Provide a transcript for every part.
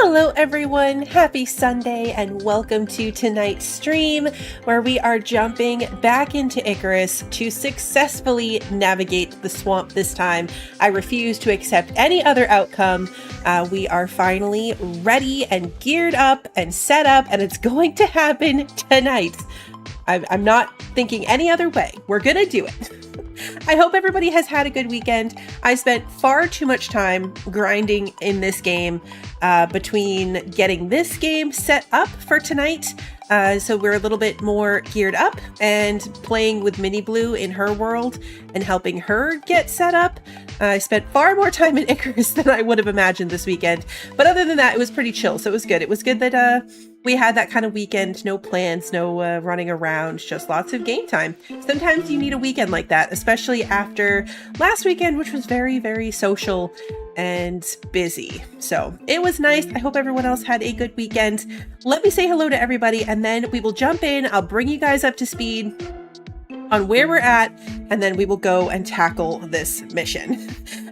Hello everyone, happy Sunday and welcome to tonight's stream where we are jumping back into Icarus to successfully navigate the swamp this time. I refuse to accept any other outcome. We are finally ready and geared up and set up, and it's going to happen tonight. I'm not thinking any other way. We're gonna do it. I hope everybody has had a good weekend. I spent far too much time grinding in this game between getting this game set up for tonight. So we're a little bit more geared up and playing with Mini Blue in her world and helping her get set up. I spent far more time in Icarus than I would have imagined this weekend. But other than that, it was pretty chill. So it was good. It was good that we had that kind of weekend. No plans, no running around, just lots of game time. Sometimes you need a weekend like that, especially after last weekend, which was very, very social and busy. So it was nice. I hope everyone else had a good weekend. Let me say hello to everybody and then we will jump in. I'll bring you guys up to speed on where we're at, and then we will go and tackle this mission.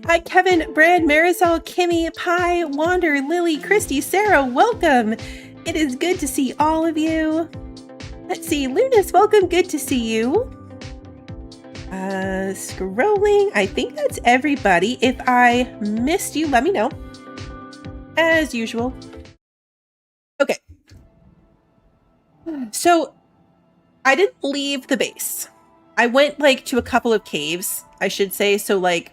Hi, Kevin, Brand, Marisol, Kimmy, Pi, Wander, Lily, Christy, Sarah, welcome. It is good to see all of you. Let's see, Lunas, welcome, good to see you. Scrolling, I think that's everybody. If I missed you, let me know. As usual. Okay. So, I didn't leave the base. I went to a couple of caves, I should say. So I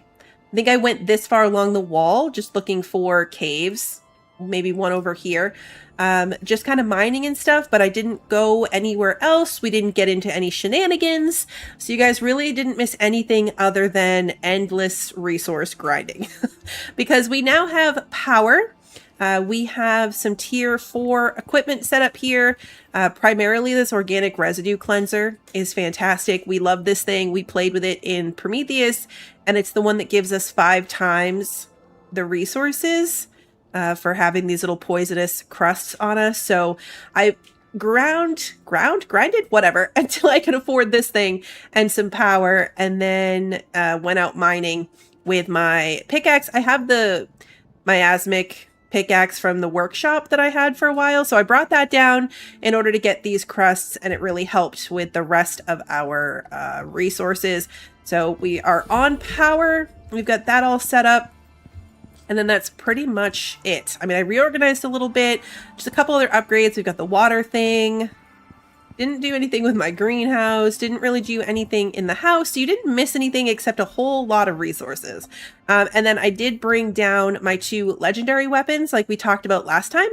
think I went this far along the wall just looking for caves. Maybe one over here. Just kind of mining and stuff, but I didn't go anywhere else. We didn't get into any shenanigans. So you guys really didn't miss anything other than endless resource grinding. Because we now have power. We have some tier 4 equipment set up here. Primarily this organic residue cleanser is fantastic. We love this thing. We played with it in Prometheus, and it's the one that gives us 5 times the resources for having these little poisonous crusts on us. So I grinded, whatever, until I could afford this thing and some power, and then went out mining with my pickaxe. I have the miasmic pickaxe from the workshop that I had for a while, so I brought that down in order to get these crusts, and it really helped with the rest of our resources. So we are on power. We've got that all set up. And then that's pretty much it. I mean, I reorganized a little bit. Just a couple other upgrades. We've got the water thing. Didn't do anything with my greenhouse. Didn't really do anything in the house. So you didn't miss anything except a whole lot of resources. And then I did bring down my 2 legendary weapons like we talked about last time.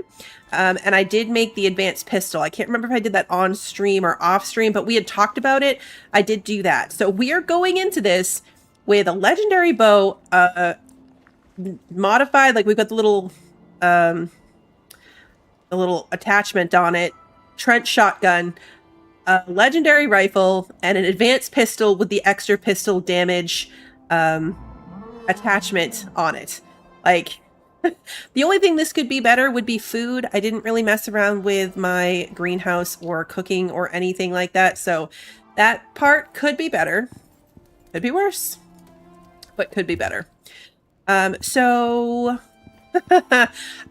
And I did make the advanced pistol. I can't remember if I did that on stream or off stream, but we had talked about it. I did do that. So we are going into this with a legendary bow, modified, we've got the little attachment on it, trench shotgun, a legendary rifle, and an advanced pistol with the extra pistol damage attachment on it. The only thing this could be better would be food. I didn't really mess around with my greenhouse or cooking or anything like that, so that part could be better. Could be worse, but could be better. So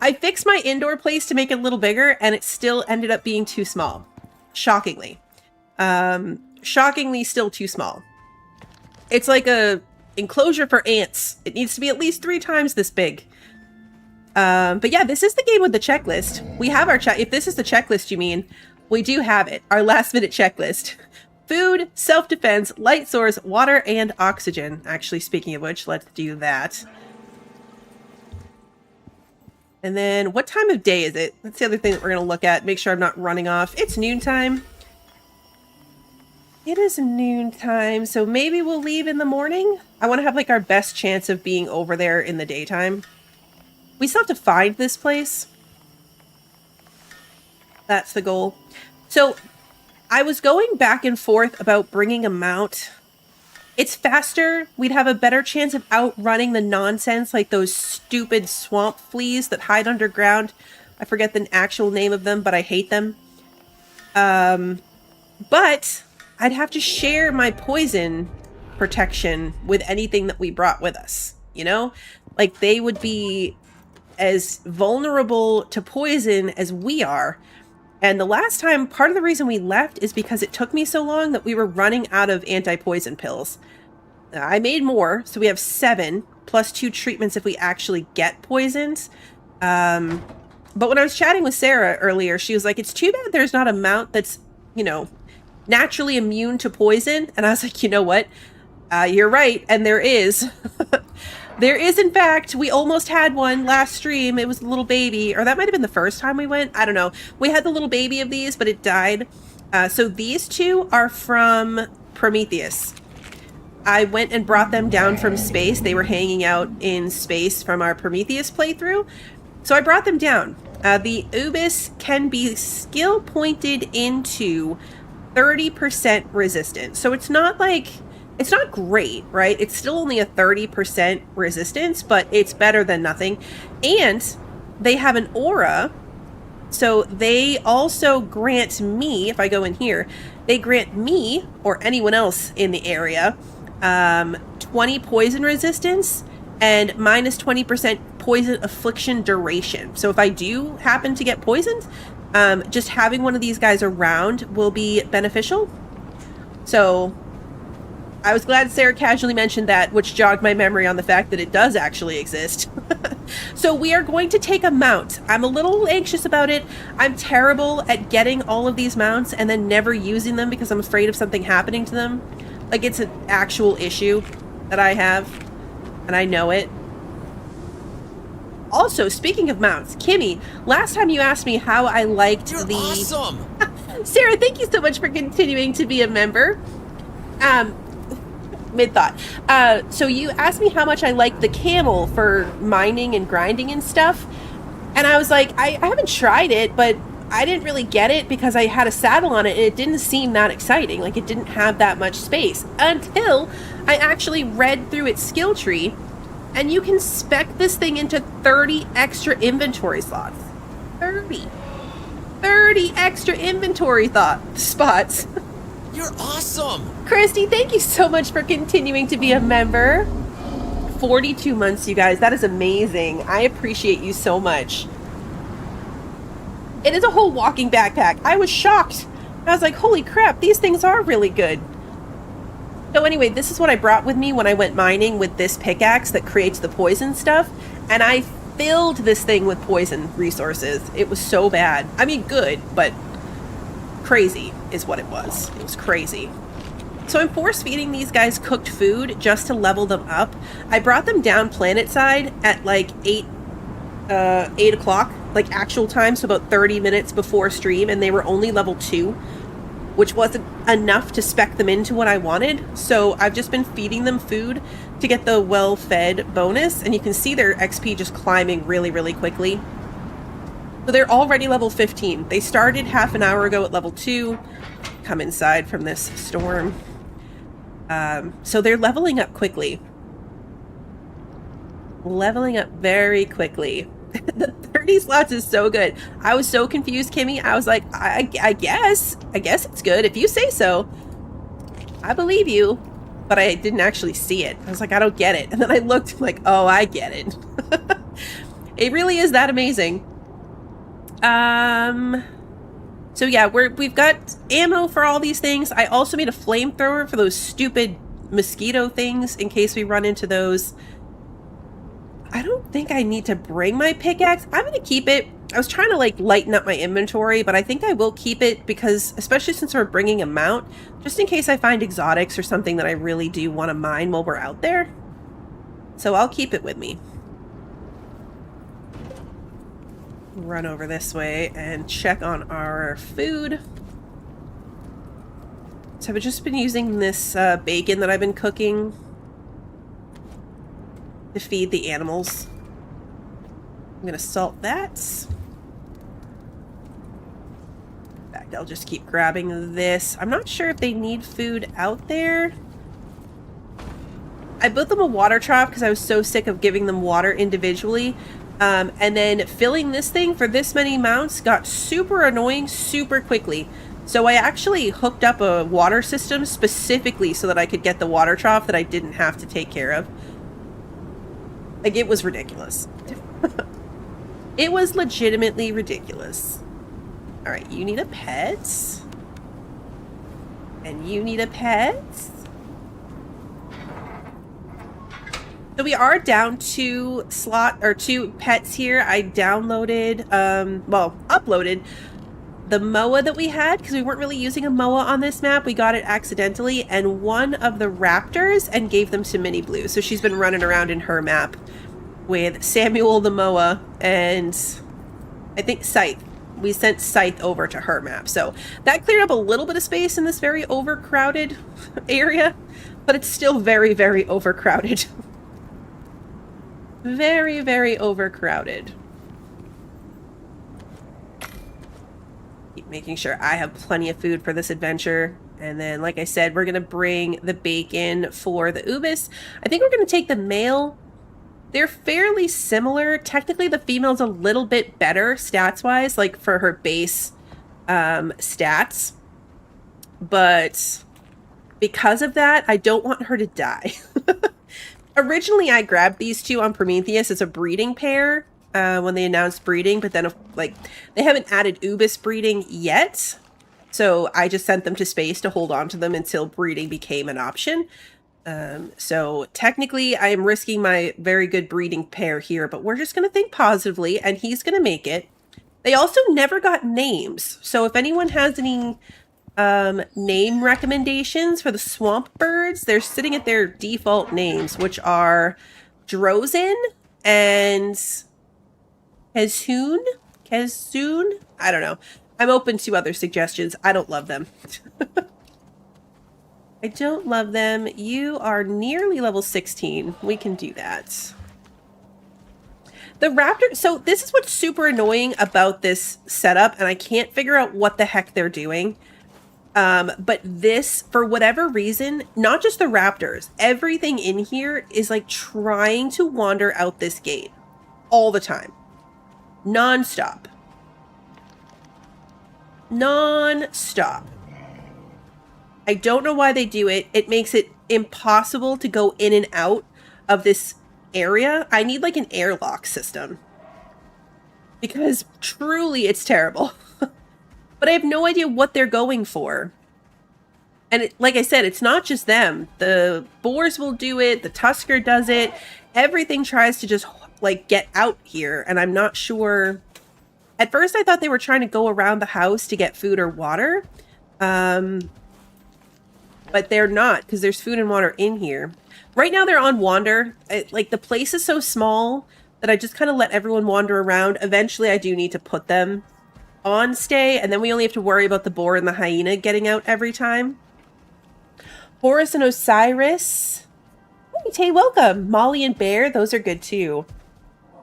I fixed my indoor place to make it a little bigger, and it still ended up being too small. Shockingly. Shockingly still too small. It's like a enclosure for ants. It needs to be at least 3 times this big. But yeah, this is the game with the checklist. We have our if this is the checklist you mean, we do have it. Our last minute checklist. Food, self-defense, light source, water, and oxygen. Actually, speaking of which, let's do that. And then, what time of day is it? That's the other thing that we're going to look at. Make sure I'm not running off. It's noontime. It is noontime, so maybe we'll leave in the morning. I want to have, our best chance of being over there in the daytime. We still have to find this place. That's the goal. So, I was going back and forth about bringing a mount. It's faster. We'd have a better chance of outrunning the nonsense like those stupid swamp fleas that hide underground. I forget the actual name of them, but I hate them. But I'd have to share my poison protection with anything that we brought with us, you know? They would be as vulnerable to poison as we are. And the last time, part of the reason we left is because it took me so long that we were running out of anti-poison pills. I made more, so we have 7, plus 2 treatments if we actually get poisoned. But when I was chatting with Sarah earlier, she was like, it's too bad there's not a mount that's, you know, naturally immune to poison. And I was like, you know what? You're right. And there is. There is, in fact. We almost had one last stream. It was a little baby. Or that might have been the first time we went. I don't know. We had the little baby of these, but it died. So these 2 are from Prometheus. I went and brought them down from space. They were hanging out in space from our Prometheus playthrough. So I brought them down. The Ubis can be skill pointed into 30% resistance. So it's not like, it's not great, right? It's still only a 30% resistance, but it's better than nothing. And they have an aura. So they also grant me, if I go in here, they grant me or anyone else in the area 20 poison resistance and minus 20% poison affliction duration. So if I do happen to get poisoned, just having one of these guys around will be beneficial. So I was glad Sarah casually mentioned that, which jogged my memory on the fact that it does actually exist. So we are going to take a mount. I'm a little anxious about it. I'm terrible at getting all of these mounts and then never using them because I'm afraid of something happening to them. Like, it's an actual issue that I have, and I know it. Also, speaking of mounts, Kimmy, last time you asked me how I liked You're awesome! Sarah, thank you so much for continuing to be a member. Mid-thought. So you asked me how much I liked the camel for mining and grinding and stuff. And I was like, I haven't tried it, but I didn't really get it because I had a saddle on it and it didn't seem that exciting. Like, it didn't have that much space until I actually read through its skill tree, and you can spec this thing into 30 extra inventory slots. 30 extra inventory spots. You're awesome! Christy, thank you so much for continuing to be a member. 42 months, you guys. That is amazing. I appreciate you so much. It is a whole walking backpack. I was shocked. I was like, holy crap, these things are really good. So anyway, this is what I brought with me when I went mining with this pickaxe that creates the poison stuff. And I filled this thing with poison resources. It was so bad. I mean, good, but crazy is what it was. It was crazy. So I'm force feeding these guys cooked food just to level them up. I brought them down planet side at like 8 o'clock, like actual time, so about 30 minutes before stream, and they were only level 2, which wasn't enough to spec them into what I wanted. So I've just been feeding them food to get the well-fed bonus, and you can see their XP just climbing really, really quickly. So they're already level 15. They started half an hour ago at level 2. Come inside from this storm. So they're leveling up quickly. Leveling up very quickly. The 30 slots is so good. I was so confused, Kimmy. I was like, I guess it's good. If you say so, I believe you. But I didn't actually see it. I was like, I don't get it. And then I looked like, oh, I get it. It really is that amazing. So yeah, we've got ammo for all these things. I also made a flamethrower for those stupid mosquito things in case we run into those. I don't think I need to bring my pickaxe. I'm going to keep it. I was trying to like lighten up my inventory, but I think I will keep it because, especially since we're bringing a mount, just in case I find exotics or something that I really do want to mine while we're out there. So I'll keep it with me. Run over this way and check on our food. So I've just been using this bacon that I've been cooking to feed the animals. I'm gonna salt that. In fact, I'll just keep grabbing this. I'm not sure if they need food out there. I built them a water trough because I was so sick of giving them water individually. And then filling this thing for this many mounts got super annoying super quickly. So I actually hooked up a water system specifically so that I could get the water trough that I didn't have to take care of. Like, it was ridiculous. It was legitimately ridiculous. All right, you need a pet. And you need a pet. So we are down two pets here. I downloaded, uploaded the MOA that we had because we weren't really using a MOA on this map. We got it accidentally, and one of the raptors, and gave them to Mini Blue. So she's been running around in her map with Samuel the MOA and I think Scythe. We sent Scythe over to her map. So that cleared up a little bit of space in this very overcrowded area, but it's still very, very overcrowded. Very, very overcrowded. Keep making sure I have plenty of food for this adventure. And then, like I said, we're going to bring the bacon for the Ubis. I think we're going to take the male. They're fairly similar. Technically, the female's a little bit better stats-wise, like for her base stats. But because of that, I don't want her to die. Originally, I grabbed these two on Prometheus as a breeding pair when they announced breeding, but then they haven't added Ubis breeding yet. So I just sent them to space to hold on to them until breeding became an option. So technically I am risking my very good breeding pair here, but we're just going to think positively and he's going to make it. They also never got names. So if anyone has any name recommendations for the swamp birds, they're sitting at their default names, which are Drozen and Kezhoon? I don't know. I'm open to other suggestions. I don't love them. I don't love them. You are nearly level 16. We can do that. The raptor... So this is what's super annoying about this setup, and I can't figure out what the heck they're doing. But this, for whatever reason, not just the raptors, everything in here is like trying to wander out this gate all the time. Non-stop. Non-stop. I don't know why they do it. It makes it impossible to go in and out of this area. I need like an airlock system. Because truly it's terrible. But I have no idea what they're going for. And like I said, it's not just them. The boars will do it. The Tusker does it. Everything tries to just like get out here. And I'm not sure. At first I thought they were trying to go around the house to get food or water. But they're not, because there's food and water in here. Right now they're on wander. Like the place is so small that I just kind of let everyone wander around. Eventually I do need to put them on stay, and then we only have to worry about the boar and the hyena getting out every time. Horus and Osiris. Hey, Tay, welcome. Molly and Bear, those are good too.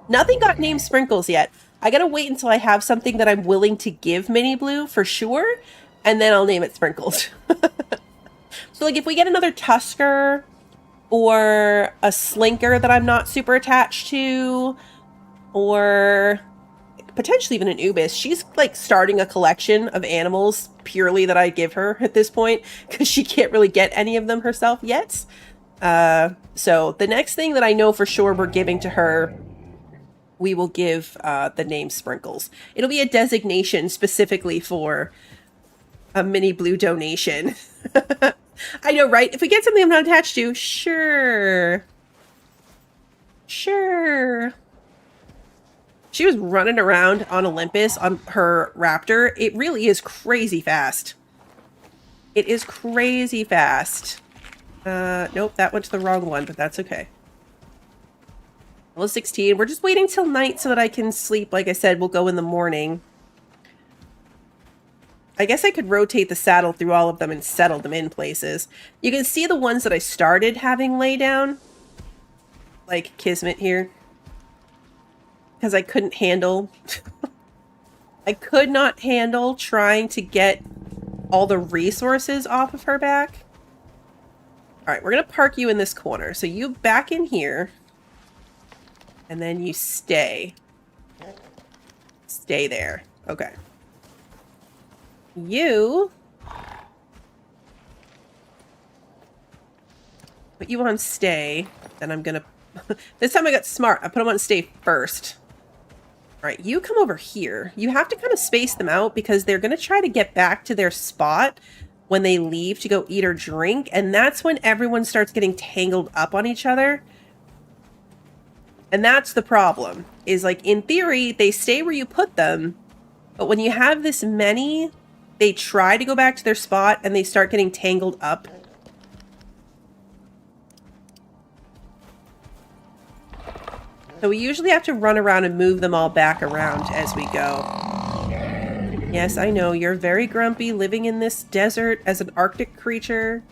Nothing got named Sprinkles yet. I gotta wait until I have something that I'm willing to give Mini Blue for sure, and then I'll name it Sprinkles. So like if we get another Tusker or a Slinker that I'm not super attached to, or potentially even an Ubis, she's like starting a collection of animals purely that I give her at this point because she can't really get any of them herself yet. So the next thing that I know for sure we're giving to her, we will give the name Sprinkles. It'll be a designation specifically for a Mini Blue donation. I know, right? If we get something I'm not attached to, sure. Sure. She was running around on Olympus on her raptor. It really is crazy fast. It is crazy fast. Nope, that went to the wrong one, but that's okay. Level 16. We're just waiting till night so that I can sleep. Like I said, we'll go in the morning. I guess I could rotate the saddle through all of them and settle them in places. You can see the ones that I started having lay down. Like Kismet here. Because I couldn't handle... I could not handle trying to get all the resources off of her back. Alright, we're going to park you in this corner. So you back in here. And then you stay. Stay there. Okay. You... put you on stay. Then I'm going to... This time I got smart. I put them on stay first. right, you come over here. You have to kind of space them out because they're going to try to get back to their spot when they leave to go eat or drink. And that's when everyone starts getting tangled up on each other. And that's the problem. Is like, in theory, they stay where you put them. But when you have this many, they try to go back to their spot and they start getting tangled up. So we usually have to run around and move them all back around as we go. Yes, I know, you're very grumpy living in this desert as an Arctic creature.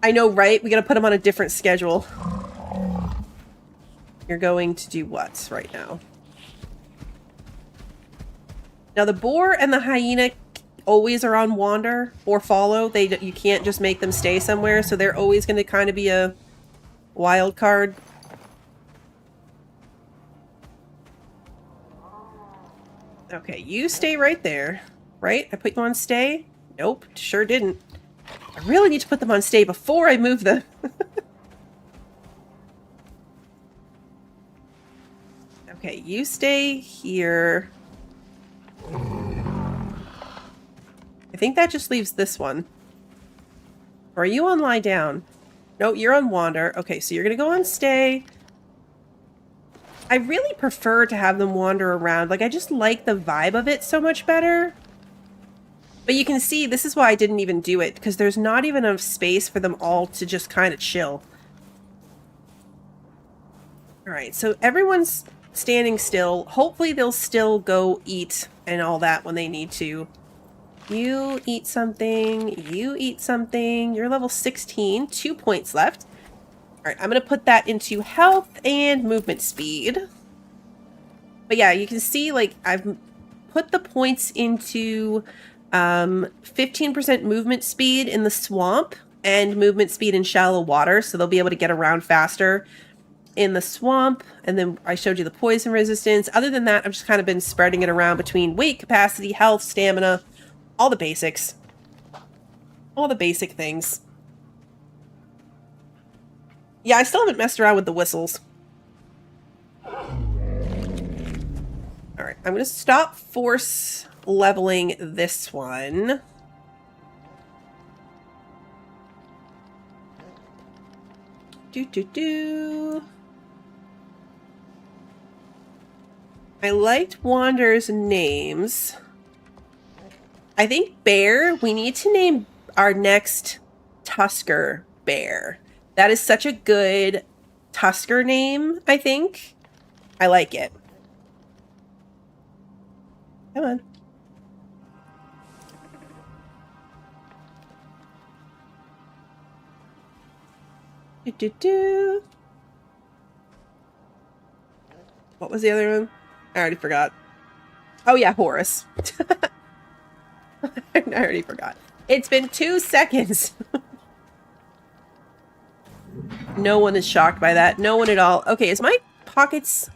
I know, right? We gotta put them on a different schedule. You're going to do what right now? Now the boar and the hyena always are on wander or follow. You can't just make them stay somewhere, so they're always going to kind of be a wild card. Okay, you stay right there. Right? I put you on stay? Nope, sure didn't. I really need to put them on stay before I move them. Okay, you stay here. I think that just leaves this one. Or are you on lie down? No, you're on wander. Okay, so you're going to go on stay. I really prefer to have them wander around. Like, I just like the vibe of it so much better. But you can see, this is why I didn't even do it, because there's not even enough space for them all to just kind of chill. Alright, so everyone's standing still. Hopefully they'll still go eat and all that when they need to. You eat something. You eat something. You're level 16. 2 points left. Alright, I'm going to put that into health and movement speed. But yeah, you can see, like, I've put the points into 15% movement speed in the swamp and movement speed in shallow water, so they'll be able to get around faster in the swamp. And then I showed you the poison resistance. Other than that, I've just kind of been spreading it around between weight, capacity, health, stamina, all the basics. All the basic things. Yeah, I still haven't messed around with the whistles. Alright, I'm going to stop force leveling this one. I liked Wander's names. I think Bear, we need to name our next Tusker Bear. That is such a good Tusker name, I think. I like it. Come on. What was the other one? I already forgot. Oh yeah, Horus. I already forgot. It's been 2 seconds. No one is shocked by that. No one at all. Okay, are my pockets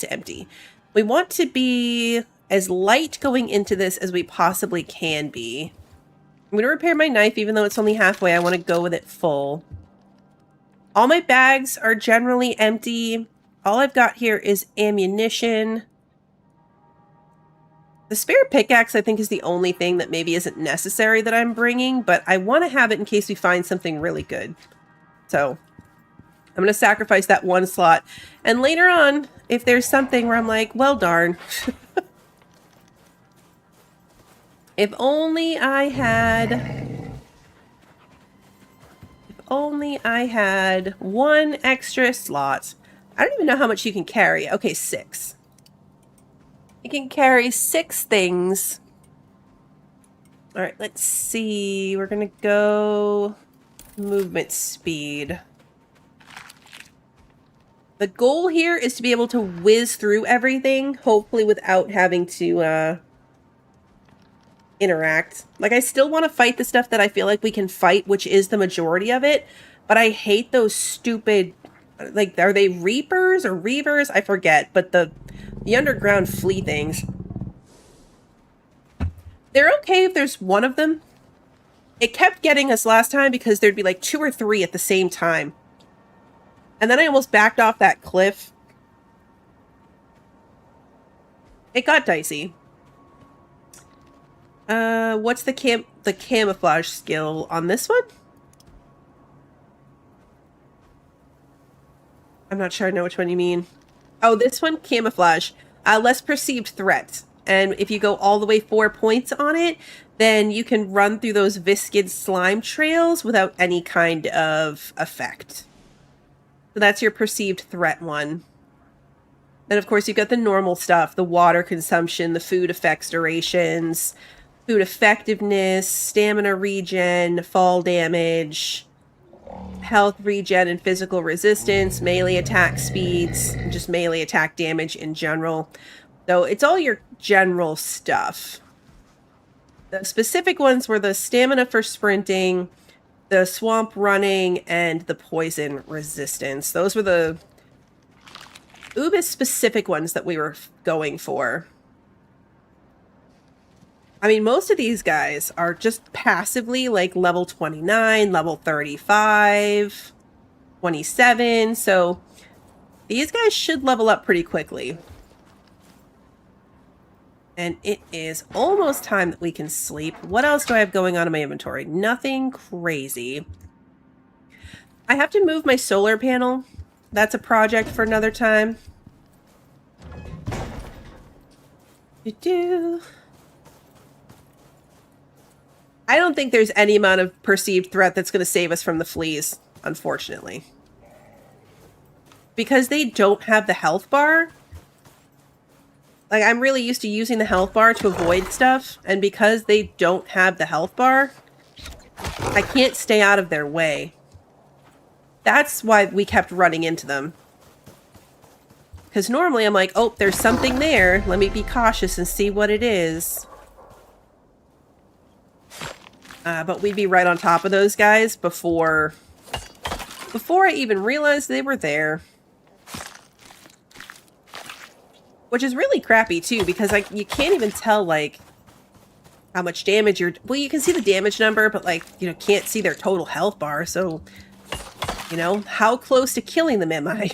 empty? We want to be as light going into this as we possibly can be. I'm going to repair my knife, even though it's only halfway. I want to go with it full. All my bags are generally empty. All I've got here is ammunition. The spare pickaxe, I think, is the only thing that maybe isn't necessary that I'm bringing, but I want to have it in case we find something really good. So, I'm going to sacrifice that one slot. And later on, if there's something where I'm like, well, darn. If only I had one extra slot. I don't even know how much you can carry. Okay, 6. You can carry 6 things. All right, let's see. We're going to go movement speed. The goal here is to be able to whiz through everything, hopefully without having to interact. Like, I still want to fight the stuff that I feel like we can fight, which is the majority of it, but I hate those stupid, like, are they Reapers or Reavers? I forget, but the underground flea things. They're okay if there's one of them. It kept getting us last time because there'd be like 2 or 3 at the same time. And then I almost backed off that cliff. It got dicey. What's the camouflage skill on this one? I'm not sure I know which one you mean. Oh, this one, camouflage. Less perceived threat. And if you go all the way 4 points on it, then you can run through those viscid slime trails without any kind of effect. So that's your perceived threat one. Then, of course, you've got the normal stuff, the water consumption, the food effects durations, food effectiveness, stamina regen, fall damage, health regen and physical resistance, melee attack speeds, and just melee attack damage in general. So it's all your general stuff. The specific ones were the stamina for sprinting, the swamp running, and the poison resistance. Those were the Ubis specific ones that we were going for. I mean, most of these guys are just passively like level 29, level 35, 27. So these guys should level up pretty quickly. And it is almost time that we can sleep. What else do I have going on in my inventory? Nothing crazy. I have to move my solar panel. That's a project for another time. I don't think there's any amount of perceived threat that's going to save us from the fleas, unfortunately. Because they don't have the health bar. Like, I'm really used to using the health bar to avoid stuff, and because they don't have the health bar, I can't stay out of their way. That's why we kept running into them. Because normally I'm like, oh, there's something there. Let me be cautious and see what it is. But we'd be right on top of those guys before I even realized they were there. Which is really crappy, too, because like you can't even tell, like, how much damage you're... Well, you can see the damage number, but, like, you know, can't see their total health bar, so... You know, how close to killing them am I?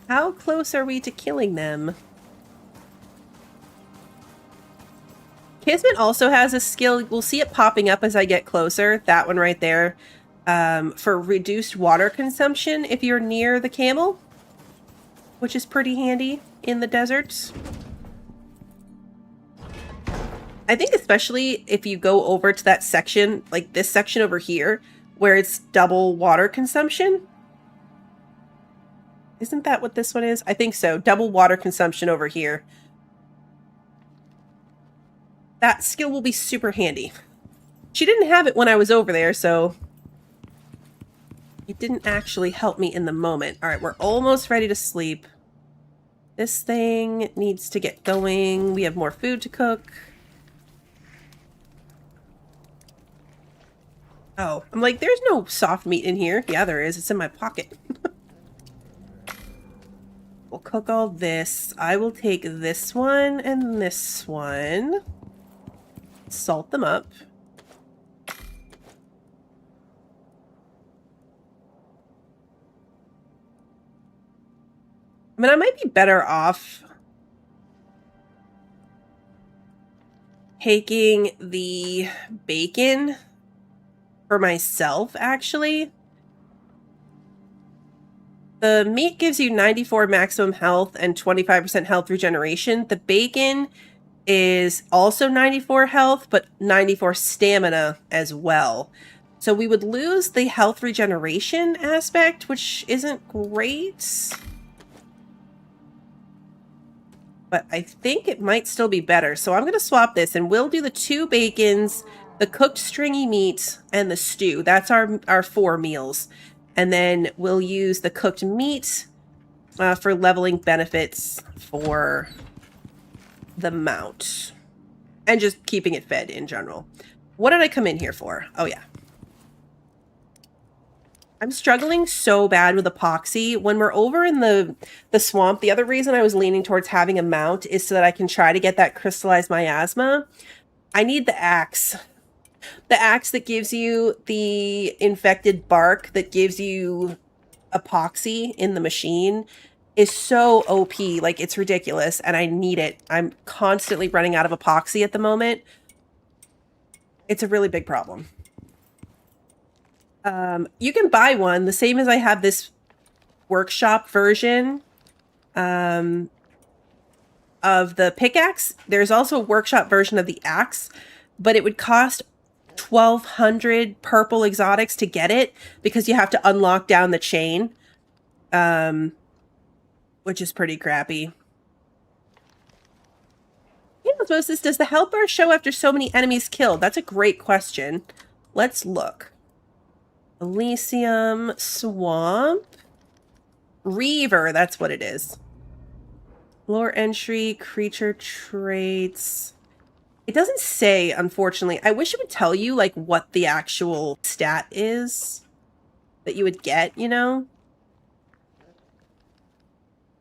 How close are we to killing them? Kismet also has a skill. We'll see it popping up as I get closer. That one right there. For reduced water consumption if you're near the camel. Which is pretty handy in the deserts. I think especially if you go over to that section, like this section over here, where it's double water consumption. Isn't that what this one is? I think so. Double water consumption over here. That skill will be super handy. She didn't have it when I was over there, so it didn't actually help me in the moment. All right, we're almost ready to sleep. This thing needs to get going. We have more food to cook. Oh, I'm like, there's no soft meat in here. Yeah, there is. It's in my pocket. We'll cook all this. I will take this one and this one. Salt them up. I mean, I might be better off taking the bacon for myself, actually. The meat gives you 94 maximum health and 25% health regeneration. The bacon is also 94 health, but 94 stamina as well. So we would lose the health regeneration aspect, which isn't great. But I think it might still be better. So I'm going to swap this, and we'll do the 2 bacons, the cooked stringy meat, and the stew. That's our 4 meals. And then we'll use the cooked meat for leveling benefits for the mount. And just keeping it fed in general. What did I come in here for? Oh, yeah. I'm struggling so bad with epoxy. When we're over in the swamp, the other reason I was leaning towards having a mount is so that I can try to get that crystallized miasma. I need the axe. The axe that gives you the infected bark, that gives you epoxy in the machine. is so OP. Like, it's ridiculous, and I need it. I'm constantly running out of epoxy at the moment. It's a really big problem. You can buy one, the same as I have this workshop version of the pickaxe. There's also a workshop version of the axe, but it would cost 1,200 purple exotics to get it because you have to unlock down the chain, which is pretty crappy. Yeah, Osmosis, does the health bar show after so many enemies killed? That's a great question. Let's look. Elysium, Swamp, Reaver, that's what it is. Lore entry, creature traits. It doesn't say, unfortunately. I wish it would tell you, like, what the actual stat is that you would get, you know?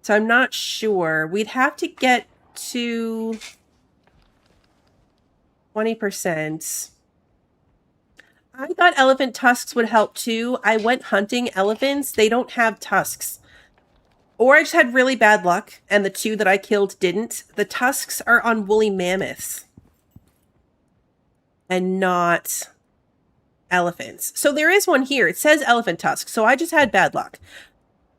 So I'm not sure. We'd have to get to 20%. I thought elephant tusks would help too. I went hunting elephants. They don't have tusks. Or I just had really bad luck, and the two that I killed didn't. The tusks are on woolly mammoths. And not elephants. So there is one here. It says elephant tusk. So I just had bad luck.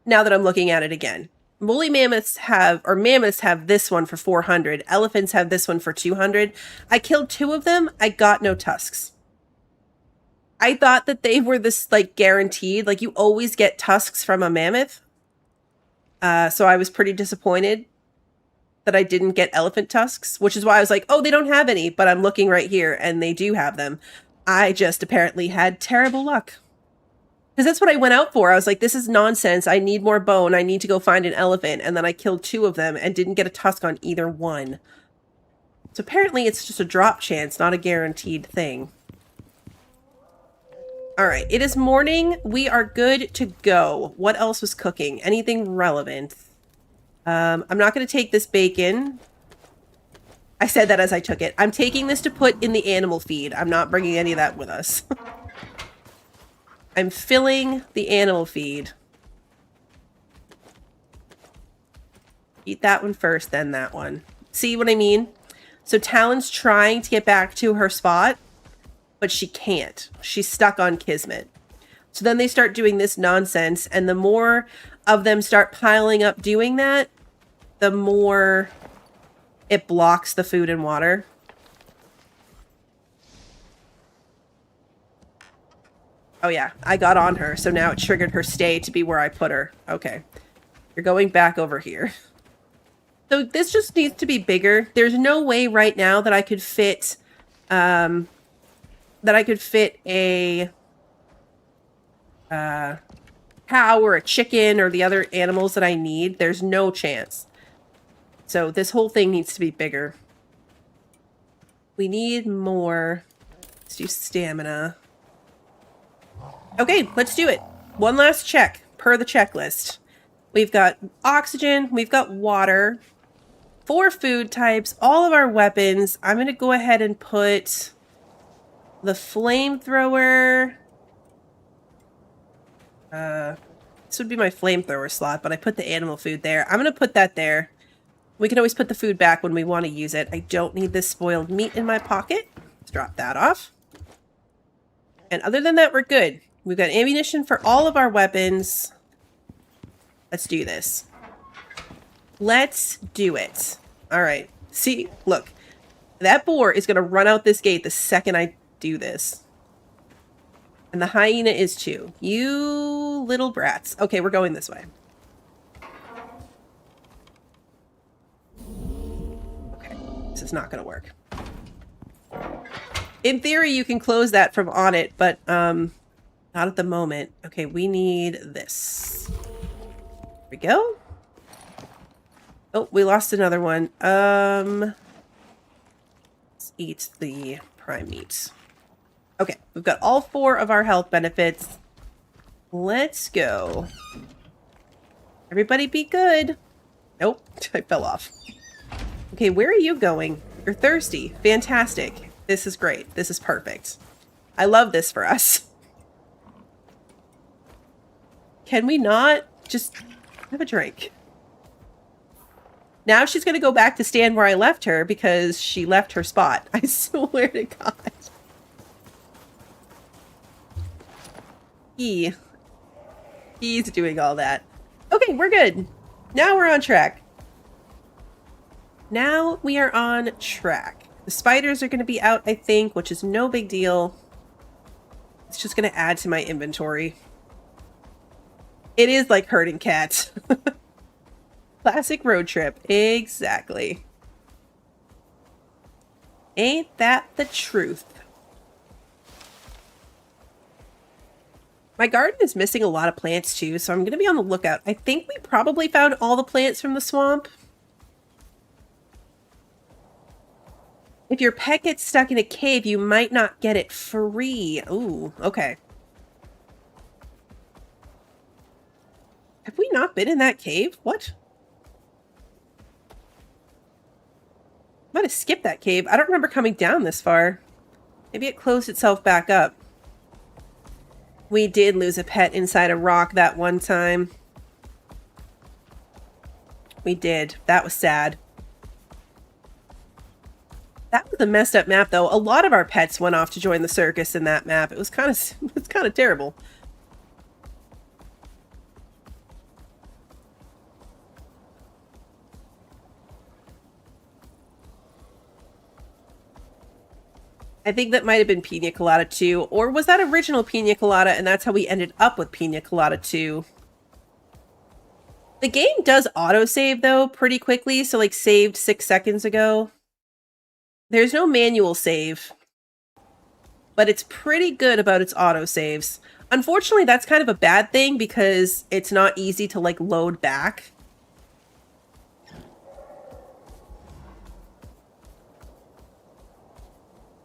Now that I'm looking at it again. Woolly mammoths have, or mammoths have this one for 400. Elephants have this one for 200. I killed two of them. I got no tusks. I thought that they were this, like, guaranteed. Like, you always get tusks from a mammoth. So I was pretty disappointed that I didn't get elephant tusks, which is why I was like, oh, they don't have any, but I'm looking right here and they do have them. I just apparently had terrible luck. Because that's what I went out for. I was like, this is nonsense. I need more bone. I need to go find an elephant. And then I killed two of them and didn't get a tusk on either one. So apparently it's just a drop chance, not a guaranteed thing. All right, it is morning. We are good to go. What else was cooking? Anything relevant? I'm not going to take this bacon. I said that as I took it. I'm taking this to put in the animal feed. I'm not bringing any of that with us. I'm filling the animal feed. Eat that one first, then that one. See what I mean? So Talon's trying to get back to her spot, but she can't. She's stuck on Kismet. So then they start doing this nonsense, and the more of them start piling up doing that, the more it blocks the food and water. Oh yeah, I got on her, so now it triggered her stay to be where I put her. Okay. You're going back over here. So this just needs to be bigger. There's no way right now that I could fit a cow or a chicken or the other animals that I need. There's no chance. So this whole thing needs to be bigger. We need more. Let's do stamina. Okay, let's do it. One last check per the checklist. We've got oxygen. We've got water. 4 food types. All of our weapons. I'm going to go ahead and put the flamethrower. This would be my flamethrower slot, but I put the animal food there. I'm going to put that there. We can always put the food back when we want to use it. I don't need this spoiled meat in my pocket. Let's drop that off. And other than that, we're good. We've got ammunition for all of our weapons. Let's do this. Let's do it. All right. See, look. That boar is going to run out this gate the second I do this. And the hyena is too. You little brats. Okay, we're going this way. Okay, this is not going to work. In theory, you can close that from on it, but not at the moment. Okay, we need this. There we go. Oh, we lost another one. Let's eat the prime meat. Okay, we've got all 4 of our health benefits. Let's go. Everybody be good. Nope, I fell off. Okay, where are you going? You're thirsty. Fantastic. This is great. This is perfect. I love this for us. Can we not just have a drink? Now she's going to go back to stand where I left her because she left her spot. I swear to God. He's doing all that. Okay, we're good. Now we're on track. Now we are on track. The spiders are going to be out, I think, which is no big deal. It's just going to add to my inventory. It is like herding cats. Classic road trip. Exactly. Ain't that the truth? My garden is missing a lot of plants too, so I'm going to be on the lookout. I think we probably found all the plants from the swamp. If your pet gets stuck in a cave, you might not get it free. Ooh, okay. Have we not been in that cave? What? Might have skipped that cave. I don't remember coming down this far. Maybe it closed itself back up. We did lose a pet inside a rock that one time. We did. That was sad. That was a messed up map, though. A lot of our pets went off to join the circus in that map. It was kind of terrible. I think that might have been Pina Colada 2, or was that original Pina Colada and that's how we ended up with Pina Colada 2? The game does autosave, though, pretty quickly, so like saved 6 seconds ago. There's no manual save, but it's pretty good about its autosaves. Unfortunately, that's kind of a bad thing because it's not easy to like load back.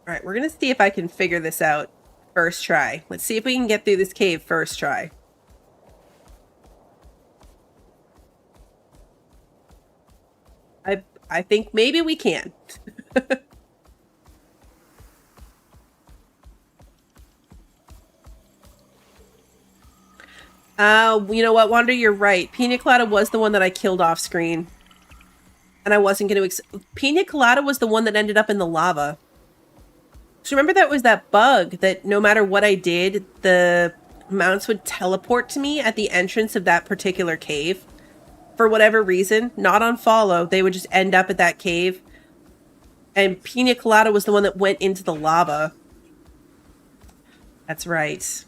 All right, we're going to see if I can figure this out first try. Let's see if we can get through this cave first try. I think maybe we can. You know what, Wander, you're right. Pina Colada was the one that I killed off screen. And I wasn't going to... Pina Colada was the one that ended up in the lava. So remember that was that bug that no matter what I did, the mounts would teleport to me at the entrance of that particular cave? For whatever reason, not on follow, they would just end up at that cave. And Pina Colada was the one that went into the lava. That's right.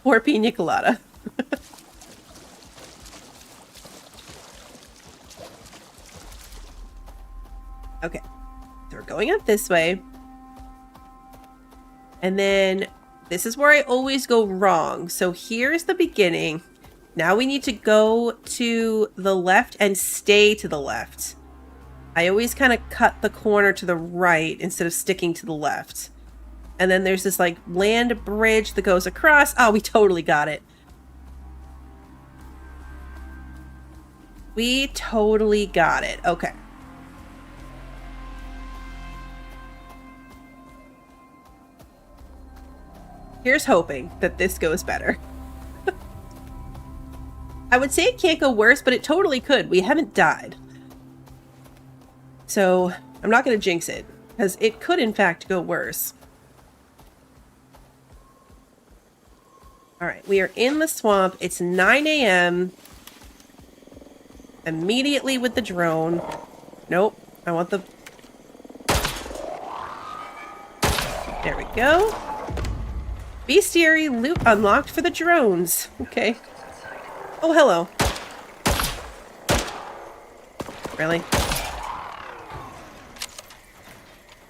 Poor Pina Colada. Okay. So we're going up this way. And then this is where I always go wrong. So here's the beginning. Now we need to go to the left and stay to the left. I always kind of cut the corner to the right instead of sticking to the left. And then there's this like land bridge that goes across. Oh, we totally got it. We totally got it. Okay. Here's hoping that this goes better. I would say it can't go worse, but it totally could. We haven't died. So I'm not going to jinx it, because it could in fact go worse. All right, we are in the swamp. It's 9 a.m. Immediately with the drone. Nope, I want the... There we go. Bestiary loot unlocked for the drones. Okay. Oh, hello. Really?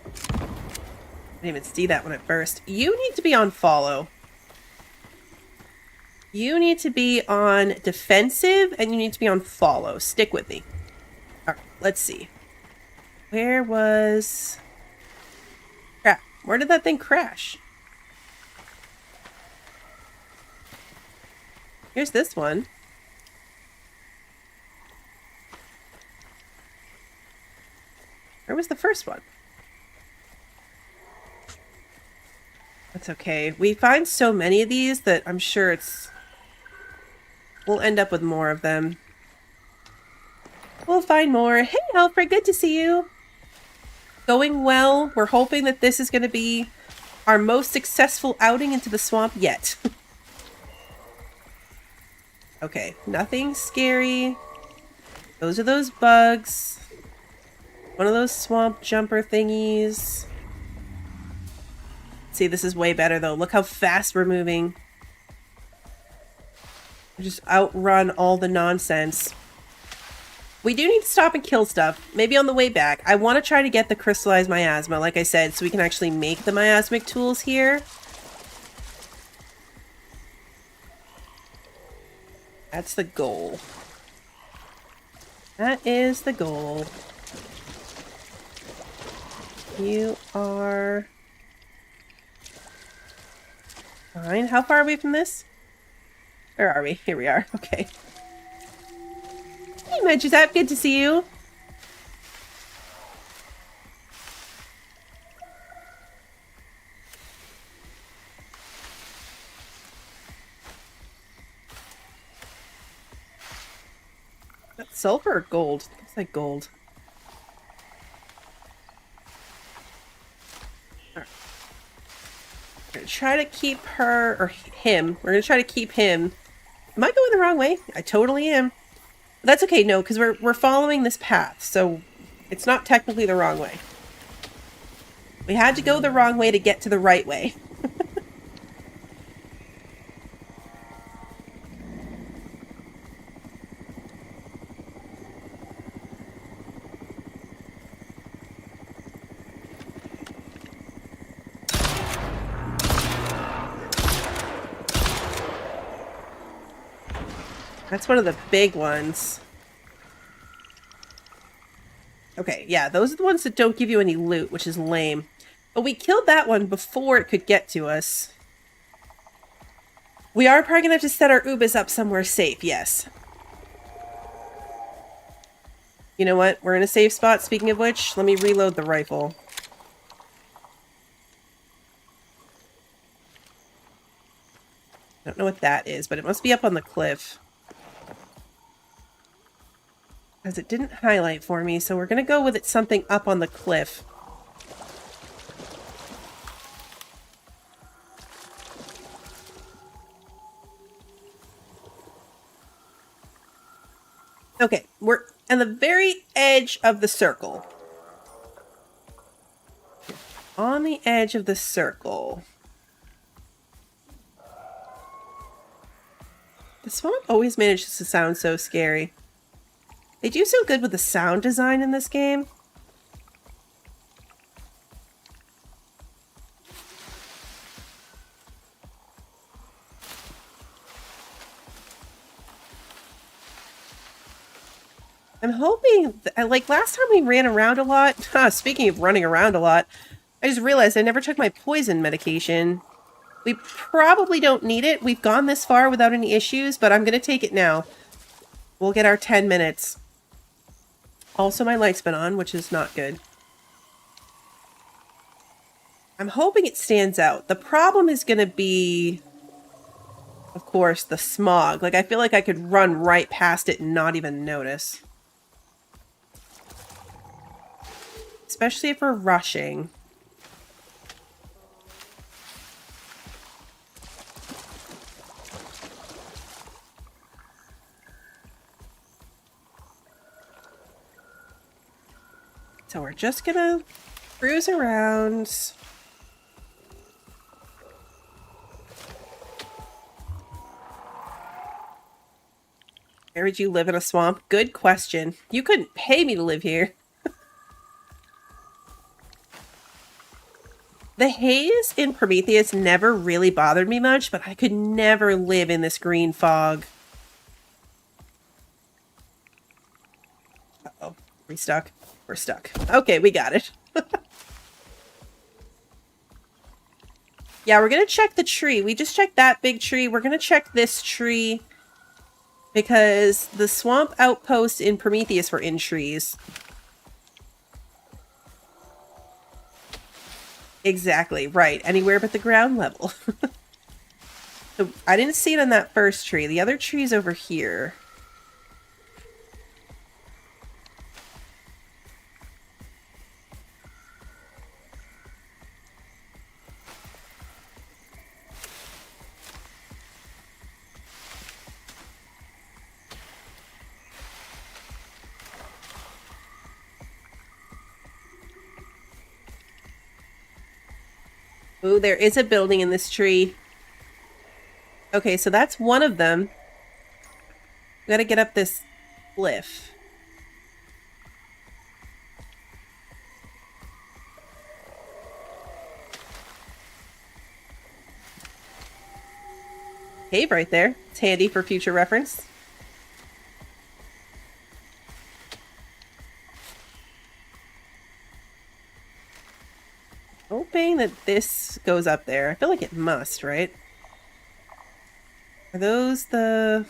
I didn't even see that one at first. You need to be on follow. You need to be on defensive, and you need to be on follow. Stick with me. Alright, let's see. Where was... Crap. Where did that thing crash? Here's this one. Where was the first one? That's okay. We find so many of these that I'm sure it's... We'll end up with more of them. We'll find more. Hey, Alfred, good to see you. Going well. We're hoping that this is going to be our most successful outing into the swamp yet. Okay, nothing scary. Those are those bugs. One of those swamp jumper thingies. See, this is way better though. Look how fast we're moving. We just outrun all the nonsense. We do need to stop and kill stuff. Maybe on the way back. I want to try to get the crystallized miasma, like I said, so we can actually make the miasmic tools here. That's the goal. That is the goal. You are fine. How far are we from this? Where are we? Here we are. Okay. Hey, Medjazap, good to see you. That's sulfur or gold? Looks like gold. Alright. We're gonna try to keep her, or him. We're gonna try to keep him. Am I going the wrong way? I totally am. That's okay, no, because we're following this path, so it's not technically the wrong way. We had to go the wrong way to get to the right way. That's one of the big ones. Okay, yeah, those are the ones that don't give you any loot, which is lame. But we killed that one before it could get to us. We are probably going to have to set our ubis up somewhere safe, yes. You know what? We're in a safe spot, speaking of which. Let me reload the rifle. I don't know what that is, but it must be up on the cliff. Because it didn't highlight for me, so we're going to go with it something up on the cliff. Okay, we're on the very edge of the circle. On the edge of the circle. The swamp always manages to sound so scary. They do so good with the sound design in this game. I'm hoping, like last time we ran around a lot, speaking of running around a lot, I just realized I never took my poison medication. We probably don't need it. We've gone this far without any issues, but I'm going to take it now. We'll get our 10 minutes. Also, my light's been on, which is not good. I'm hoping it stands out. The problem is going to be, of course, the smog. Like, I feel like I could run right past it and not even notice. Especially if we're rushing. So we're just gonna cruise around. Where would you live in a swamp? Good question. You couldn't pay me to live here. The haze in Prometheus never really bothered me much, but I could never live in this green fog. Uh-oh. We stuck? We're stuck. Okay, we got it. Yeah, we're gonna check the tree. We just checked that big tree. We're gonna check this tree because the swamp outposts in Prometheus were in trees. Exactly, right. Anywhere but the ground level. So I didn't see it on that first tree. The other tree's over here. Ooh, there is a building in this tree. Okay, so that's one of them. We gotta get up this cliff. Cave right there. It's handy for future reference. Hoping that this goes up there. I feel like it must, right? Are those the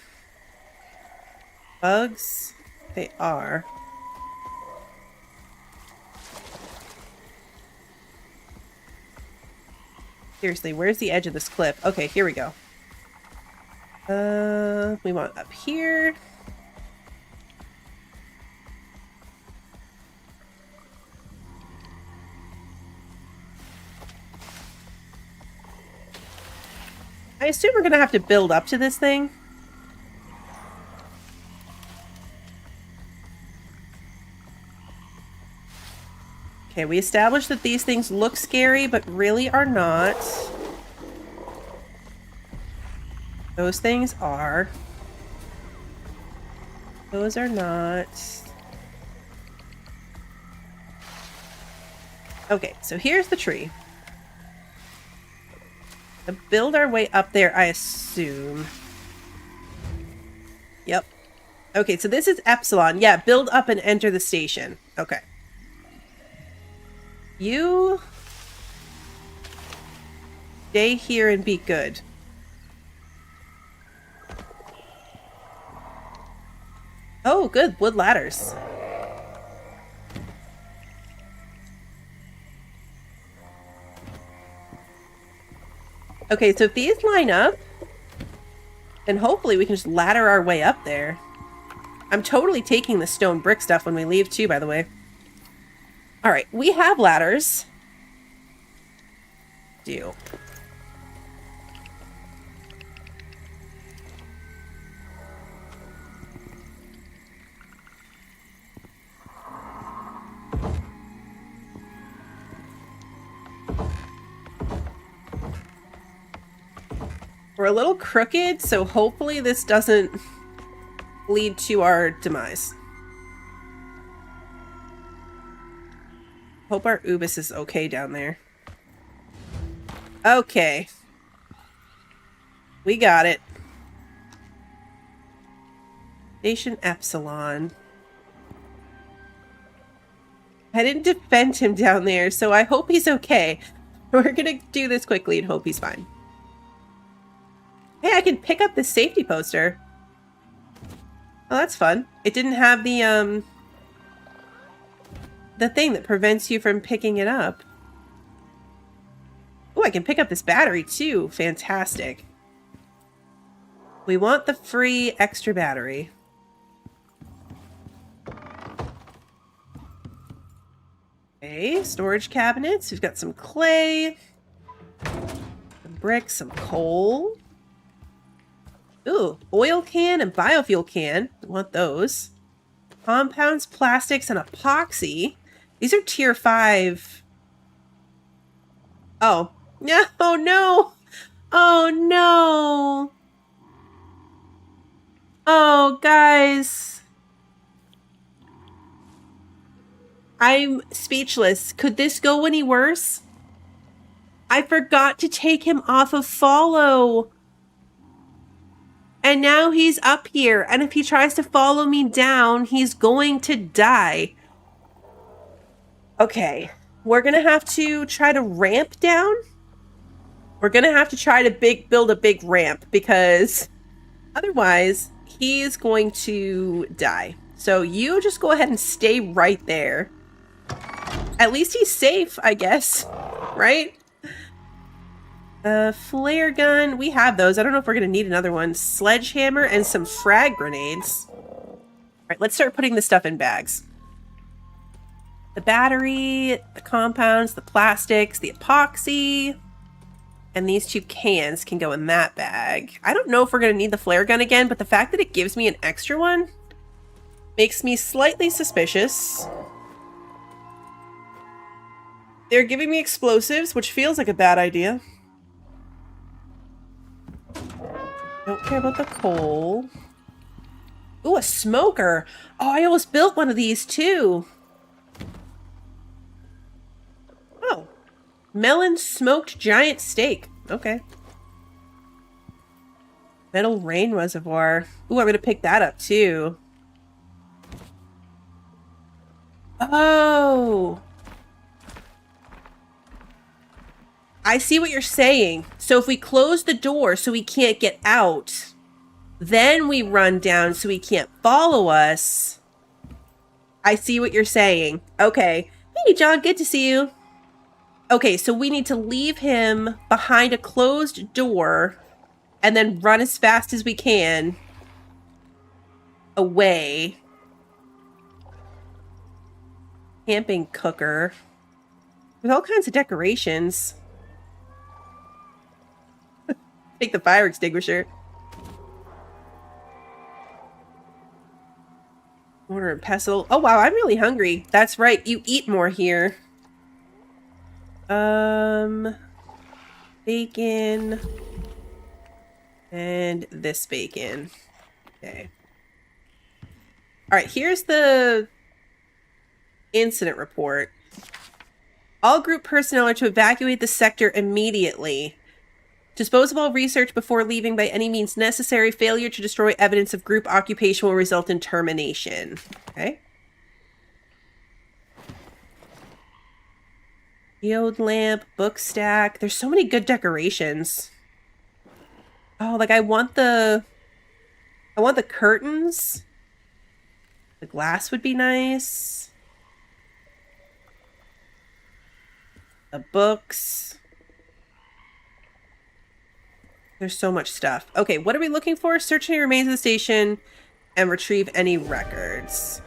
bugs? They are. Seriously, where's the edge of this cliff? Okay, here we go. We want up here. I assume we're gonna have to build up to this thing. Okay, we established that these things look scary, but really are not. Those things are. Those are not. Okay, so here's the tree. To build our way up there, I assume. Yep. Okay, so this is Epsilon. Yeah, build up and enter the station. Okay. You stay here and be good. Oh, good. Wood ladders. Okay, so if these line up, then hopefully we can just ladder our way up there. I'm totally taking the stone brick stuff when we leave too, by the way. Alright, we have ladders. Do. We're a little crooked, so hopefully this doesn't lead to our demise. Hope our Ubis is okay down there. Okay. We got it. Station Epsilon. I didn't defend him down there, so I hope he's okay. We're gonna do this quickly and hope he's fine. Hey, I can pick up this safety poster. Oh, that's fun. It didn't have the thing that prevents you from picking it up. Oh, I can pick up this battery too. Fantastic. We want the free extra battery. Okay, storage cabinets. We've got some clay, some bricks, some coal. Ooh, oil can and biofuel can. I want those. Compounds, plastics, and epoxy. These are tier 5. Oh. No, oh no! Oh no! Oh, guys. I'm speechless. Could this go any worse? I forgot to take him off of follow. And now he's up here, and if he tries to follow me down, he's going to die. Okay, we're gonna have to try to ramp down. We're gonna have to try to build a big ramp, because otherwise he's going to die. So you just go ahead and stay right there. At least he's safe, I guess, right? Flare gun. We have those. I don't know if we're going to need another one. Sledgehammer and some frag grenades. All right, let's start putting this stuff in bags. The battery, the compounds, the plastics, the epoxy, and these 2 cans can go in that bag. I don't know if we're going to need the flare gun again, but the fact that it gives me an extra one makes me slightly suspicious. They're giving me explosives, which feels like a bad idea. Don't care about the coal. Ooh, a smoker. Oh, I almost built one of these too. Oh, melon smoked giant steak. Okay. Metal rain reservoir. Ooh, I'm gonna pick that up too. Oh, I see what you're saying. So if we close the door so he can't get out, then we run down so he can't follow us. I see what you're saying. Okay. Hey, John, good to see you. Okay, so we need to leave him behind a closed door and then run as fast as we can away. Camping cooker. With all kinds of decorations. Take the fire extinguisher. Mortar and pestle. Oh, wow, I'm really hungry. That's right, you eat more here. Bacon. And this bacon. Okay. Alright, here's the incident report. All group personnel are to evacuate the sector immediately. Dispose of all research before leaving by any means necessary. Failure to destroy evidence of group occupation will result in termination. Okay. Geode lamp, book stack. There's so many good decorations. Oh, like I want the curtains. The glass would be nice. The books. There's so much stuff. Okay, what are we looking for? Search any remains of the station and retrieve any records.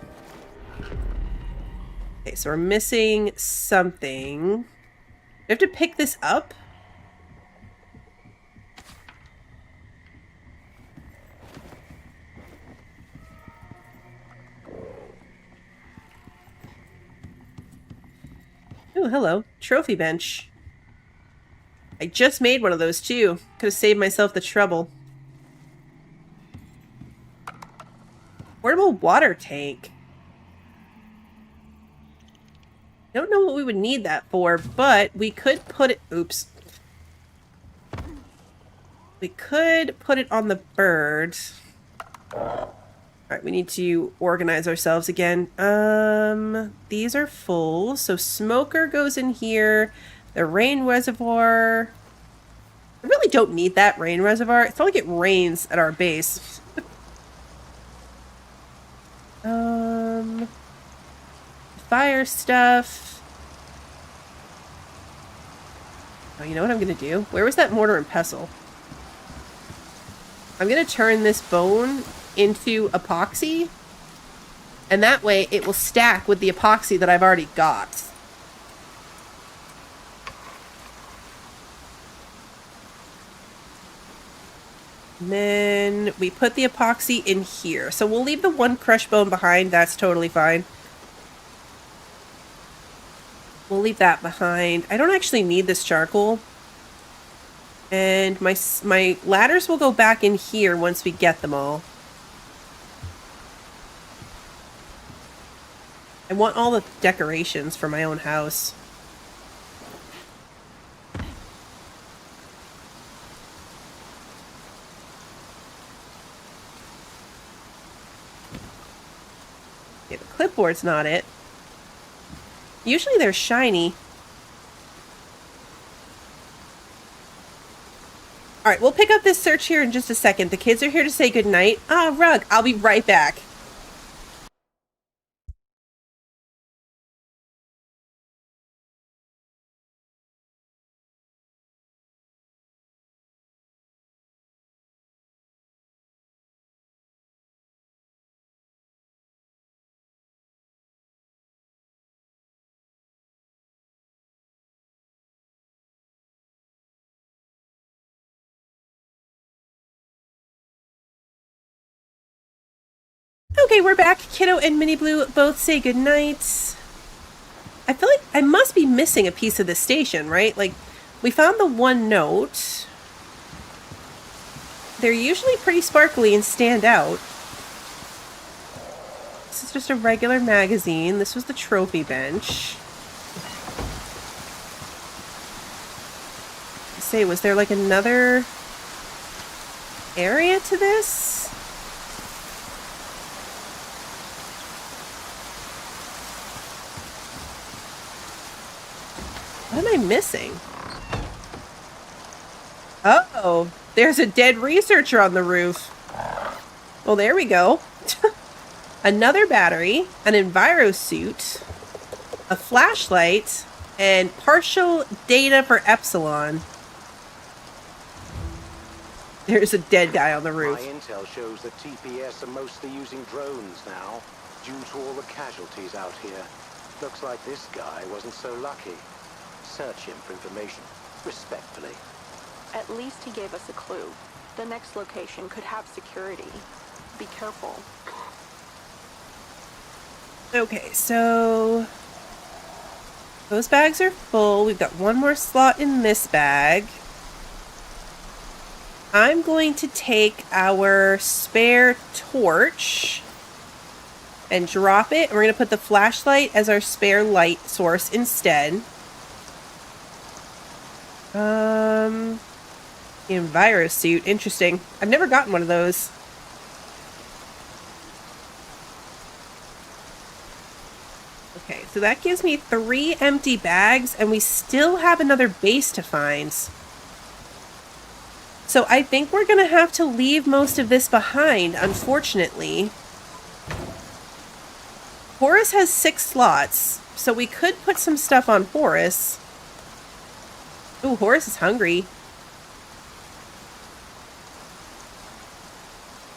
Okay, so we're missing something. Do I have to pick this up? Oh, hello. Trophy bench. I just made one of those too. Could have saved myself the trouble. Portable water tank. Don't know what we would need that for, but we could put it... Oops. We could put it on the bird. Alright, we need to organize ourselves again. These are full. So smoker goes in here. The rain reservoir. I really don't need that rain reservoir. It's not like it rains at our base. Fire stuff. Oh, you know what I'm gonna do? Where was that mortar and pestle? I'm gonna turn this bone into epoxy, and that way it will stack with the epoxy that I've already got. And then we put the epoxy in here. So we'll leave the one crushed bone behind. That's totally fine. We'll leave that behind. I don't actually need this charcoal. And my ladders will go back in here once we get them all. I want all the decorations for my own house. Okay, the clipboard's not it. Usually they're shiny. Alright, we'll pick up this search here in just a second. The kids are here to say goodnight. Ah, Rug, I'll be right back. Okay, we're back. Kiddo and Mini Blue both say goodnight. I feel like I must be missing a piece of the station, right? Like, we found the one note. They're usually pretty sparkly and stand out. This is just a regular magazine. This was the trophy bench. Say, was there like another area to this? What am I missing? Oh, there's a dead researcher on the roof. Well, there we go. Another battery, an enviro suit, a flashlight, and partial data for Epsilon. There's a dead guy on the roof. My intel shows that TPS are mostly using drones now, due to all the casualties out here. Looks like this guy wasn't so lucky. Search him for information, respectfully. At least he gave us a clue. The next location could have security. Be careful. Okay, so those bags are full. We've got one more slot in this bag. I'm going to take our spare torch and drop it. And we're going to put the flashlight as our spare light source instead. The enviro suit. Interesting. I've never gotten one of those. Okay, so that gives me 3 empty bags, and we still have another base to find. So I think we're going to have to leave most of this behind, unfortunately. Horus has 6 slots, so we could put some stuff on Horus. Ooh, Horus is hungry.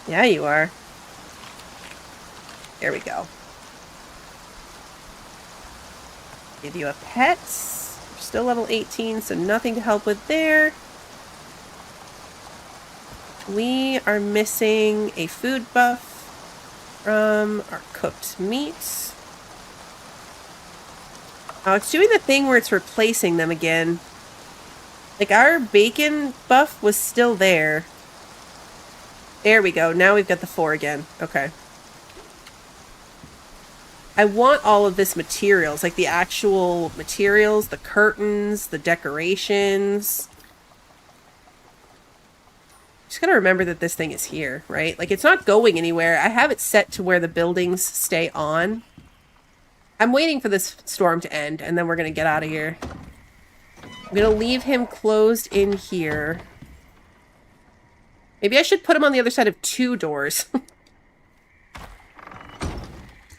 Yeah, you are. There we go. Give you a pet. You're still level 18, so nothing to help with there. We are missing a food buff from our cooked meats. Oh, it's doing the thing where it's replacing them again. Like, our bacon buff was still there. There we go. Now we've got the 4 again. Okay. I want all of this materials, like the actual materials, the curtains, the decorations. Just gotta remember that this thing is here, right? Like, it's not going anywhere. I have it set to where the buildings stay on. I'm waiting for this storm to end, and then we're gonna get out of here. I'm gonna leave him closed in here. Maybe I should put him on the other side of 2 doors.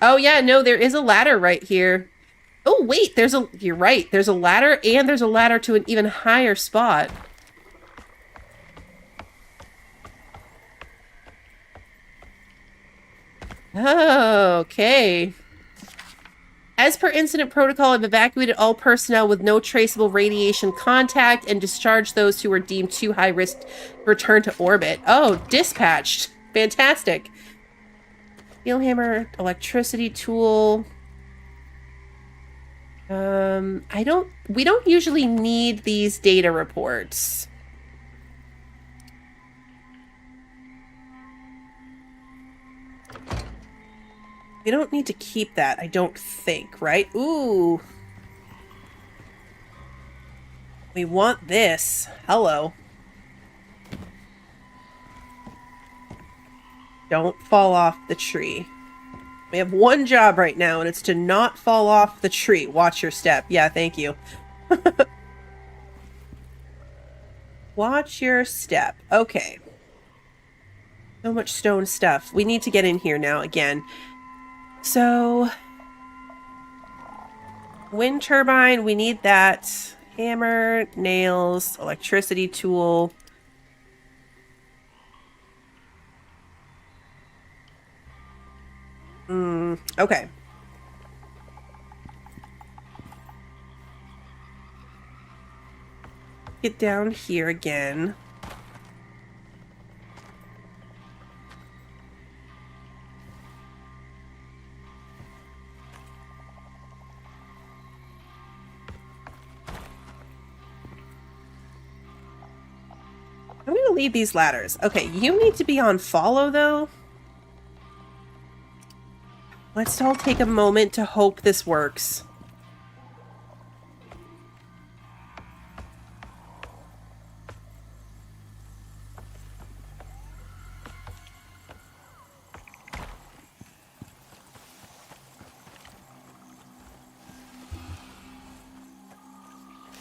Oh, yeah, no, there is a ladder right here. Oh, wait, you're right. There's a ladder, and there's a ladder to an even higher spot. Oh, okay. As per incident protocol, I've evacuated all personnel with no traceable radiation contact and discharged those who were deemed too high risk to return to orbit. Oh, dispatched. Fantastic. Steel hammer, electricity tool. We don't usually need these data reports. We don't need to keep that, I don't think, right? Ooh. We want this. Hello. Don't fall off the tree. We have one job right now, and it's to not fall off the tree. Watch your step. Yeah, thank you. Watch your step. Okay. So much stone stuff. We need to get in here now again. So, wind turbine, we need that. Hammer, nails, electricity tool. Okay. Get down here again. I'm gonna leave these ladders. Okay, you need to be on follow, though. Let's all take a moment to hope this works.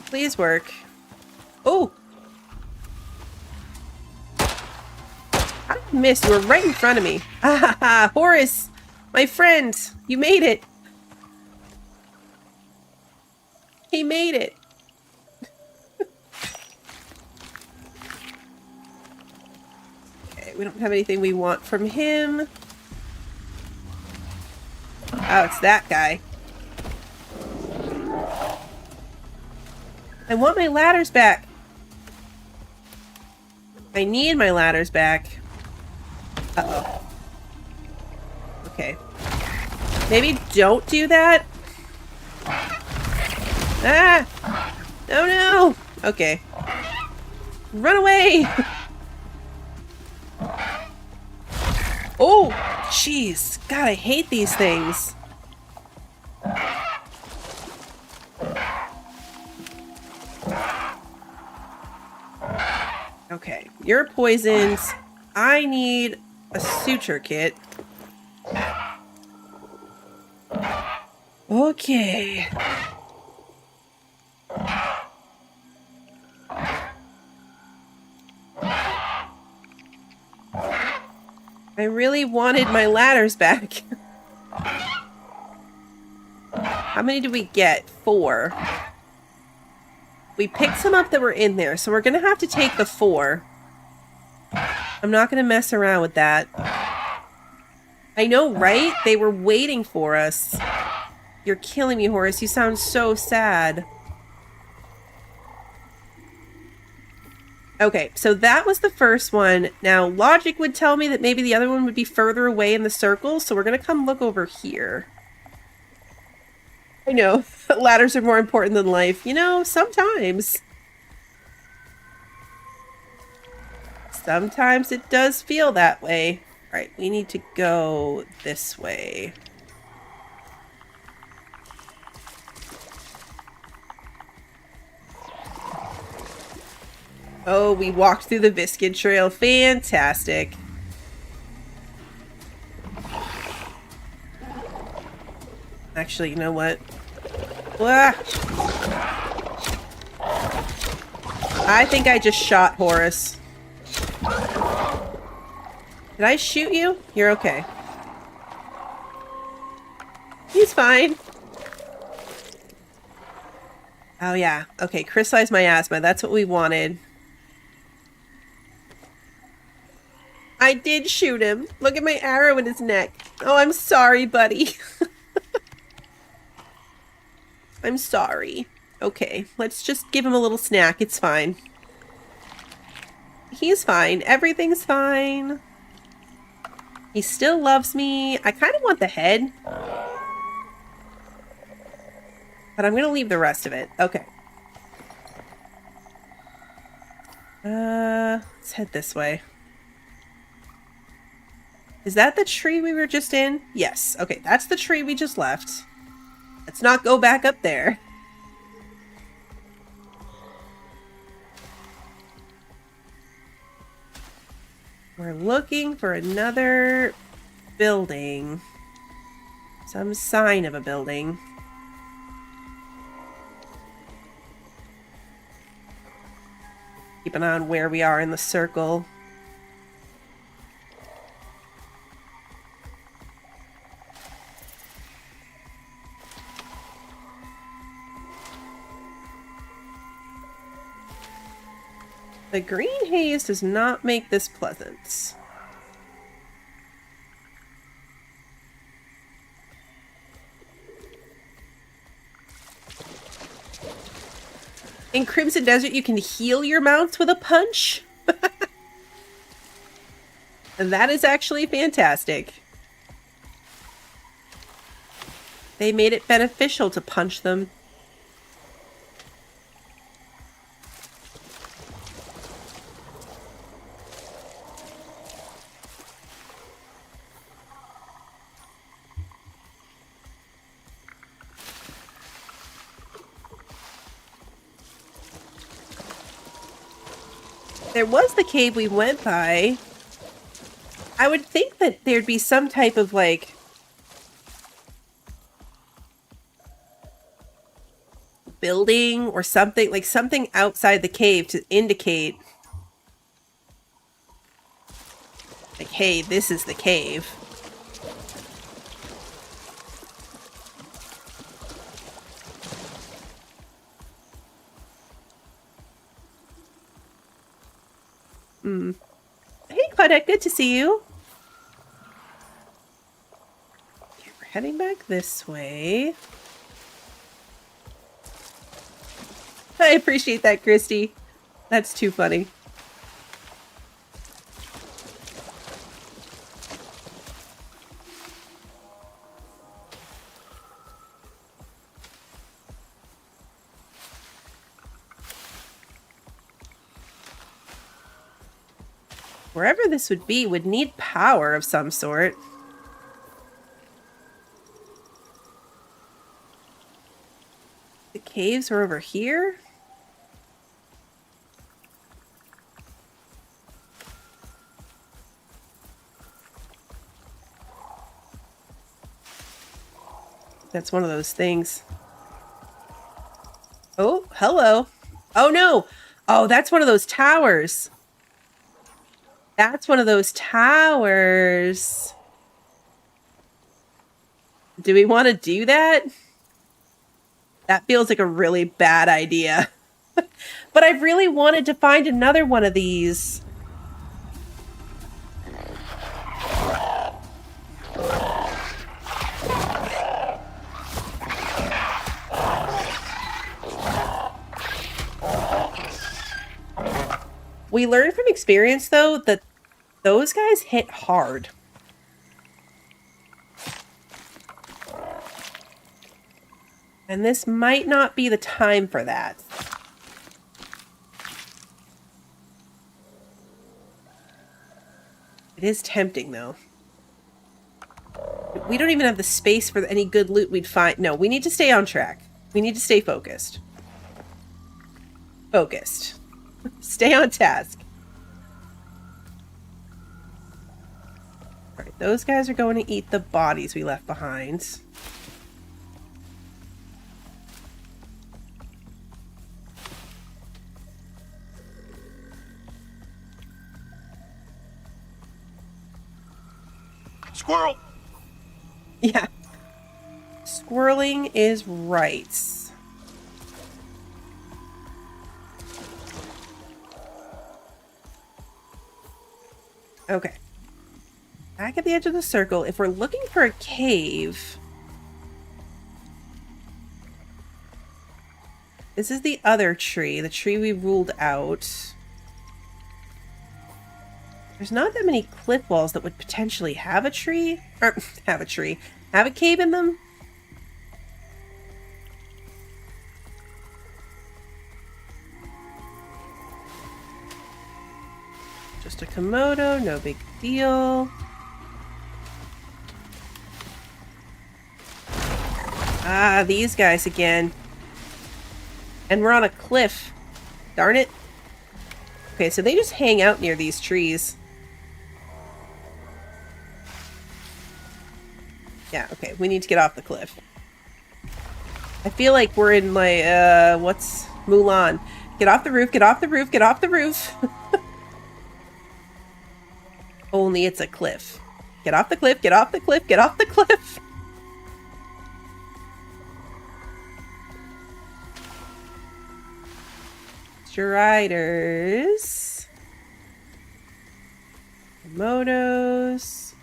Please work. Oh! How did I miss? You were right in front of me. Ah ha ha! Horace! My friend! You made it! He made it! Okay, we don't have anything we want from him. Oh, it's that guy. I want my ladders back. I need my ladders back. Uh-oh. Okay. Maybe don't do that? Ah! Oh no! Okay. Run away! Oh! Jeez. God, I hate these things. Okay, you're poisoned. I need a suture kit. Okay. I really wanted my ladders back. How many did we get? 4. We picked some up that were in there, so we're gonna have to take the 4. I'm not gonna mess around with that. I know, right? They were waiting for us. You're killing me, Horace. You sound so sad. Okay, so that was the first one. Now, logic would tell me that maybe the other one would be further away in the circle, so we're gonna come look over here. I know, ladders are more important than life. You know, sometimes. Sometimes it does feel that way. Alright, we need to go this way. Oh, we walked through the biscuit trail. Fantastic. Actually, you know what? Ah! I think I just shot Horace. Did I shoot you? You're okay. He's fine. Oh yeah. Okay, crystallize miasma. That's what we wanted. I did shoot him. Look at my arrow in his neck. Oh, I'm sorry, buddy. I'm sorry. Okay, let's just give him a little snack. It's fine. He's fine. Everything's fine. He still loves me. I kind of want the head. But I'm going to leave the rest of it. Okay. Let's head this way. Is that the tree we were just in? Yes. Okay, that's the tree we just left. Let's not go back up there. We're looking for another building. Some sign of a building. Keep an eye on where we are in the circle. The green haze does not make this pleasant. In Crimson Desert, you can heal your mounts with a punch. And that is actually fantastic. They made it beneficial to punch them. There was the cave we went by. I would think that there'd be some type of, like, building or something, like something outside the cave to indicate, like, hey, this is the cave. Hey, Claudette, good to see you. Okay, we're heading back this way. I appreciate that, Christy. That's too funny. Wherever this would be would need power of some sort. The caves are over here? That's one of those things. Oh, hello. Oh, no. Oh, that's one of those towers. That's one of those towers. Do we want to do that? That feels like a really bad idea. But I really wanted to find another one of these. We learned from experience, though, that those guys hit hard. And this might not be the time for that. It is tempting, though. We don't even have the space for any good loot we'd find. No, we need to stay on track. We need to stay focused. Focused. Stay on task. Alright, those guys are going to eat the bodies we left behind. Squirrel! Yeah. Squirreling is right. Okay. Back at the edge of the circle, if we're looking for a cave... This is the other tree, the tree we ruled out. There's not that many cliff walls that would potentially have a tree. Or, have a cave in them. Just a Komodo, no big deal. Ah, these guys again. And we're on a cliff. Darn it. Okay, so they just hang out near these trees. Yeah, okay, we need to get off the cliff. I feel like we're in my, what's Mulan? Get off the roof, get off the roof, get off the roof! Only it's a cliff. Get off the cliff, get off the cliff, get off the cliff! Striders. Komodos.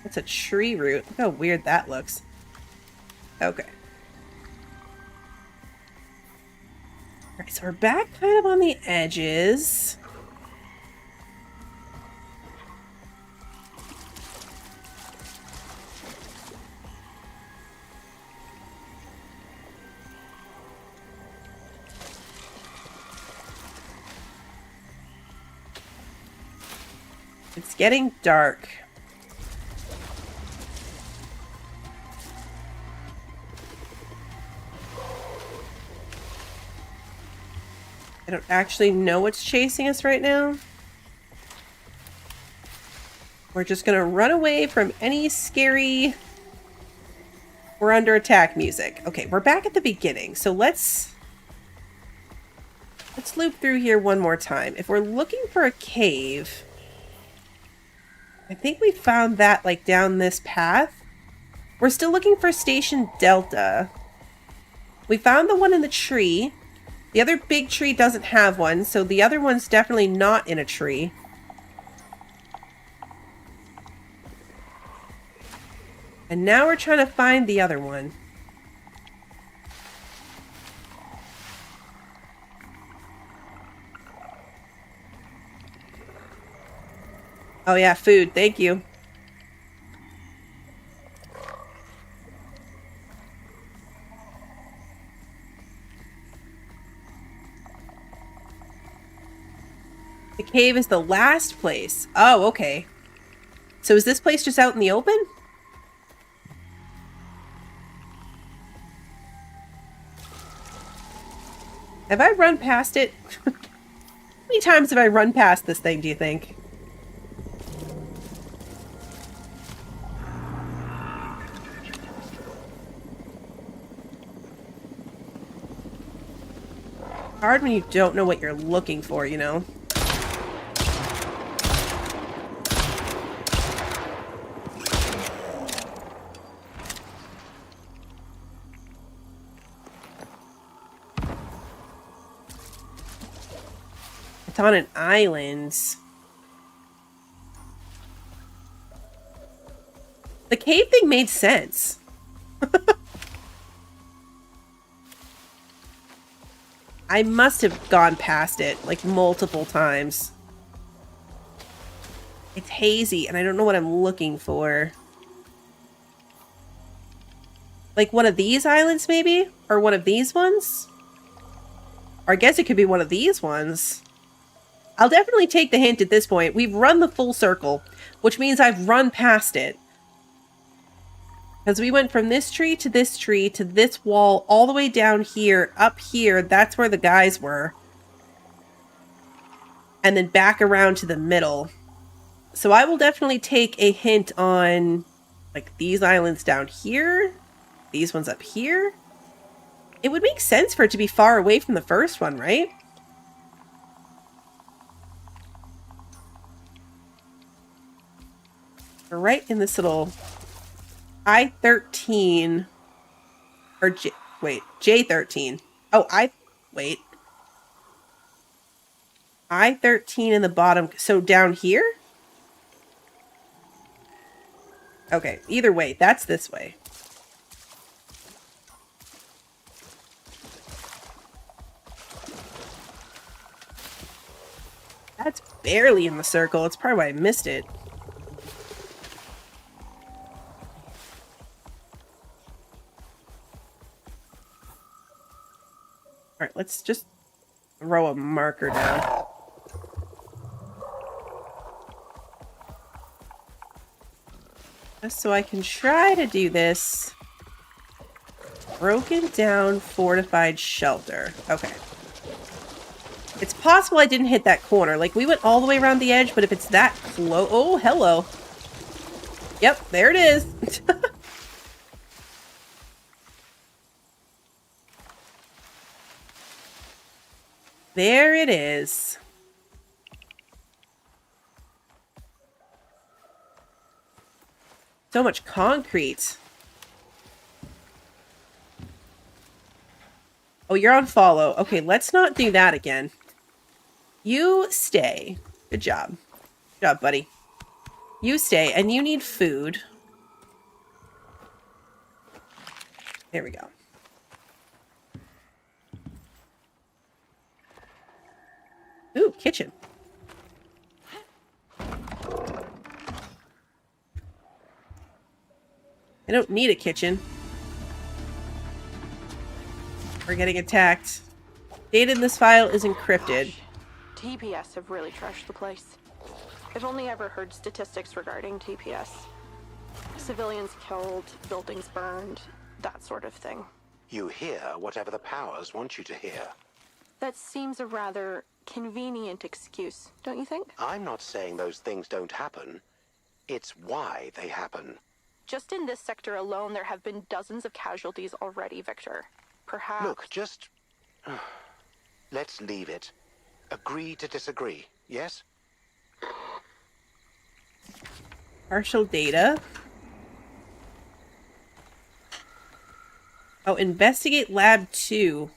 That's a tree root. Look how weird that looks. Okay. Alright, so we're back kind of on the edges. It's getting dark. I don't actually know what's chasing us right now. We're just gonna run away from any scary we're under attack music. Okay, we're back at the beginning, so let's loop through here one more time. If we're looking for a cave, I think we found that like down this path. We're still looking for Station Delta. We found the one in the tree. The other big tree doesn't have one, so the other one's definitely not in a tree. And now we're trying to find the other one. Oh yeah, food. Thank you. The cave is the last place. Oh, okay. So is this place just out in the open? Have I run past it? How many times have I run past this thing, do you think? Hard when you don't know what you're looking for, you know? It's on an island. The cave thing made sense. I must have gone past it, like, multiple times. It's hazy, and I don't know what I'm looking for. Like, one of these islands, maybe? Or one of these ones? Or I guess it could be one of these ones. I'll definitely take the hint at this point. We've run the full circle, which means I've run past it. Because we went from this tree to this wall, all the way down here, up here. That's where the guys were. And then back around to the middle. So I will definitely take a hint on, like, these islands down here. These ones up here. It would make sense for it to be far away from the first one, right? We're right in this little I-13 or J-13. Oh, wait. I-13 in the bottom. So down here? Okay, either way, that's this way. That's barely in the circle. It's probably why I missed it. Alright, let's just throw a marker down. Just so I can try to do this. Broken down fortified shelter. Okay. It's possible I didn't hit that corner. Like, we went all the way around the edge, but if it's that close... Oh, hello. Yep, there it is. There it is. So much concrete. Oh, you're on follow. Okay, let's not do that again. You stay. Good job. Good job, buddy. You stay, and you need food. There we go. Ooh, kitchen. I don't need a kitchen. We're getting attacked. Data in this file is encrypted. TPS have really trashed the place. I've only ever heard statistics regarding TPS. Civilians killed, buildings burned, that sort of thing. You hear whatever the powers want you to hear. That seems a rather convenient excuse, don't you think? I'm not saying those things don't happen. It's why they happen. Just in this sector alone, there have been dozens of casualties already, Victor. Perhaps... Look, just... let's leave it. Agree to disagree, yes? Partial data. Oh, investigate lab 2.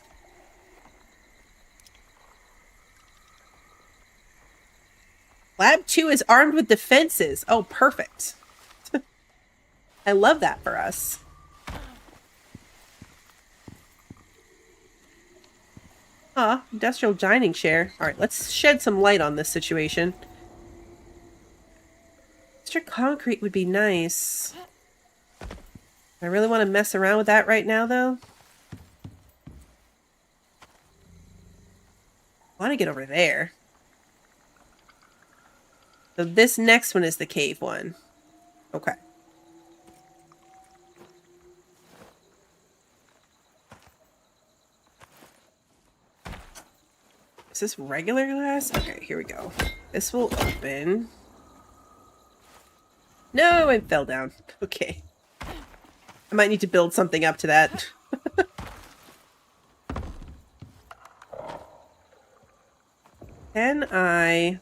Lab 2 is armed with defenses. Oh, perfect. I love that for us. Industrial dining chair. Alright, let's shed some light on this situation. Extra concrete would be nice. I really want to mess around with that right now, though. I want to get over there. So this next one is the cave one. Okay. Is this regular glass? Okay, here we go. This will open. No, it fell down. Okay. I might need to build something up to that. Can I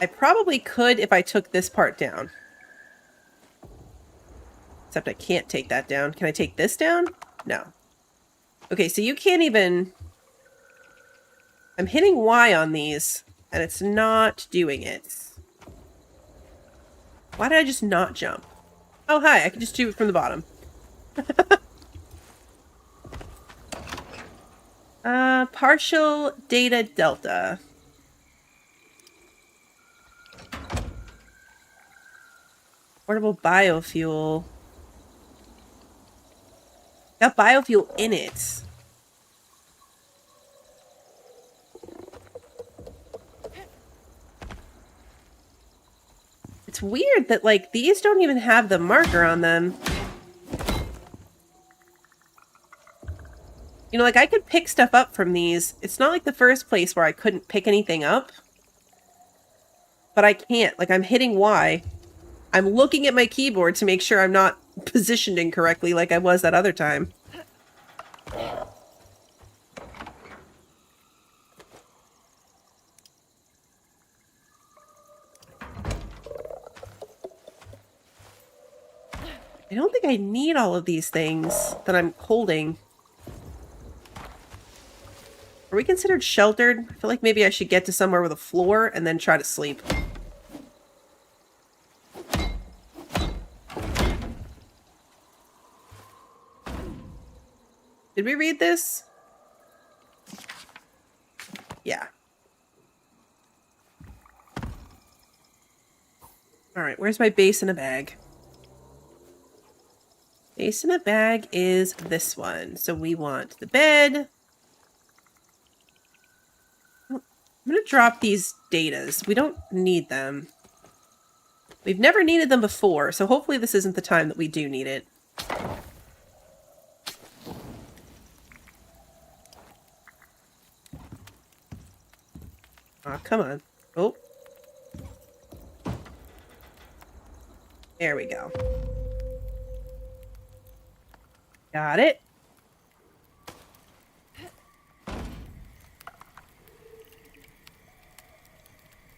probably could if I took this part down. Except I can't take that down. Can I take this down? No. Okay, so you can't even... I'm hitting Y on these, and it's not doing it. Why did I just not jump? Oh, hi, I can just do it from the bottom. Partial data delta. Portable biofuel. Got biofuel in it. It's weird that, like, these don't even have the marker on them. You know, like, I could pick stuff up from these. It's not like the first place where I couldn't pick anything up. But I can't. Like, I'm hitting Y. I'm looking at my keyboard to make sure I'm not positioned incorrectly like I was that other time. I don't think I need all of these things that I'm holding. Are we considered sheltered? I feel like maybe I should get to somewhere with a floor and then try to sleep. Did we read this? Yeah. Alright, where's my base in a bag? Base in a bag is this one. So we want the bed. I'm going to drop these datas. We don't need them. We've never needed them before, so hopefully this isn't the time that we do need it. Aw, come on. Oh. There we go. Got it.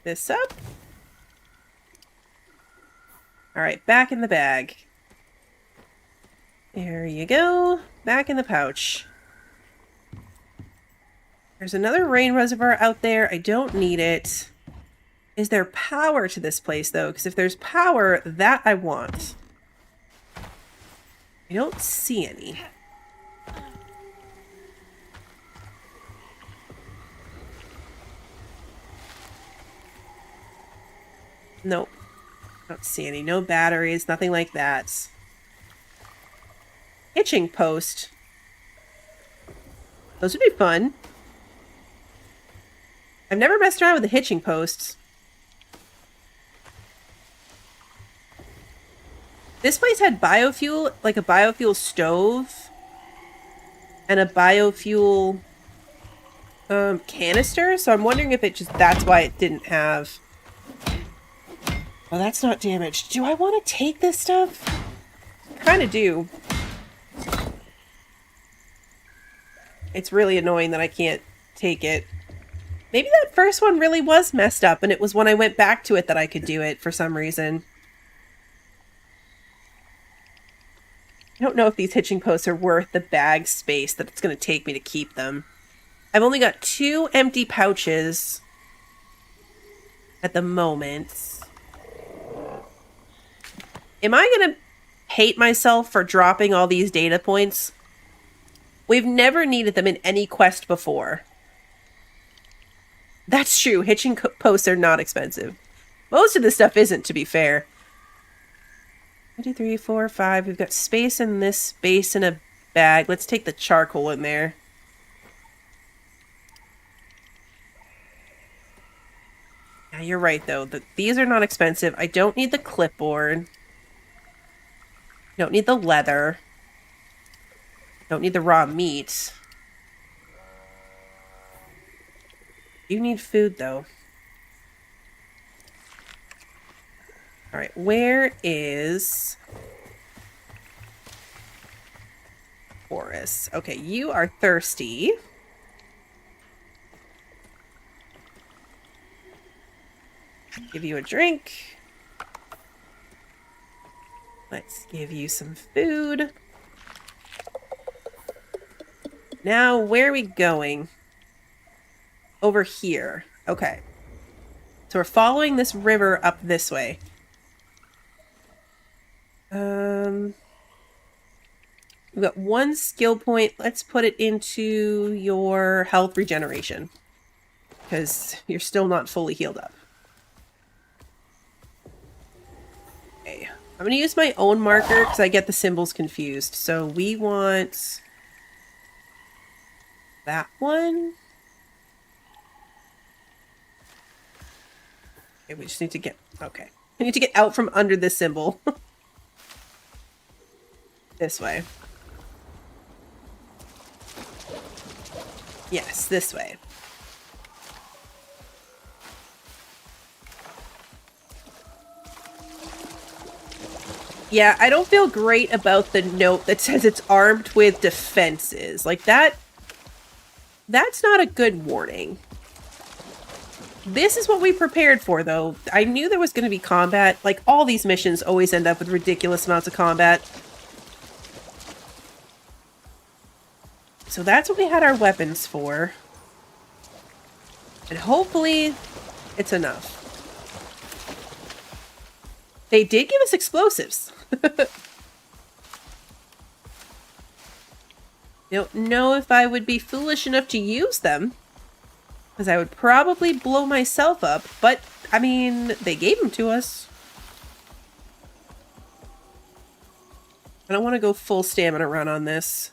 This up. All right, back in the bag. There you go. Back in the pouch. There's another rain reservoir out there. I don't need it. Is there power to this place, though? Because if there's power, that I want. I don't see any. Nope. I don't see any. No batteries, nothing like that. Hitching post. Those would be fun. I've never messed around with the hitching posts. This place had biofuel, like a biofuel stove. and a biofuel canister. So I'm wondering if that's why it didn't have. Oh, that's not damaged. Do I want to take this stuff? Kind of do. It's really annoying that I can't take it. Maybe that first one really was messed up, and it was when I went back to it that I could do it for some reason. I don't know if these hitching posts are worth the bag space that it's going to take me to keep them. I've only got 2 empty pouches at the moment. Am I going to hate myself for dropping all these data points? We've never needed them in any quest before. That's true. Hitching posts are not expensive. Most of this stuff isn't, to be fair. 1, 2, 3, 4, 5. We've got space in this, space in a bag. Let's take the charcoal in there. Yeah, you're right, though. These are not expensive. I don't need the clipboard. Don't need the leather. Don't need the raw meat. You need food, though. Alright, where is Boris? Okay, you are thirsty. Give you a drink. Let's give you some food. Now, where are we going? Over here. Okay. So we're following this river up this way. We've got 1 skill point. Let's put it into your health regeneration. Because you're still not fully healed up. Okay. I'm going to use my own marker because I get the symbols confused. So we want that one. Okay, we just need to get... Okay. We need to get out from under this symbol. This way. Yes, this way. Yeah, I don't feel great about the note that says it's armed with defenses. Like, that's not a good warning. This is what we prepared for, though. I knew there was going to be combat. Like, all these missions always end up with ridiculous amounts of combat. So that's what we had our weapons for. And hopefully, it's enough. They did give us explosives. Don't know if I would be foolish enough to use them. Because I would probably blow myself up. But, I mean, they gave them to us. I don't want to go full stamina run on this.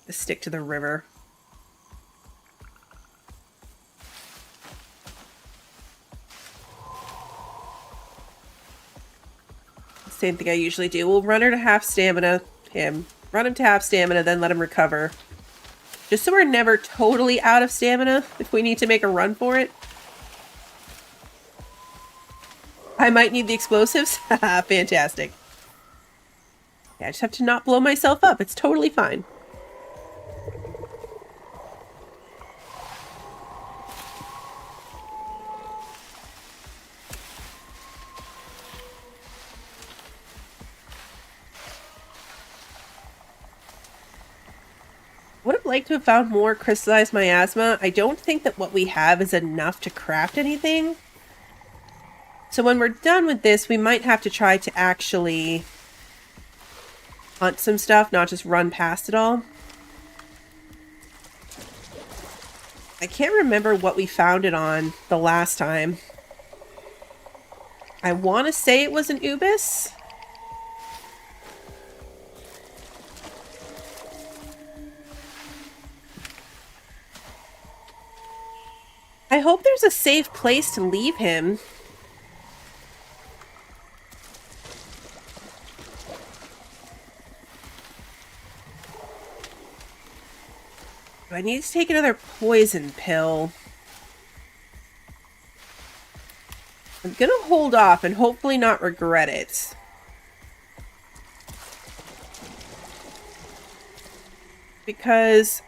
Let's stick to the river. Same thing I usually do. We'll run her to half stamina. Run him to half stamina, then let him recover. Just so we're never totally out of stamina if we need to make a run for it. I might need the explosives. Haha, fantastic. Yeah, I just have to not blow myself up. It's totally fine. Would have liked to have found more crystallized miasma. I don't think that what we have is enough to craft anything. So when we're done with this, we might have to try to actually hunt some stuff, not just run past it all. I can't remember what we found it on the last time. I want to say it was an ubis. I hope there's a safe place to leave him. I need to take another poison pill. I'm gonna hold off and hopefully not regret it. Because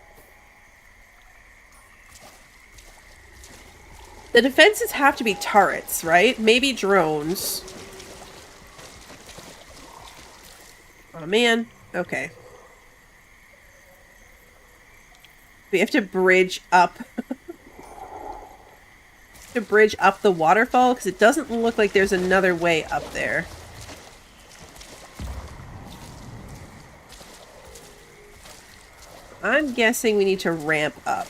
the defenses have to be turrets, right? Maybe drones. Oh man. Okay. We have to bridge up. To bridge up the waterfall because it doesn't look like there's another way up there. I'm guessing we need to ramp up.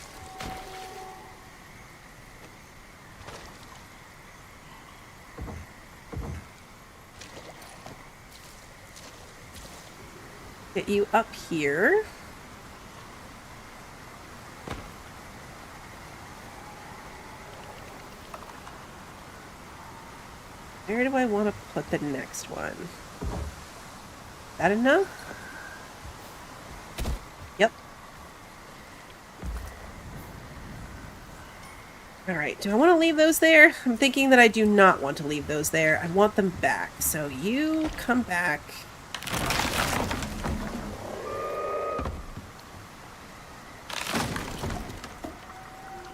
Get you up here. Where do I want to put the next one? Is that enough? Yep. Alright, do I want to leave those there? I'm thinking that I do not want to leave those there. I want them back. So you come back.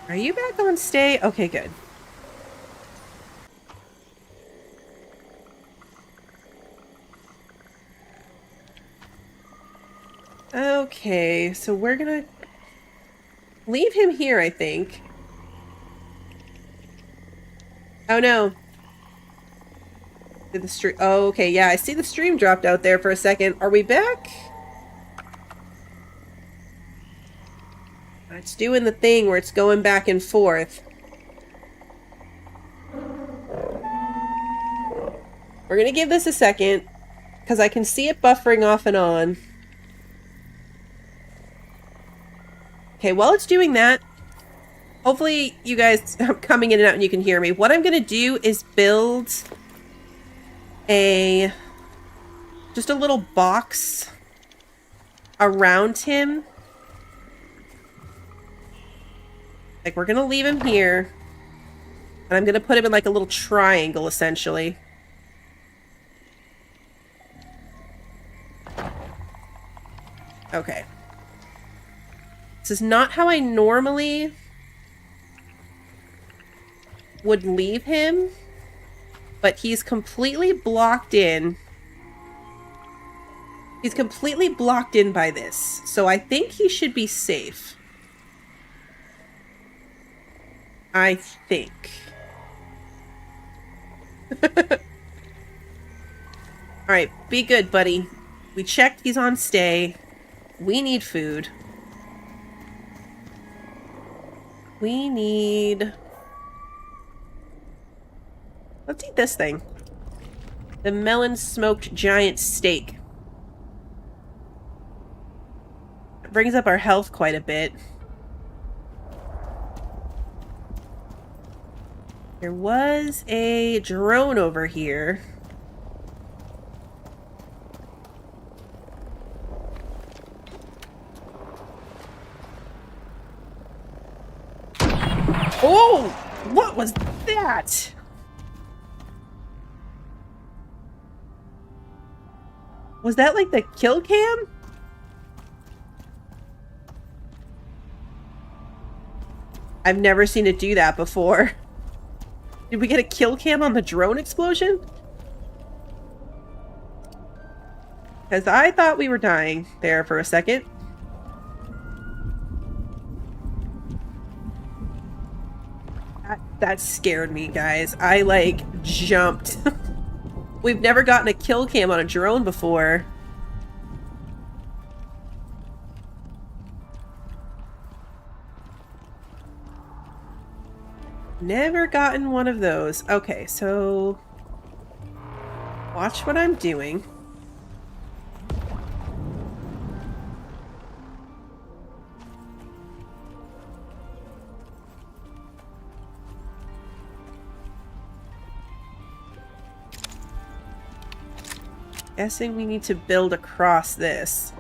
Are you back on stay? Okay, good. Okay, so we're gonna leave him here, I think. Oh no. Did the stream? Oh, okay, yeah, I see the stream dropped out there for a second. Are we back? It's doing the thing where it's going back and forth. We're gonna give this a second, because I can see it buffering off and on. Okay, while it's doing that, hopefully you guys are coming in and out and you can hear me. What I'm going to do is build just a little box around him. Like, we're going to leave him here. And I'm going to put him in like a little triangle, essentially. Okay. This is not how I normally would leave him, but he's completely blocked in. He's completely blocked in by this, so I think he should be safe. I think. Alright, be good, buddy. We checked he's on stay. We need food. We need... Let's eat this thing. The melon smoked giant steak. It brings up our health quite a bit. There was a drone over here. Oh! What was that? Was that like the kill cam? I've never seen it do that before. Did we get a kill cam on the drone explosion? Because I thought we were dying there for a second. That scared me, guys. I, like, jumped. We've never gotten a kill cam on a drone before. Never gotten one of those. Okay, so... watch what I'm doing. Guessing we need to build across this.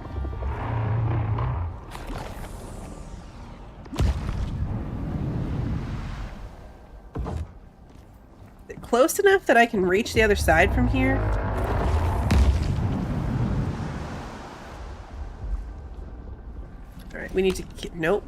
close enough that I can reach the other side from here? Alright, we need to... Nope.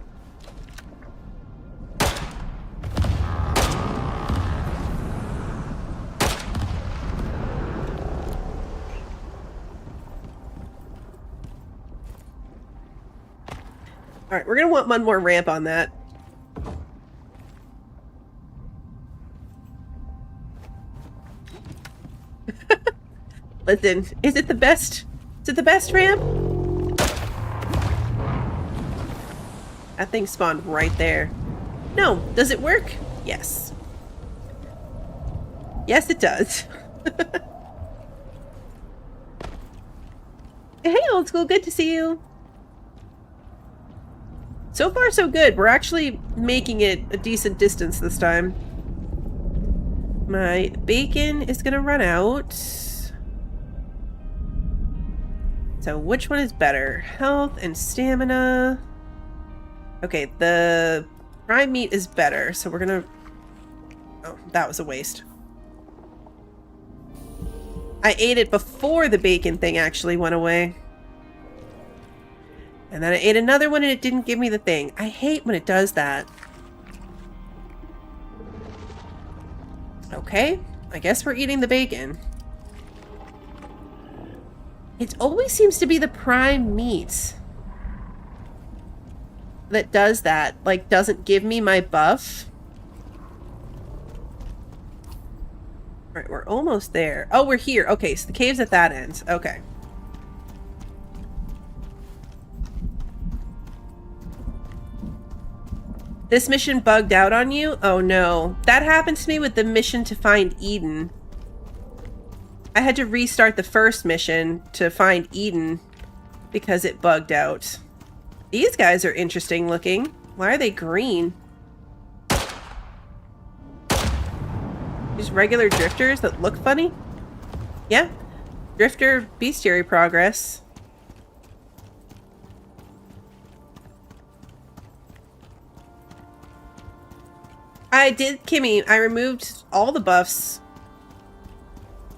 Alright, we're gonna want one more ramp on that. Listen, is it the best? Is it the best ramp? That thing spawned right there. No, does it work? Yes. Yes, it does. Hey, old school, good to see you. So far, so good. We're actually making it a decent distance this time. My bacon is gonna run out. So which one is better? Health and stamina. Okay, the prime meat is better, so we're gonna... Oh, that was a waste. I ate it before the bacon thing actually went away. And then I ate another one and it didn't give me the thing. I hate when it does that. Okay, I guess we're eating the bacon. It always seems to be the prime meat that does that. Like, doesn't give me my buff. Alright, we're almost there. Oh, we're here. Okay, so the cave's at that end. Okay. This mission bugged out on you? Oh no. That happened to me with the mission to find Eden. I had to restart the first mission to find Eden because it bugged out. These guys are interesting looking. Why are they green? Just regular drifters that look funny? Yeah. Drifter bestiary progress. I did, Kimmy. I removed all the buffs.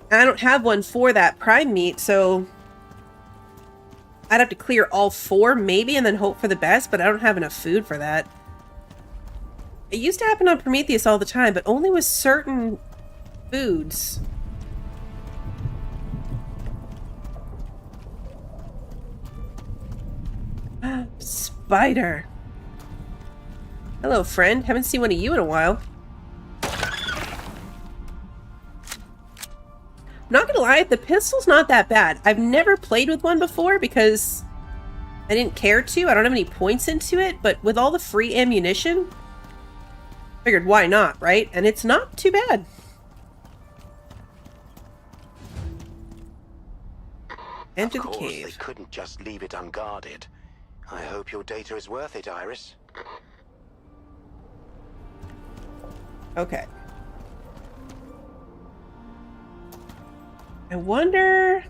And I don't have one for that prime meat, so I'd have to clear all 4 maybe and then hope for the best, but I don't have enough food for that. It used to happen on Prometheus all the time, but only with certain foods. Spider. Hello, friend. Haven't seen one of you in a while. Not gonna lie, the pistol's not that bad. I've never played with one before because I didn't care to. I don't have any points into it, but with all the free ammunition, figured why not, right? And it's not too bad. Enter the cave. They couldn't just leave it unguarded. I hope your data is worth it, Iris. Okay. I wonder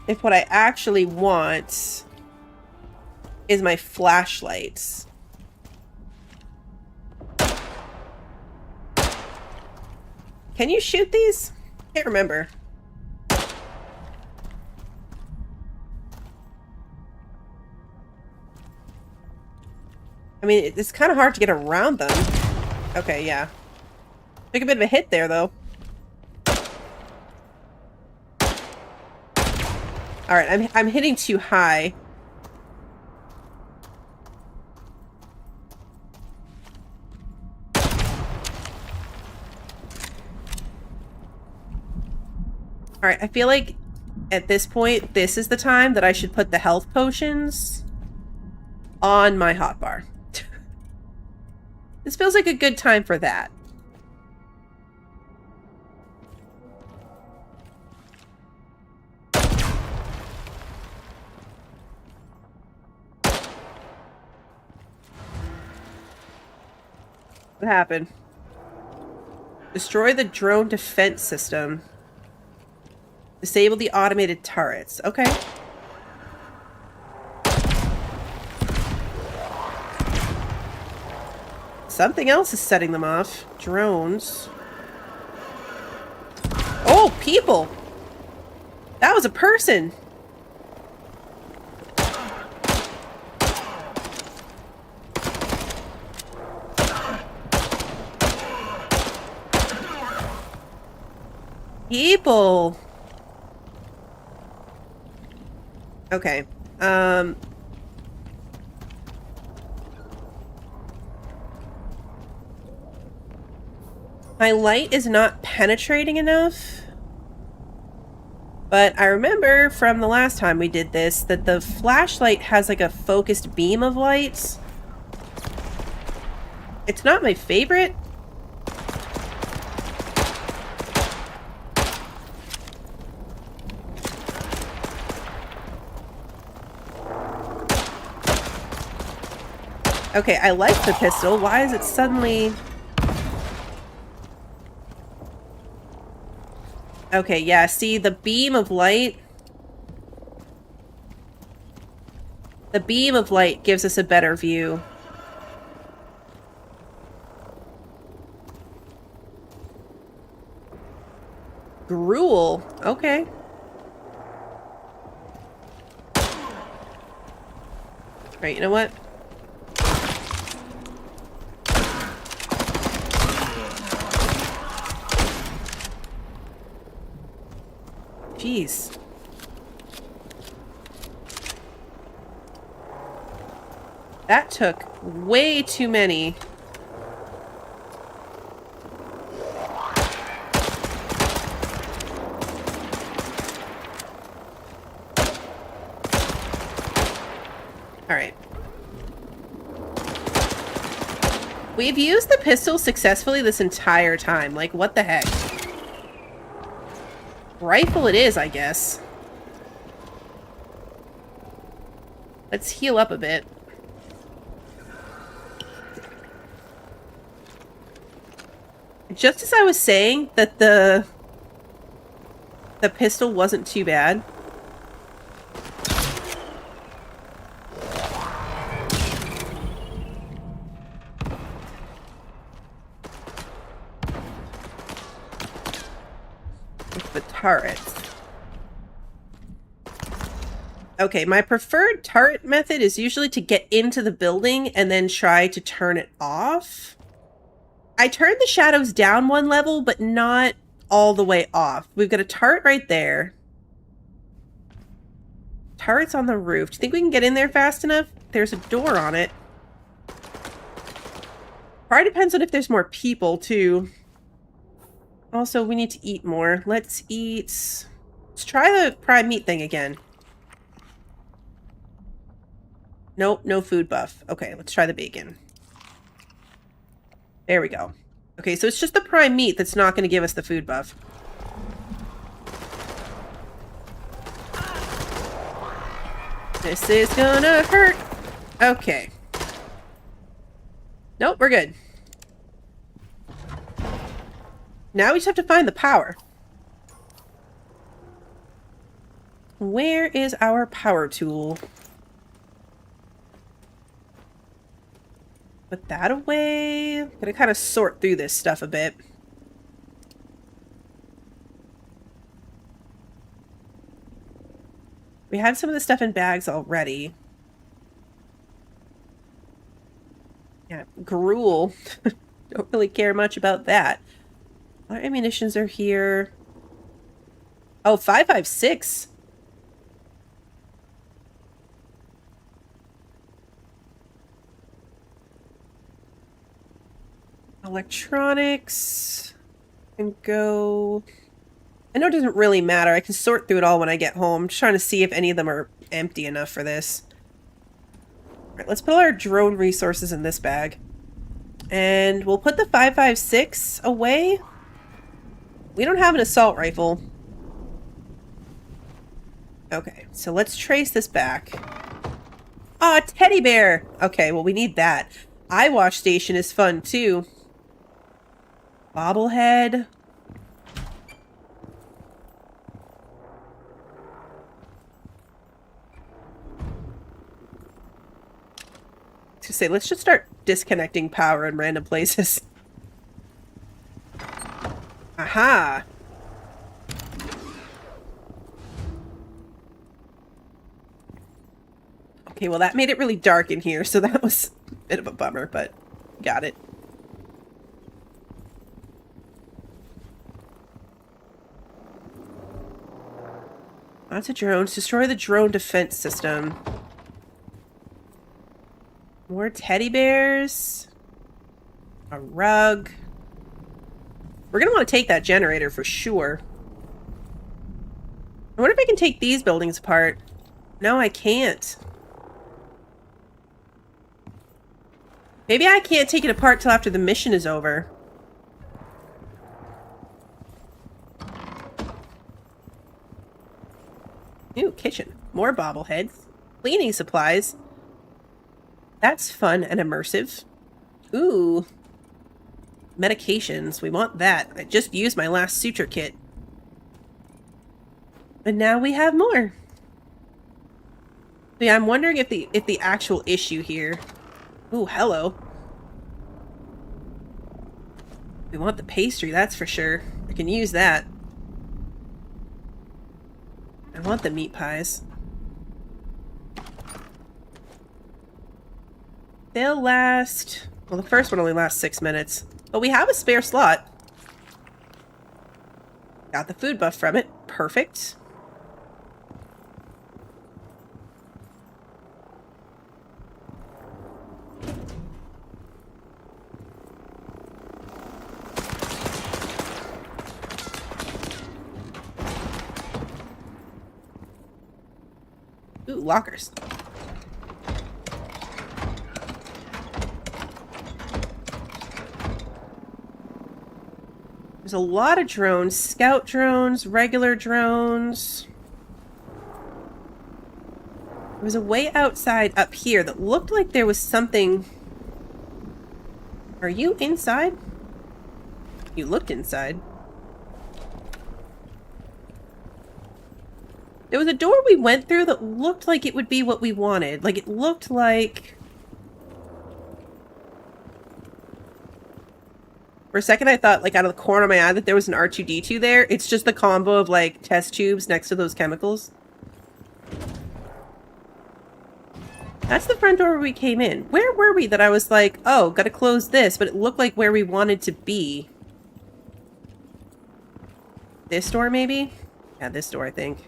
if what I actually want is my flashlights. Can you shoot these? Can't remember. I mean, it's kind of hard to get around them. Okay, yeah. Took a bit of a hit there, though. Alright, I'm hitting too high. Alright, I feel like at this point, this is the time that I should put the health potions on my hotbar. This feels like a good time for that. What happened? Destroy the drone defense system. Disable the automated turrets. Okay. Something else is setting them off. Drones. Oh, people! That was a person! People! Okay. My light is not penetrating enough. But I remember from the last time we did this that the flashlight has like a focused beam of light. It's not my favorite. Okay, I like the pistol. Why is it suddenly... Okay, yeah, see, the beam of light... The beam of light gives us a better view. Gruel. Okay. Alright, you know what? Jeez. That took way too many. Alright. We've used the pistol successfully this entire time. Like, what the heck? Rifle it is, I guess. Let's heal up a bit. Just as I was saying that the pistol wasn't too bad. With the turrets. Okay, my preferred turret method is usually to get into the building and then try to turn it off. I turned the shadows down one level, but not all the way off. We've got a turret right there. Turret's on the roof. Do you think we can get in there fast enough? There's a door on it. Probably depends on if there's more people, too. Also, we need to eat more. Let's eat... Let's try the prime meat thing again. Nope, no food buff. Okay, let's try the bacon. There we go. Okay, so it's just the prime meat that's not going to give us the food buff. This is gonna hurt. Okay. Nope, we're good. Now we just have to find the power. Where is our power tool? Put that away. Gonna kind of sort through this stuff a bit. We had some of the stuff in bags already. Yeah, gruel. Don't really care much about that. Our ammunitions are here. Oh, 5.56. Electronics. And go... I know it doesn't really matter. I can sort through it all when I get home. I'm just trying to see if any of them are empty enough for this. Alright, let's put all our drone resources in this bag. And we'll put the 5.56 away. We don't have an assault rifle. Okay, so let's trace this back. Aw, teddy bear! Okay, well we need that. Eyewash station is fun too. Bobblehead. To say, let's just start disconnecting power in random places. Aha! Okay, well that made it really dark in here, so that was a bit of a bummer, but got it. Lots of drones. Destroy the drone defense system. More teddy bears. A rug. We're gonna want to take that generator for sure. I wonder if I can take these buildings apart. No, I can't. Maybe I can't take it apart till after the mission is over. New kitchen. More bobbleheads. Cleaning supplies. That's fun and immersive. Ooh. Medications. We want that. I just used my last suture kit. And now we have more. Yeah, I'm wondering if the actual issue here... Ooh, hello. We want the pastry, that's for sure. I can use that. I want the meat pies. They'll last... Well, the first one only lasts 6 minutes. But we have a spare slot. Got the food buff from it. Perfect. Ooh, lockers. There's a lot of drones. Scout drones, regular drones. There was a way outside up here that looked like there was something... Are you inside? You looked inside. There was a door we went through that looked like it would be what we wanted. Like, it looked like... For a second I thought, like, out of the corner of my eye that there was an R2-D2 there. It's just the combo of, like, test tubes next to those chemicals. That's the front door where we came in. Where were we that I was like, oh, gotta close this, but it looked like where we wanted to be? This door, maybe? Yeah, this door, I think.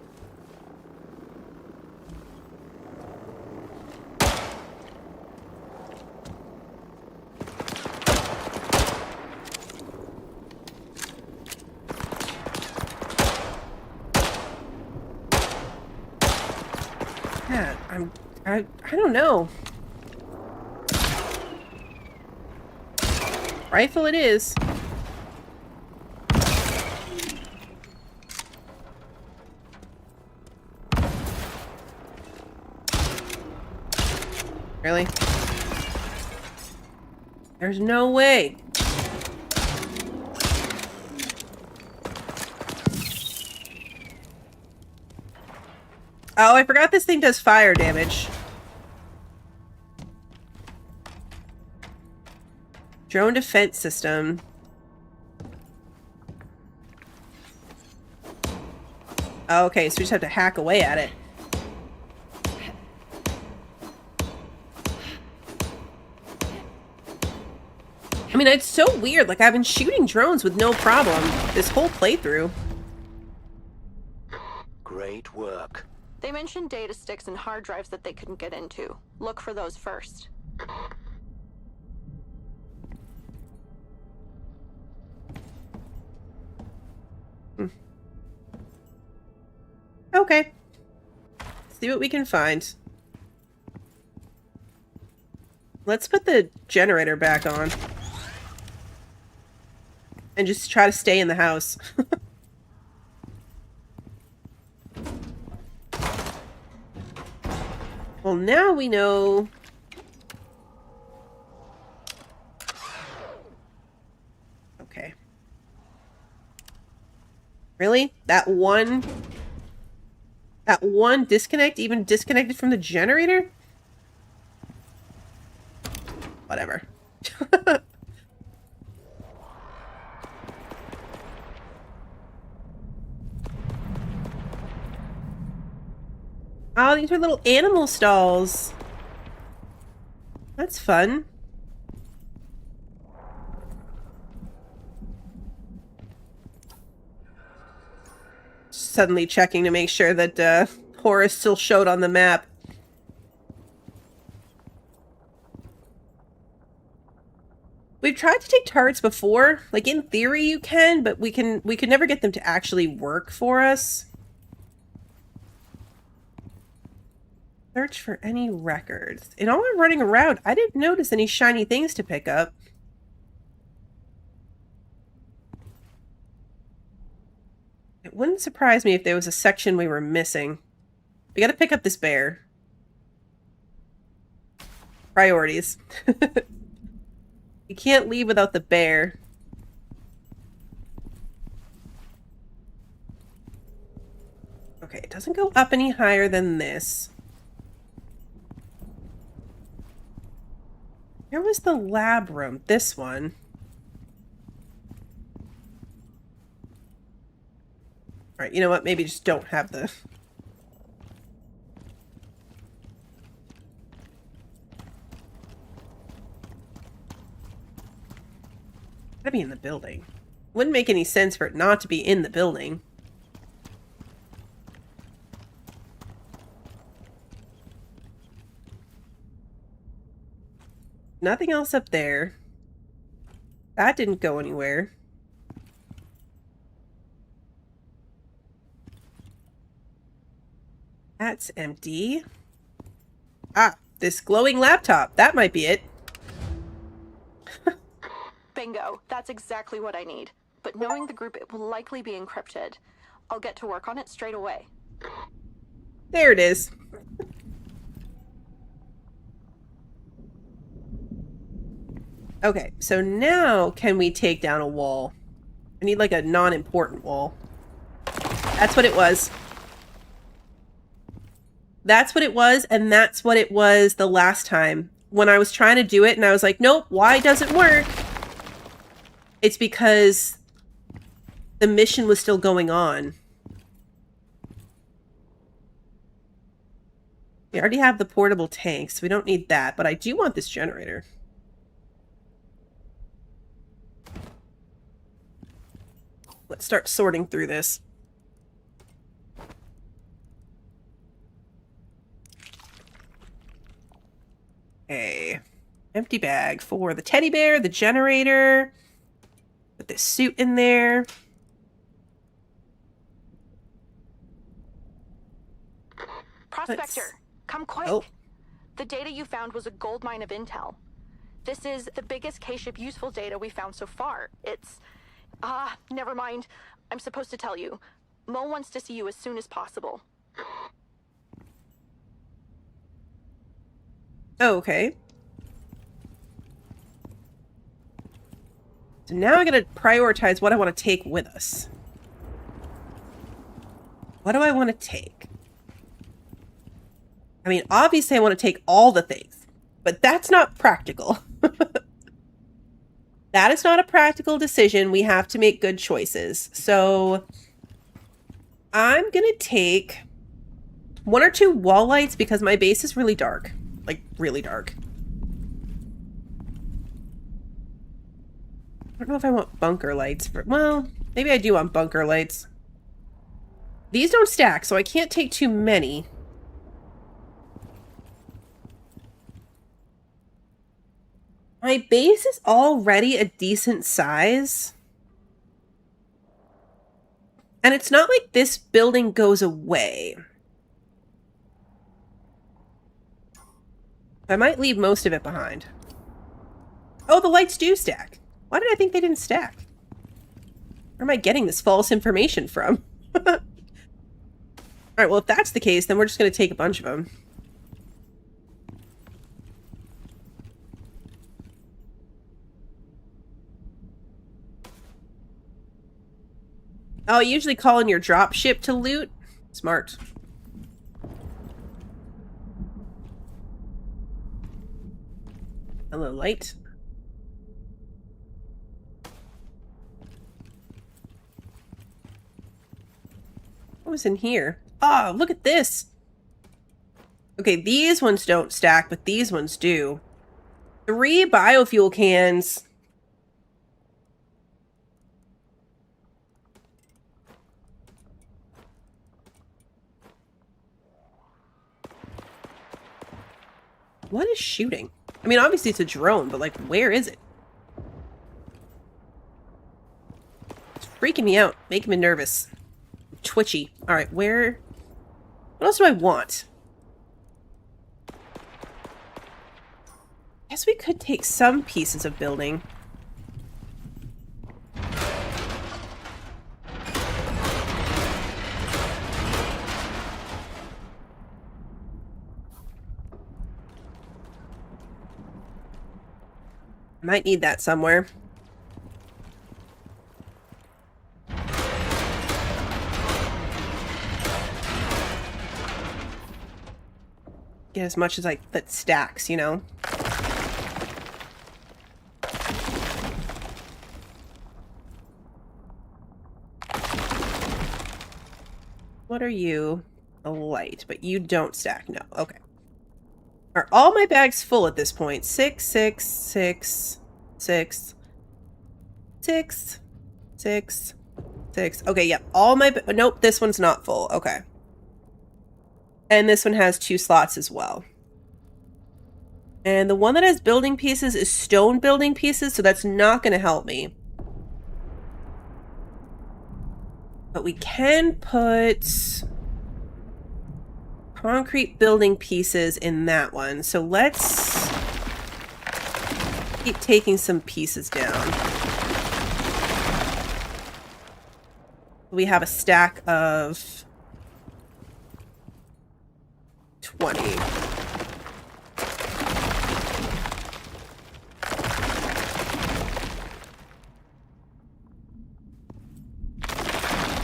Yeah, I don't know. Rifle it is. Really? There's no way. Oh, I forgot this thing does fire damage. Drone defense system. Oh, okay, so we just have to hack away at it. I mean, it's so weird. Like, I've been shooting drones with no problem this whole playthrough. Great work. They mentioned data sticks and hard drives that they couldn't get into. Look for those first. Okay. See what we can find. Let's put the generator back on. And just try to stay in the house. Well, now we know... Okay. Really? That one disconnect even disconnected from the generator? Whatever. Oh, these are little animal stalls. That's fun. Suddenly checking to make sure that Horus still showed on the map. We've tried to take turrets before. Like, in theory you can, but we could never get them to actually work for us. Search for any records. In all our running around, I didn't notice any shiny things to pick up. It wouldn't surprise me if there was a section we were missing. We gotta pick up this bear. Priorities. You can't leave without the bear. Okay, it doesn't go up any higher than this. Where was the lab room? This one. Alright, you know what? Maybe just don't have the... Gotta be in the building. Wouldn't make any sense for it not to be in the building. Nothing else up there. That didn't go anywhere. That's empty. Ah, this glowing laptop. That might be it. Bingo. That's exactly what I need. But knowing the group, it will likely be encrypted. I'll get to work on it straight away. There it is. Okay, so now can we take down a wall? I need like a non-important wall. That's what it was. That's what it was, and that's what it was the last time. When I was trying to do it, and I was like, nope, why doesn't it work? It's because the mission was still going on. We already have the portable tanks. We don't need that, but I do want this generator. Let's start sorting through this. Okay. Empty bag for the teddy bear, the generator. Put this suit in there. Prospector, come quick. Oh. The data you found was a goldmine of intel. This is the biggest K-ship useful data we found so far. It's... never mind. I'm supposed to tell you. Mo wants to see you as soon as possible. Oh, okay. So now I gotta prioritize what I want to take with us. What do I want to take? I mean, obviously I want to take all the things, but that's not practical. That is not a practical decision. We have to make good choices. So I'm going to take 1 or 2 wall lights because my base is really dark. Like, really dark. I don't know if I want bunker lights. Well, maybe I do want bunker lights. These don't stack, so I can't take too many. My base is already a decent size. And it's not like this building goes away. I might leave most of it behind. Oh, the lights do stack. Why did I think they didn't stack? Where am I getting this false information from? Alright, well, if that's the case, then we're just going to take a bunch of them. Oh, you usually call in your drop ship to loot? Smart. Hello, light. What was in here? Oh, look at this. Okay, these ones don't stack, but these ones do. 3 biofuel cans. What is shooting? I mean, obviously it's a drone, but like, where is it? It's freaking me out, making me nervous. I'm twitchy. All right, where? What else do I want? Guess we could take some pieces of building. Might need that somewhere. Get as much as that stacks, you know? What are you? A light, but you don't stack. No. Okay. Are all my bags full at this point? 6, 6, 6, 6, 6, 6, 6. Okay, yep. All my... Nope, this one's not full. Okay. And this one has 2 slots as well. And the one that has building pieces is stone building pieces, so that's not going to help me. But we can put concrete building pieces in that one. So let's keep taking some pieces down. We have a stack of 20. I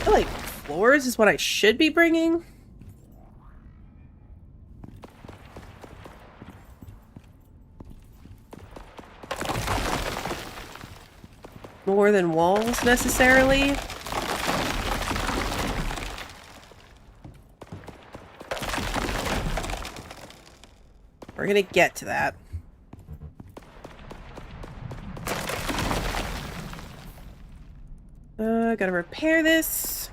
feel like floors is what I should be bringing. More than walls, necessarily. We're gonna get to that. Gotta repair this.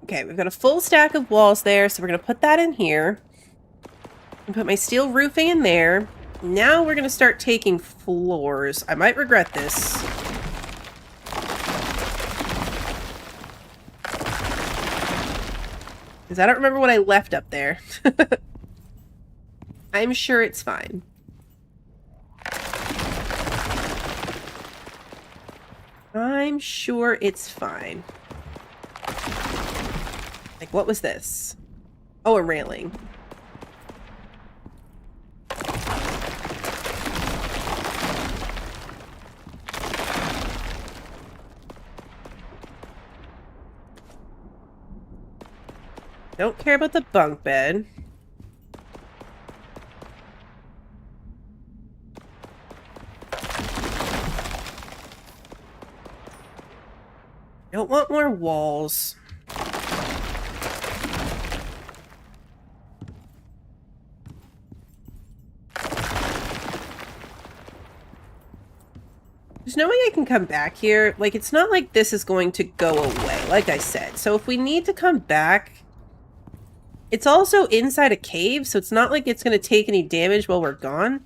Okay, we've got a full stack of walls there, so we're gonna put that in here. And put my steel roofing in there. Now we're gonna start taking floors. I might regret this. Because I don't remember what I left up there. I'm sure it's fine. I'm sure it's fine. Like, what was this? Oh, a railing. Don't care about the bunk bed. Don't want more walls. There's no way I can come back here. Like, it's not like this is going to go away, like I said. So if we need to come back... It's also inside a cave, so it's not like it's going to take any damage while we're gone.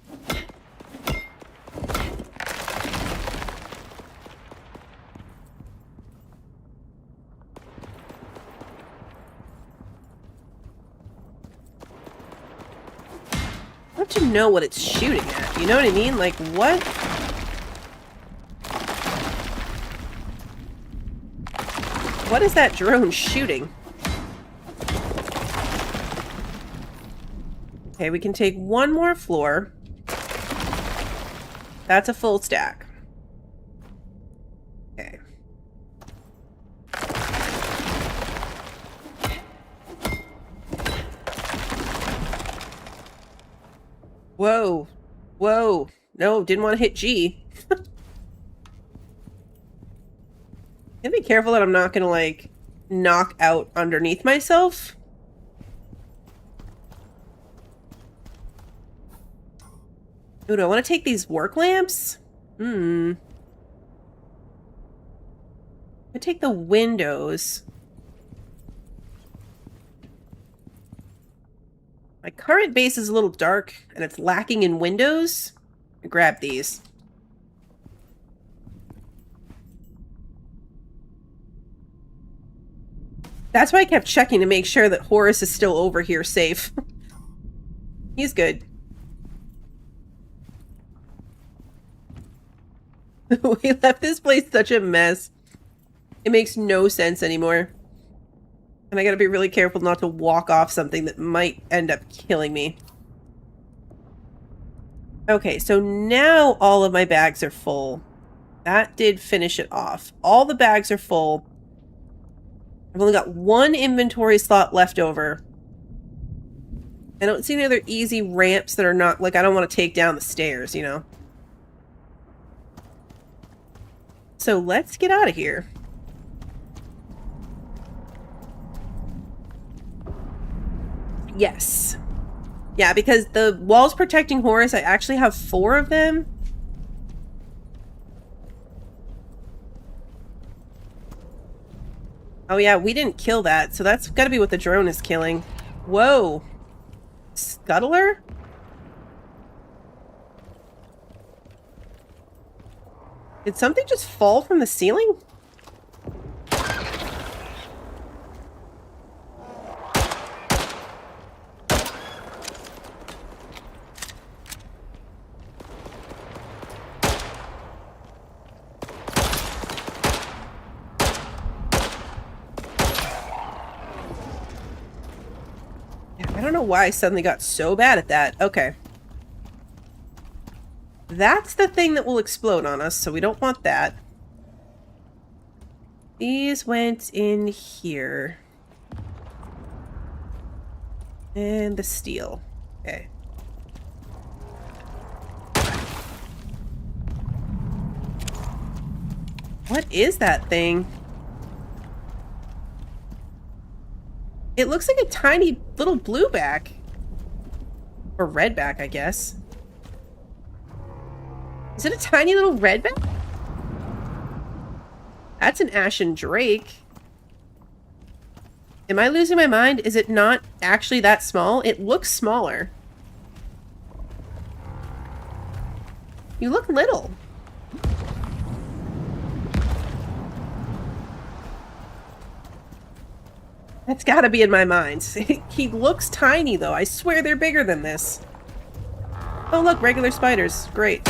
I want to know what it's shooting at. You know what I mean? Like, what? What is that drone shooting? Okay, we can take one more floor. That's a full stack. Okay. Whoa. Whoa. No, didn't want to hit G. Gotta be careful that I'm not gonna, like, knock out underneath myself. Ooh, do I want to take these work lamps? I take the windows. My current base is a little dark, and it's lacking in windows. I grab these. That's why I kept checking to make sure that Horace is still over here safe. He's good. We left this place such a mess. It makes no sense anymore. And I gotta be really careful not to walk off something that might end up killing me. Okay, so now all of my bags are full. That did finish it off. All the bags are full. I've only got one inventory slot left over. I don't see any other easy ramps that are not, like, I don't want to take down the stairs, you know? So let's get out of here. Yes. Yeah, because the walls protecting Horace, I actually have 4 of them. Oh yeah, we didn't kill that, so that's gotta be what the drone is killing. Whoa. Scuttler? Did something just fall from the ceiling? I don't know why I suddenly got so bad at that. Okay. That's the thing that will explode on us, so we don't want that. These went in here. And the steel. Okay. What is that thing? It looks like a tiny little blueback. Or redback, I guess. Is it a tiny little redback? That's an ashen drake. Am I losing my mind? Is it not actually that small? It looks smaller. You look little. That's gotta be in my mind. He looks tiny, though. I swear they're bigger than this. Oh, look, regular spiders. Great.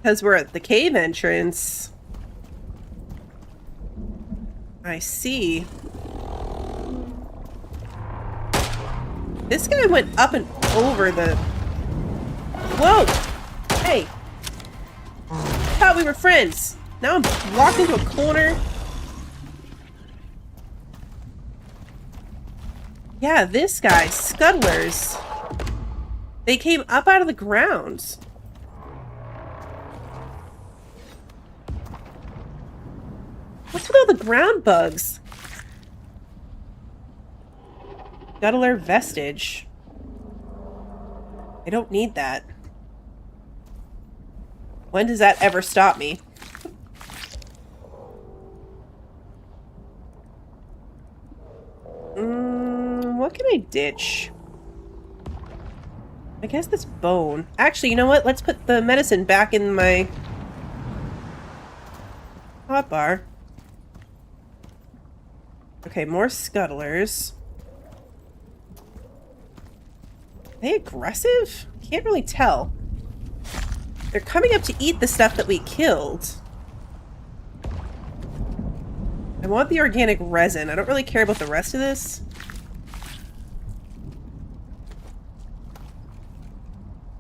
Because we're at the cave entrance. I see. This guy went up and over the... Whoa! Hey! I thought we were friends. Now I'm locked into a corner. Yeah, this guy, scuttlers. They came up out of the ground. What's with all the ground bugs? Scuttler vestige. I don't need that. When does that ever stop me? What can I ditch? I guess this bone. Actually, you know what? Let's put the medicine back in my hotbar. Okay, more scuttlers. Are they aggressive? Can't really tell. They're coming up to eat the stuff that we killed. I want the organic resin. I don't really care about the rest of this.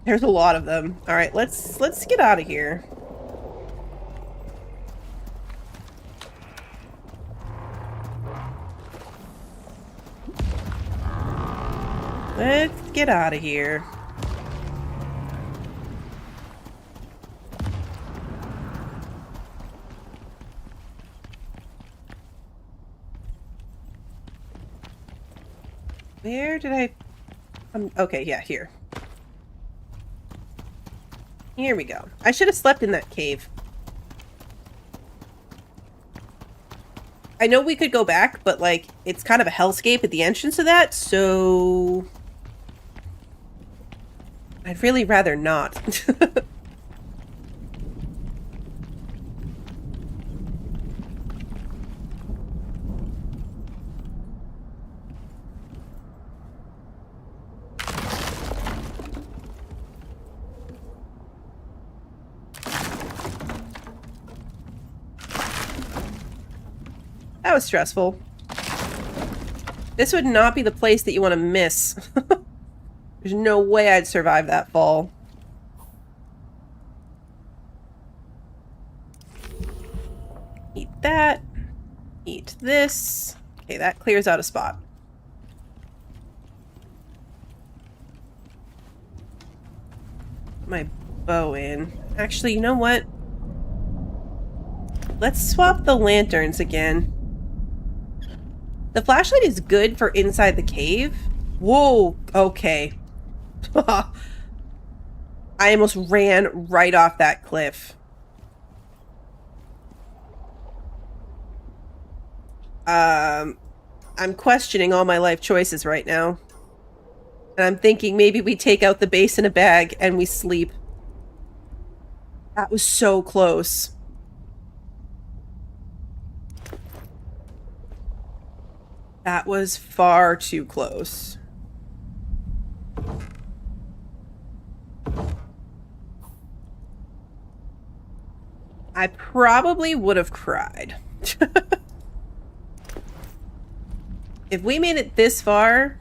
There's a lot of them. All right, let's get out of here. Let's get out of here. Where did I... okay, yeah, here. Here we go. I should have slept in that cave. I know we could go back, but, like, it's kind of a hellscape at the entrance of that, so... I'd really rather not. That was stressful. This would not be the place that you want to miss. There's no way I'd survive that fall. Eat that. Eat this. Okay, that clears out a spot. Put my bow in. Actually, you know what? Let's swap the lanterns again. The flashlight is good for inside the cave. Whoa, okay. I almost ran right off that cliff. I'm questioning all my life choices right now. And I'm thinking maybe we take out the base in a bag and we sleep. That was so close. That was far too close. I probably would have cried. If we made it this far...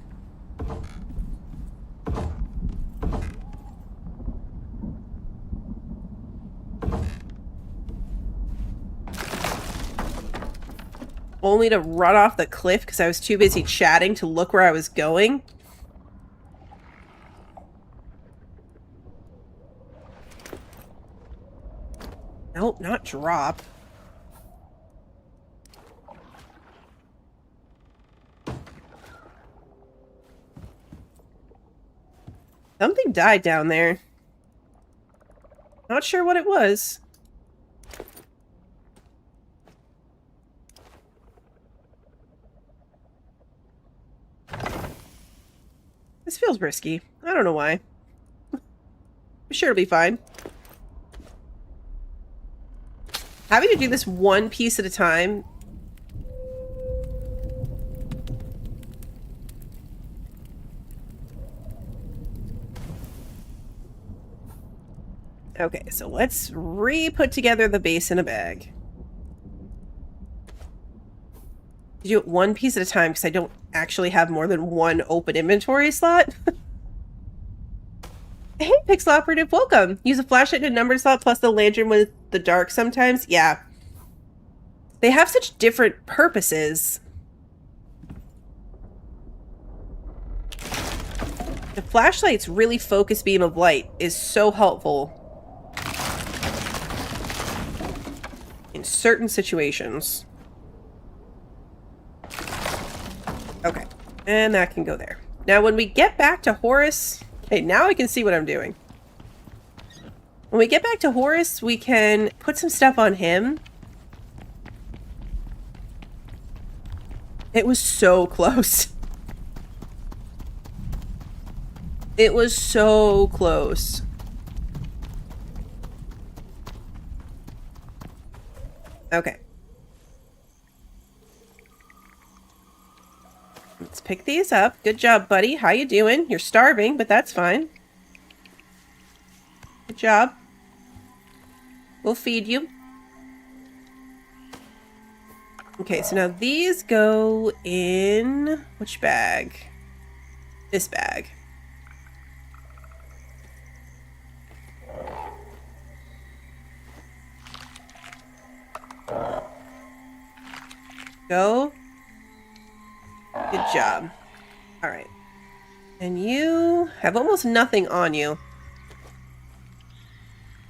only to run off the cliff because I was too busy chatting to look where I was going. Nope, not drop. Something died down there. Not sure what it was. This feels risky. I don't know why. I'm sure it'll be fine. Having to do this one piece at a time. Okay, so let's re-put together the base in a bag. Do it one piece at a time because I don't actually have more than one open inventory slot. Hey, Pixel Operative, welcome. Use a flashlight in a numbered slot plus the lantern with the dark sometimes. Yeah. They have such different purposes. The flashlight's really focused beam of light is so helpful in certain situations. Okay, and that can go there. Now, when we get back to Horus... Okay, now I can see what I'm doing. When we get back to Horus, we can put some stuff on him. It was so close. It was so close. Okay. Let's pick these up. Good job, buddy. How you doing? You're starving, but that's fine. Good job. We'll feed you. Okay, so now these go in... which bag? This bag. Go. Good job. All right. And you have almost nothing on you.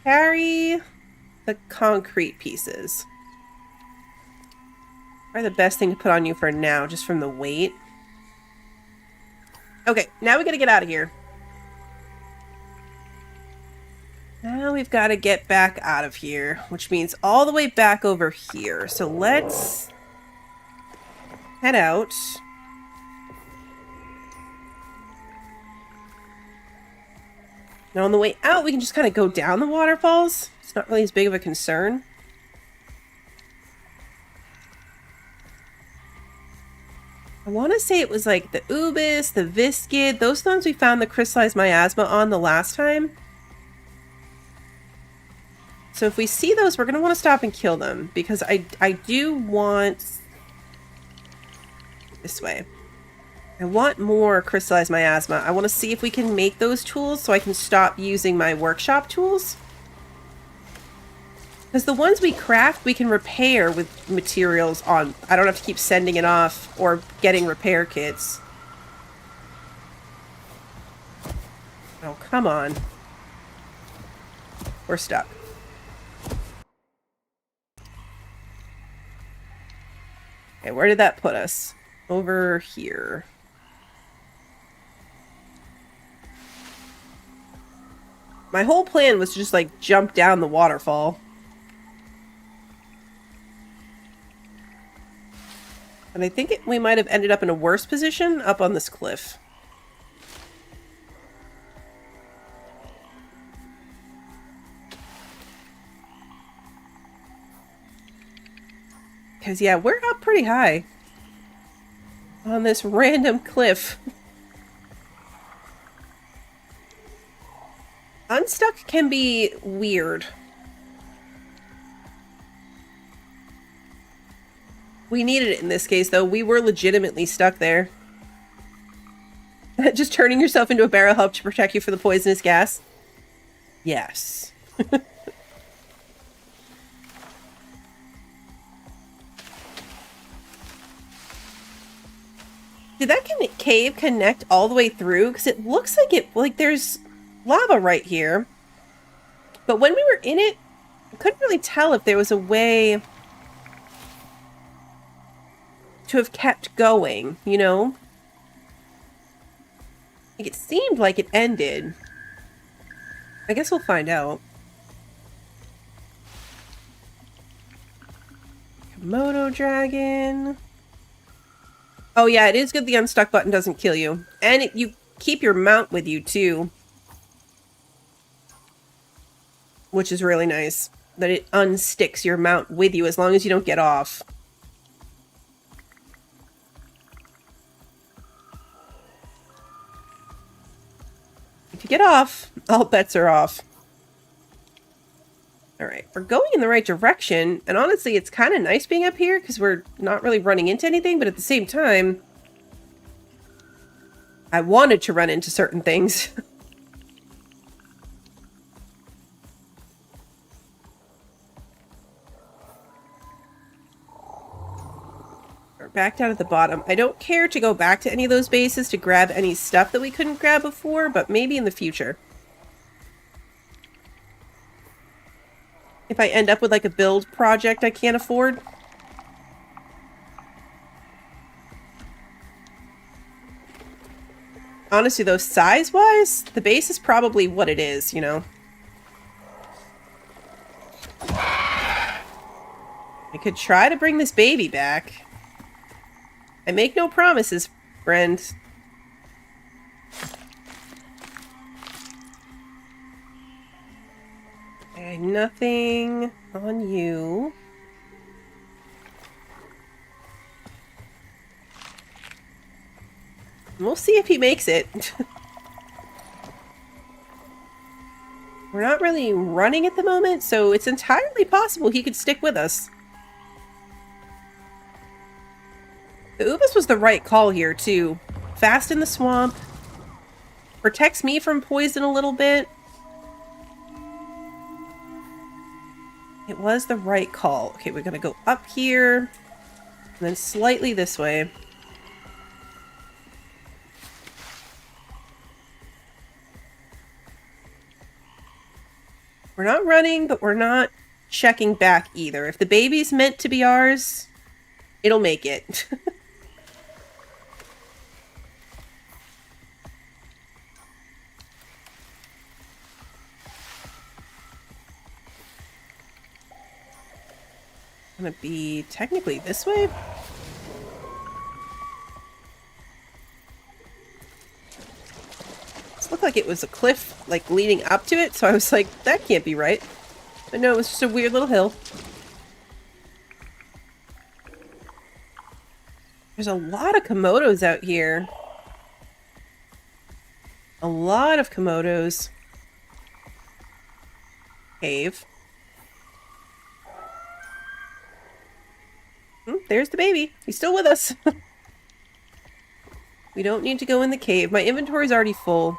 Carry the concrete pieces. Probably the best thing to put on you for now, just from the weight. Okay, now we gotta get out of here. Now we've got to get back out of here, which means all the way back over here. So let's head out. Now on the way out, we can just kind of go down the waterfalls. It's not really as big of a concern. I want to say it was like the Ubis, the Viscid. Those ones we found the crystallized miasma on the last time. So if we see those, we're going to want to stop and kill them. Because I do want... This way. I want more crystallized miasma. I want to see if we can make those tools so I can stop using my workshop tools. Because the ones we craft, we can repair with materials on... I don't have to keep sending it off or getting repair kits. Oh, come on. We're stuck. Okay, where did that put us? Over here. My whole plan was to just, like, jump down the waterfall. And I think we might have ended up in a worse position up on this cliff. Because, yeah, we're up pretty high. On this random cliff. Unstuck can be weird. We needed it in this case, though. We were legitimately stuck there. Just turning yourself into a barrel helped to protect you from the poisonous gas? Yes. Did that cave connect all the way through? Because it looks like there's lava right here. But when we were in it, I couldn't really tell if there was a way to have kept going, you know? Like, it seemed like it ended. I guess we'll find out. Komodo dragon. Oh yeah, it is good the unstuck button doesn't kill you. And you keep your mount with you too. Which is really nice. That it unsticks your mount with you as long as you don't get off. If you get off, all bets are off. Alright, we're going in the right direction, and honestly, it's kind of nice being up here, because we're not really running into anything, but at the same time, I wanted to run into certain things. We're back down at the bottom. I don't care to go back to any of those bases to grab any stuff that we couldn't grab before, but maybe in the future. If I end up with, like, a build project I can't afford. Honestly, though, size-wise, the base is probably what it is, you know? I could try to bring this baby back. I make no promises, friend. Okay, nothing on you. We'll see if he makes it. We're not really running at the moment, so it's entirely possible he could stick with us. The Ubis was the right call here, too. Fast in the swamp. Protects me from poison a little bit. It was the right call. Okay, we're gonna go up here. then slightly this way. We're not running, but we're not checking back either. If the baby's meant to be ours, it'll make it. Gonna be technically this way? This looked like it was a cliff, like, leading up to it, so I was like, that can't be right. But no, it was just a weird little hill. There's a lot of Komodos out here. A lot of Komodos. Cave. There's the baby. He's still with us. We don't need to go in the cave. My inventory's already full.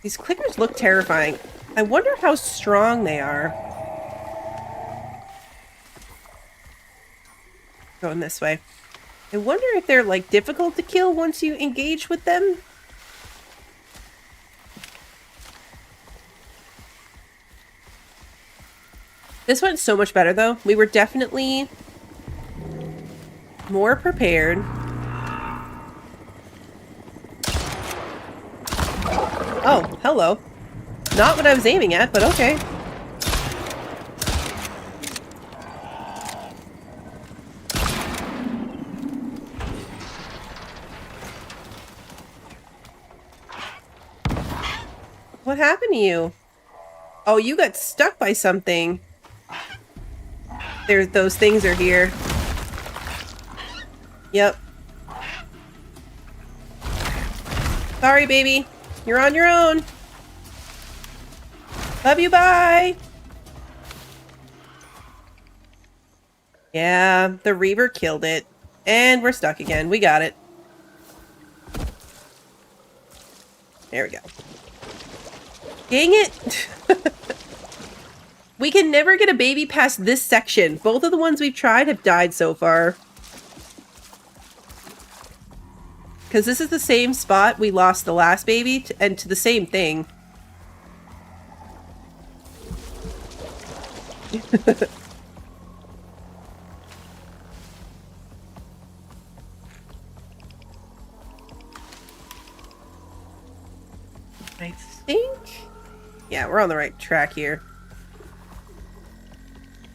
These clickers look terrifying. I wonder how strong they are. Going this way. I wonder if they're, like, difficult to kill once you engage with them. This went so much better, though. We were definitely more prepared. Oh, hello. Not what I was aiming at, but okay. What happened to you? Oh, you got stuck by something. Those things are here. Yep. Sorry, baby. You're on your own. Love you, bye! Yeah, the Reaver killed it. And we're stuck again. We got it. There we go. Dang it! We can never get a baby past this section. Both of the ones we've tried have died so far. Because this is the same spot we lost the last baby and to the same thing. I think... Yeah, we're on the right track here.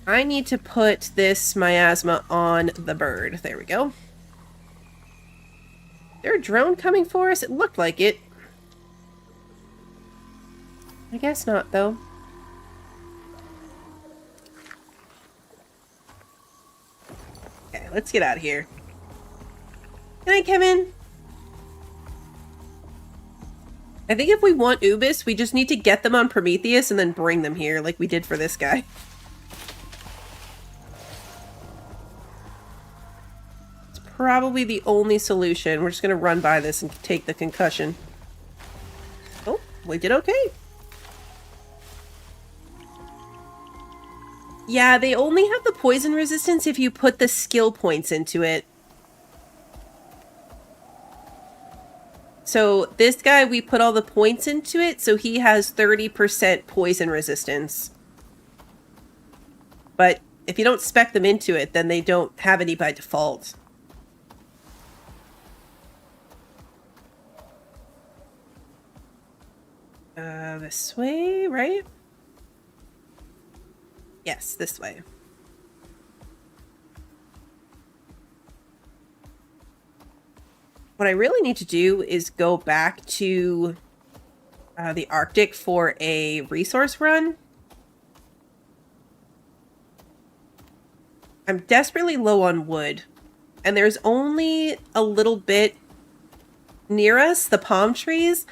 I need to put this miasma on the bird. There we go. Is there a drone coming for us? It looked like it. I guess not, though. Okay, let's get out of here. Can I come in? I think if we want Ubis, we just need to get them on Prometheus and then bring them here, like we did for this guy. Probably the only solution. We're just gonna run by this and take the concussion. Oh, we did okay. Yeah, they only have the poison resistance if you put the skill points into it. So this guy, we put all the points into it, so he has 30% poison resistance. But if you don't spec them into it, then they don't have any by default. This way, right? Yes, this way. What I really need to do is go back to the Arctic for a resource run. I'm desperately low on wood, and there's only a little bit near us, the palm trees,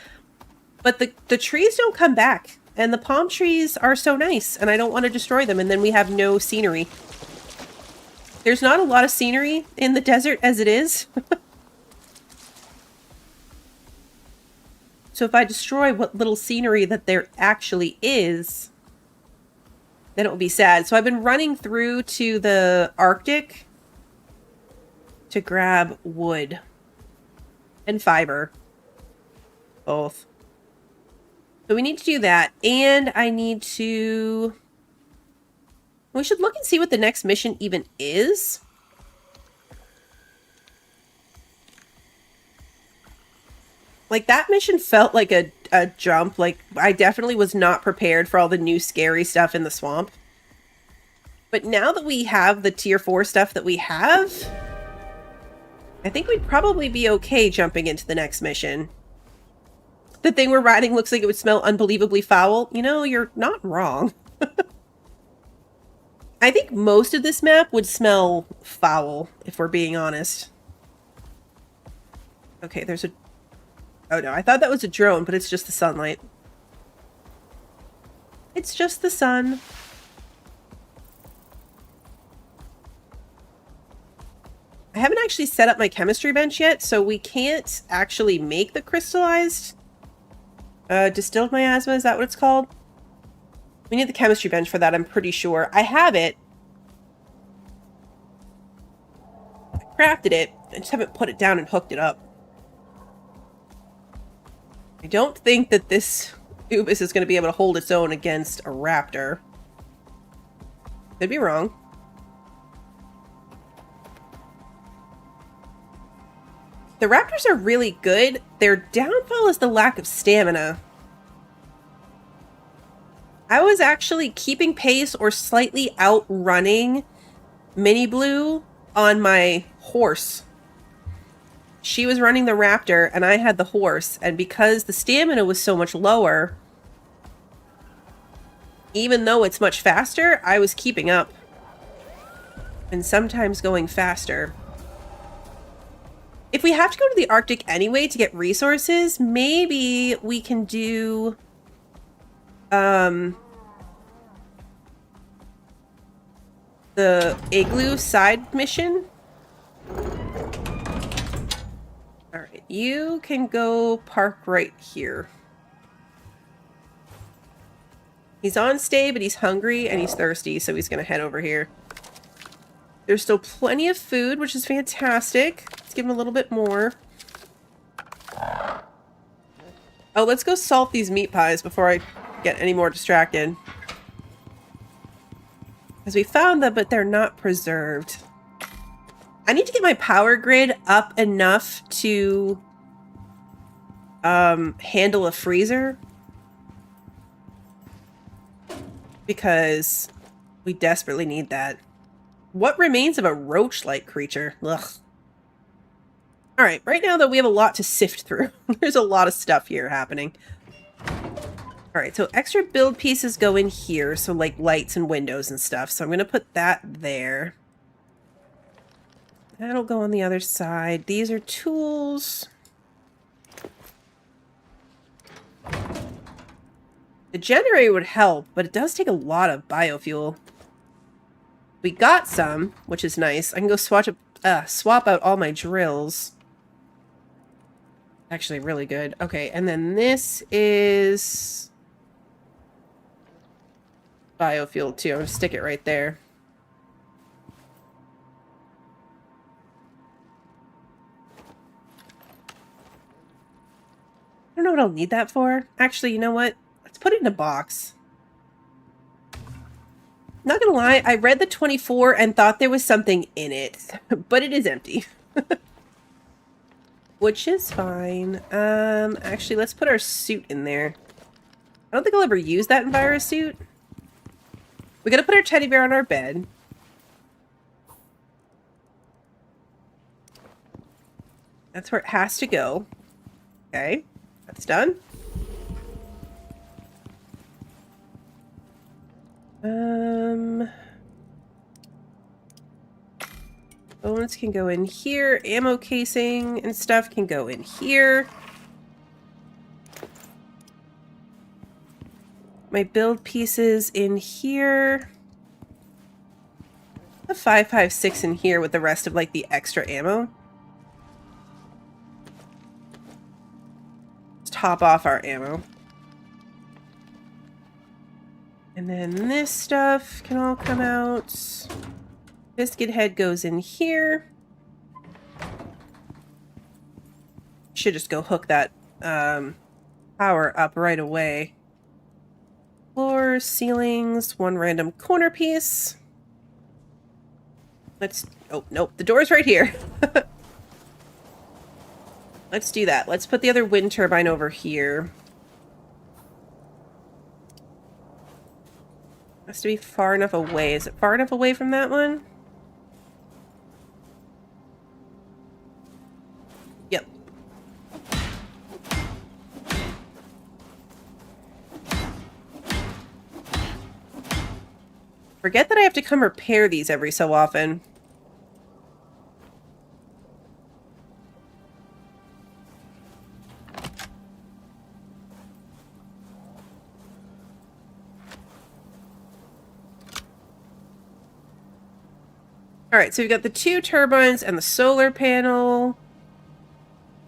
but the trees don't come back, and the palm trees are so nice, and I don't want to destroy them, and then we have no scenery. There's not a lot of scenery in the desert as it is. So if I destroy what little scenery that there actually is, then it will be sad. So I've been running through to the Arctic to grab wood and fiber. Both. So we need to do that. And I need to... We should look and see what the next mission even is. Like, that mission felt like a jump. Like, I definitely was not prepared for all the new scary stuff in the swamp. But now that we have the tier 4 stuff that we have, I think we'd probably be okay jumping into the next mission. The thing we're riding looks like it would smell unbelievably foul. You know, you're not wrong. I think most of this map would smell foul, if we're being honest. Okay, there's a... Oh no, I thought that was a drone, but it's just the sunlight. It's just the sun. I haven't actually set up my chemistry bench yet, so we can't actually make the crystallized distilled miasma. Is that what it's called? We need the chemistry bench for that, I'm pretty sure. I have it. I crafted it. I just haven't put it down and hooked it up. I don't think that this Ubis is going to be able to hold its own against a raptor. Could be wrong. The raptors are really good. Their downfall is the lack of stamina. I was actually keeping pace or slightly outrunning Mini Blue on my horse. She was running the raptor and I had the horse, and because the stamina was so much lower, even though it's much faster, I was keeping up. And sometimes going faster. If we have to go to the Arctic anyway to get resources, maybe we can do the igloo side mission. Alright, you can go park right here. He's on stay, but he's hungry and he's thirsty, so he's gonna head over here. There's still plenty of food, which is fantastic. Let's give him a little bit more. Oh, let's go salt these meat pies before I get any more distracted. Because we found them, but they're not preserved. I need to get my power grid up enough to handle a freezer. Because we desperately need that. What remains of a roach-like creature? Ugh. Alright, right now though we have a lot to sift through. There's a lot of stuff here happening. Alright, so extra build pieces go in here, so like lights and windows and stuff. So I'm going to put that there. That'll go on the other side. These are tools. The generator would help, but it does take a lot of biofuel. We got some, which is nice. I can go swap out all my drills. Actually, really good. Okay, and then this is biofuel too. I'm gonna stick it right there. I don't know what I'll need that for. Actually, you know what? Let's put it in a box. Not gonna lie, I read the 24 and thought there was something in it, but it is empty. Which is fine. Actually, let's put our suit in there. I don't think I'll ever use that Enviro suit. We gotta put our teddy bear on our bed. That's where it has to go. Okay, that's done. Bones can go in here. Ammo casing and stuff can go in here. My build pieces in here. The 5.56 in here with the rest of like the extra ammo. Let's top off our ammo. And then this stuff can all come out. Biscuit head goes in here. Should just go hook that power up right away. Floors, ceilings, one random corner piece. Let's... Oh, nope. The door's right here. Let's do that. Let's put the other wind turbine over here. Has to be far enough away. Is it far enough away from that one? Yep. Forget that I have to come repair these every so often. Alright, so we've got the 2 turbines and the solar panel.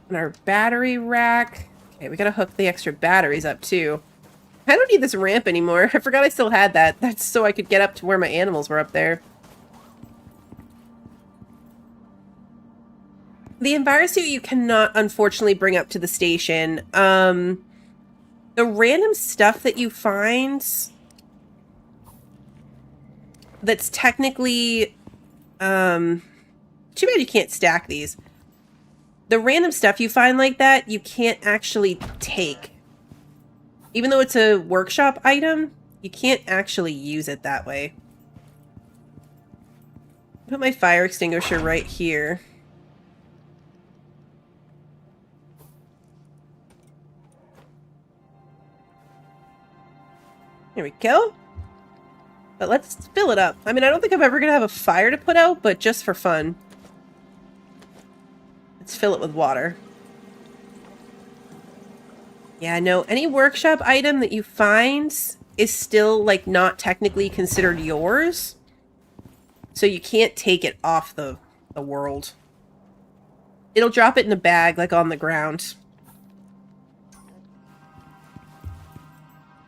And our battery rack. Okay, we gotta hook the extra batteries up too. I don't need this ramp anymore. I forgot I still had that. That's so I could get up to where my animals were up there. The envirosuit you cannot, unfortunately, bring up to the station. The random stuff that you find that's technically... too bad you can't stack these. The random stuff you find like that, you can't actually take. Even though it's a workshop item, you can't actually use it that way. Put my fire extinguisher right here. Here we go. But let's fill it up. I mean, I don't think I'm ever going to have a fire to put out, but just for fun. Let's fill it with water. Yeah, no, any workshop item that you find is still, like, not technically considered yours. So you can't take it off the world. It'll drop it in a bag, like, on the ground.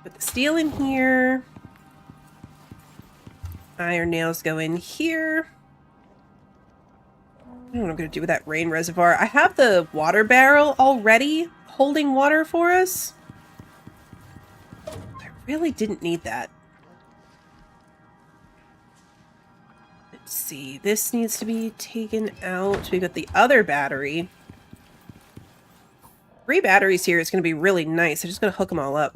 Put the steel in here. Iron nails go in here. I don't know what I'm going to do with that rain reservoir. I have the water barrel already holding water for us. I really didn't need that. Let's see. This needs to be taken out. We've got the other battery. 3 batteries here. It's going to be really nice. I'm just going to hook them all up.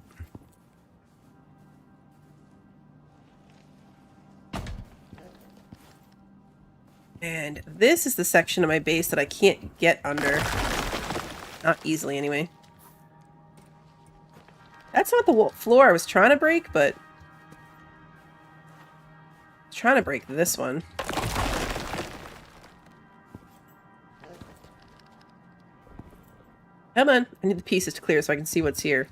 And this is the section of my base that I can't get under. Not easily, anyway. That's not the floor I was trying to break, but... I was trying to break this one. Come on. I need the pieces to clear so I can see what's here.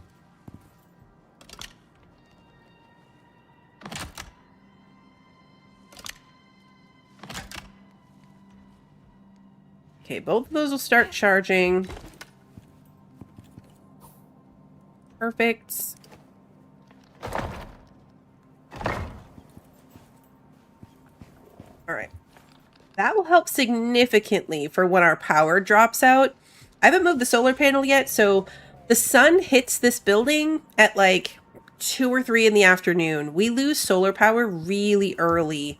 Okay, both of those will start charging. Perfect. Alright. That will help significantly for when our power drops out. I haven't moved the solar panel yet, so the sun hits this building at like 2 or 3 in the afternoon. We lose solar power really early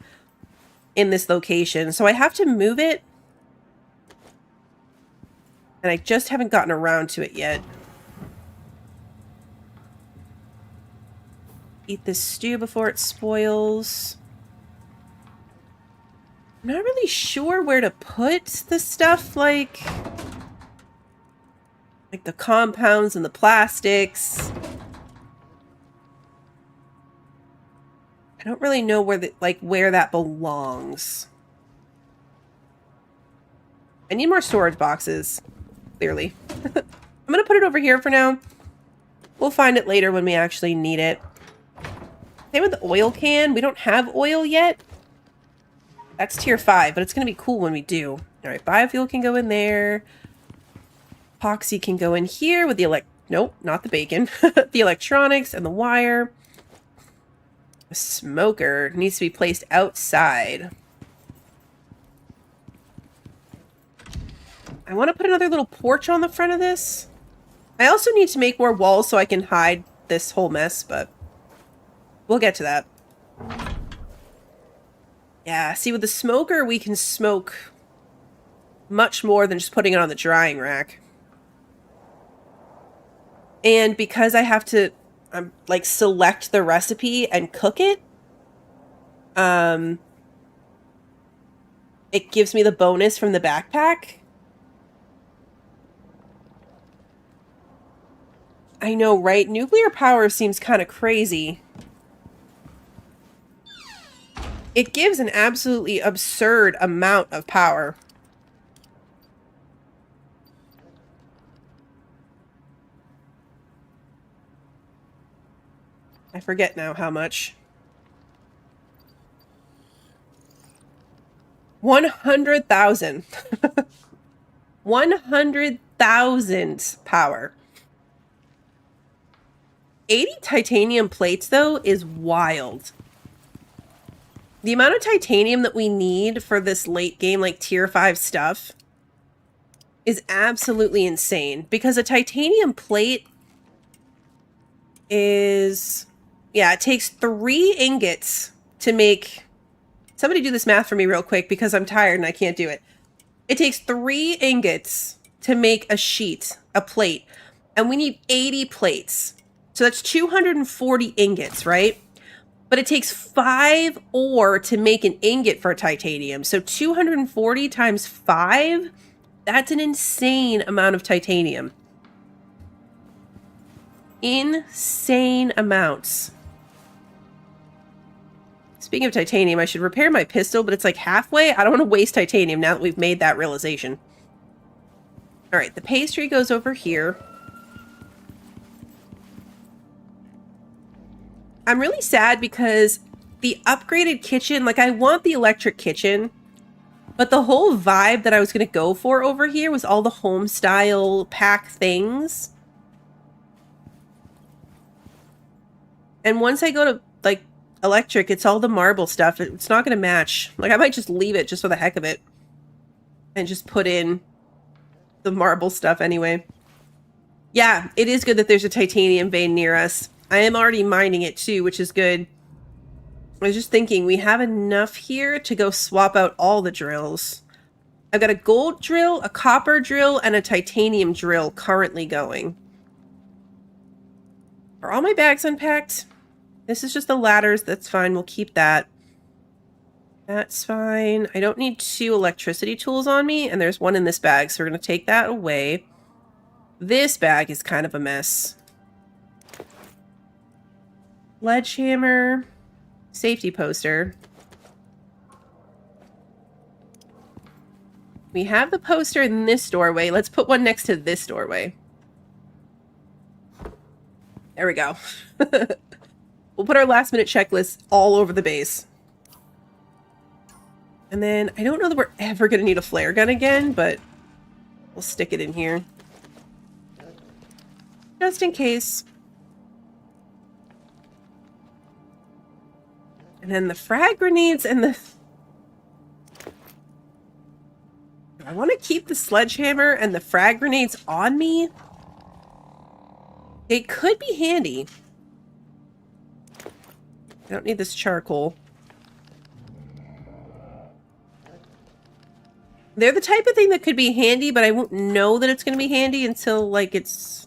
in this location, so I have to move it. And I just haven't gotten around to it yet. Eat this stew before it spoils. I'm not really sure where to put the stuff like the compounds and the plastics. I don't really know where that belongs. I need more storage boxes. Clearly. I'm going to put it over here for now. We'll find it later when we actually need it. Same with the oil can. We don't have oil yet. That's tier 5, but it's going to be cool when we do. Alright, biofuel can go in there. Epoxy can go in here with the nope, not the bacon. The electronics and the wire. A smoker needs to be placed outside. I want to put another little porch on the front of this. I also need to make more walls so I can hide this whole mess, but we'll get to that. Yeah, see, with the smoker, we can smoke much more than just putting it on the drying rack. And because I have to, like, select the recipe and cook it, it gives me the bonus from the backpack. I know, right? Nuclear power seems kind of crazy. It gives an absolutely absurd amount of power. I forget now how much. 100,000. 100,000 power. 80 titanium plates, though, is wild. The amount of titanium that we need for this late game, like tier 5 stuff, is absolutely insane. Because a titanium plate is... yeah, it takes 3 ingots to make... somebody do this math for me real quick because I'm tired and I can't do it. It takes 3 ingots to make a sheet, a plate. And we need 80 plates. So that's 240 ingots, right? But it takes 5 ore to make an ingot for titanium. So 240 times 5, that's an insane amount of titanium. Insane amounts. Speaking of titanium, I should repair my pistol, but it's like halfway. I don't want to waste titanium now that we've made that realization. All right, the pastry goes over here. I'm really sad because the upgraded kitchen, like I want the electric kitchen, but the whole vibe that I was going to go for over here was all the home style pack things. And once I go to like electric, it's all the marble stuff. It's not going to match. Like I might just leave it just for the heck of it and just put in the marble stuff anyway. Yeah, it is good that there's a titanium vein near us. I am already mining it too, which is good. I was just thinking, we have enough here to go swap out all the drills. I've got a gold drill, a copper drill, and a titanium drill currently going. Are all my bags unpacked? This is just the ladders. That's fine. We'll keep that. That's fine. I don't need 2 electricity tools on me, and there's one in this bag, so we're going to take that away. This bag is kind of a mess. Sledgehammer, safety poster. We have the poster in this doorway. Let's put one next to this doorway. There we go. We'll put our last minute checklist all over the base. And then I don't know that we're ever going to need a flare gun again, but we'll stick it in here. Just in case. And then the frag grenades and the... Do I want to keep the sledgehammer and the frag grenades on me? It could be handy. I don't need this charcoal. They're the type of thing that could be handy, but I won't know that it's going to be handy until, like, it's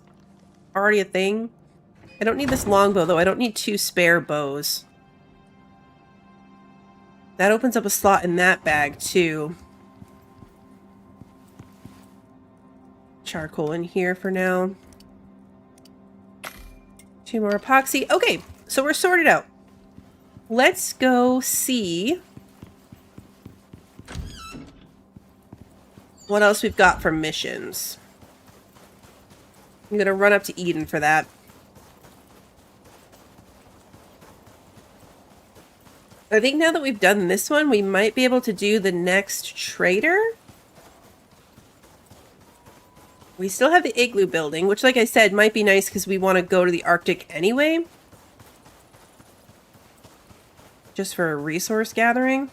already a thing. I don't need this longbow, though. I don't need 2 spare bows. That opens up a slot in that bag, too. Charcoal in here for now. 2 more epoxy. Okay, so we're sorted out. Let's go see what else we've got for missions. I'm going to run up to Eden for that. I think now that we've done this one, we might be able to do the next trader. We still have the igloo building, which, like I said, might be nice because we want to go to the Arctic anyway. just for resource gathering.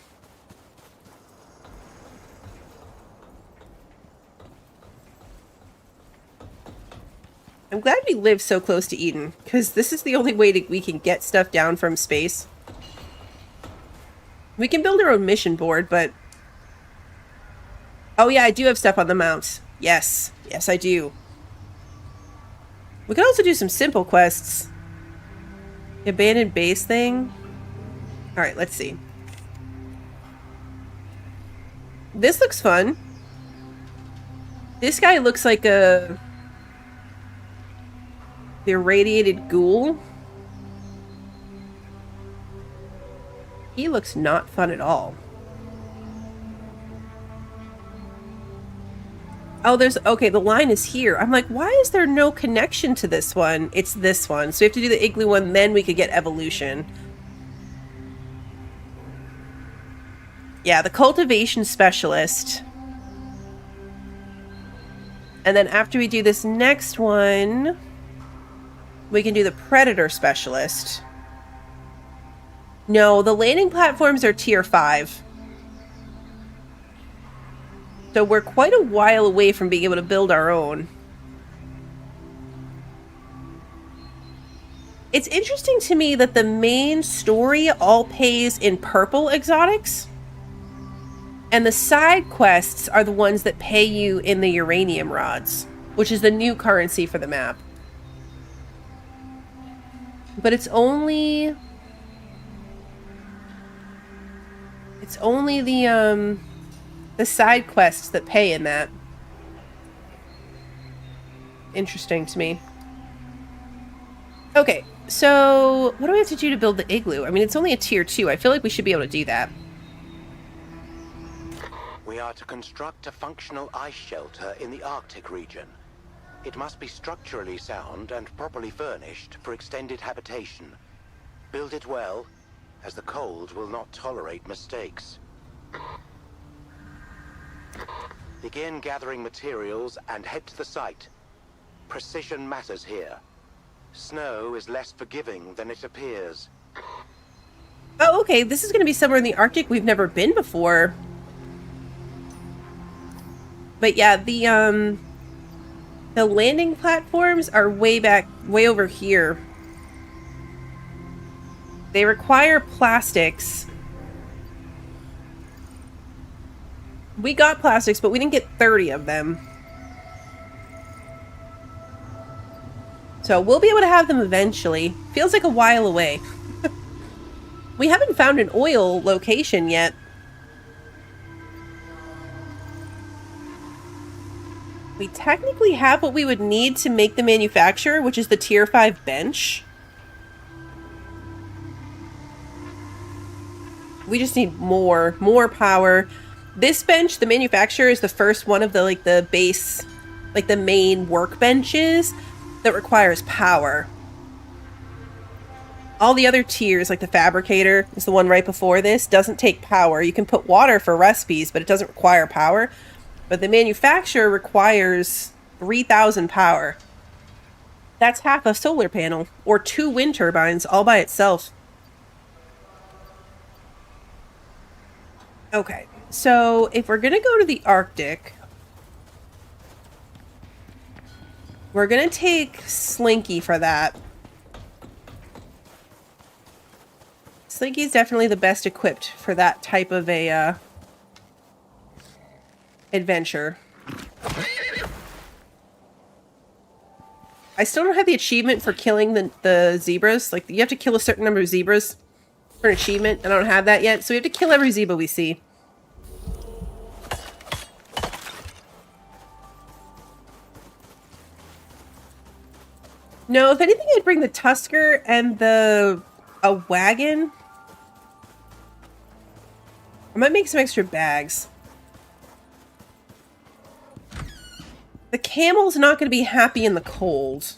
I'm glad we live so close to Eden, because this is the only way we can get stuff down from space. We can build our own mission board, but... Oh yeah, I do have stuff on the mount. Yes. Yes, I do. We could also do some simple quests. The abandoned base thing. Alright, let's see. This looks fun. This guy looks like a... the irradiated ghoul. He looks not fun at all. Oh, there's... okay, the line is here. I'm like, why is there no connection to this one? It's this one. So we have to do the igloo one, then we could get evolution. Yeah, the cultivation specialist. And then after we do this next one, we can do the predator specialist. No, the landing platforms are tier 5. So we're quite a while away from being able to build our own. It's interesting to me that the main story all pays in purple exotics. And the side quests are the ones that pay you in the uranium rods, which is the new currency for the map. But it's only the side quests that pay in that. Interesting to me. Okay, so what do we have to do to build the igloo? I mean, it's only a tier 2. I feel like we should be able to do that. We are to construct a functional ice shelter in the Arctic region. It must be structurally sound and properly furnished for extended habitation. Build it well, as the cold will not tolerate mistakes. Begin gathering materials and head to the site. Precision matters here. Snow is less forgiving than it appears. Oh, okay. This is going to be somewhere in the Arctic we've never been before. But yeah, the landing platforms are way over here. They require plastics. We got plastics, but we didn't get 30 of them. So we'll be able to have them eventually. Feels like a while away. We haven't found an oil location yet. We technically have what we would need to make the manufacturer, which is the tier 5 bench. We just need more power. This bench, the manufacturer, is the first one of the the base, the main workbenches that requires power. All the other tiers, like the fabricator is the one right before this, doesn't take power. You can put water for recipes, but it doesn't require power. But the manufacturer requires 3,000 power. That's half a solar panel, or 2 wind turbines all by itself. Okay, so if we're gonna go to the Arctic, we're gonna take Slinky for that. Slinky's definitely the best equipped for that type of a adventure. I still don't have the achievement for killing the zebras. Like, you have to kill a certain number of zebras for an achievement, and I don't have that yet. So we have to kill every zebra we see. No, if anything, I'd bring the Tusker and a wagon. I might make some extra bags. The camel's not going to be happy in the cold.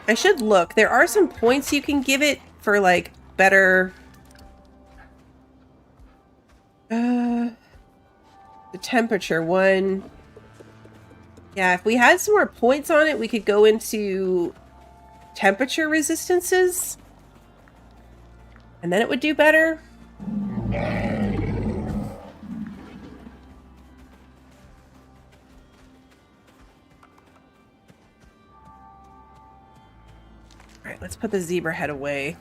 I should look. There are some points you can give it for, better... the temperature one. Yeah, if we had some more points on it, we could go into temperature resistances. And then it would do better. Alright, let's put the zebra head away.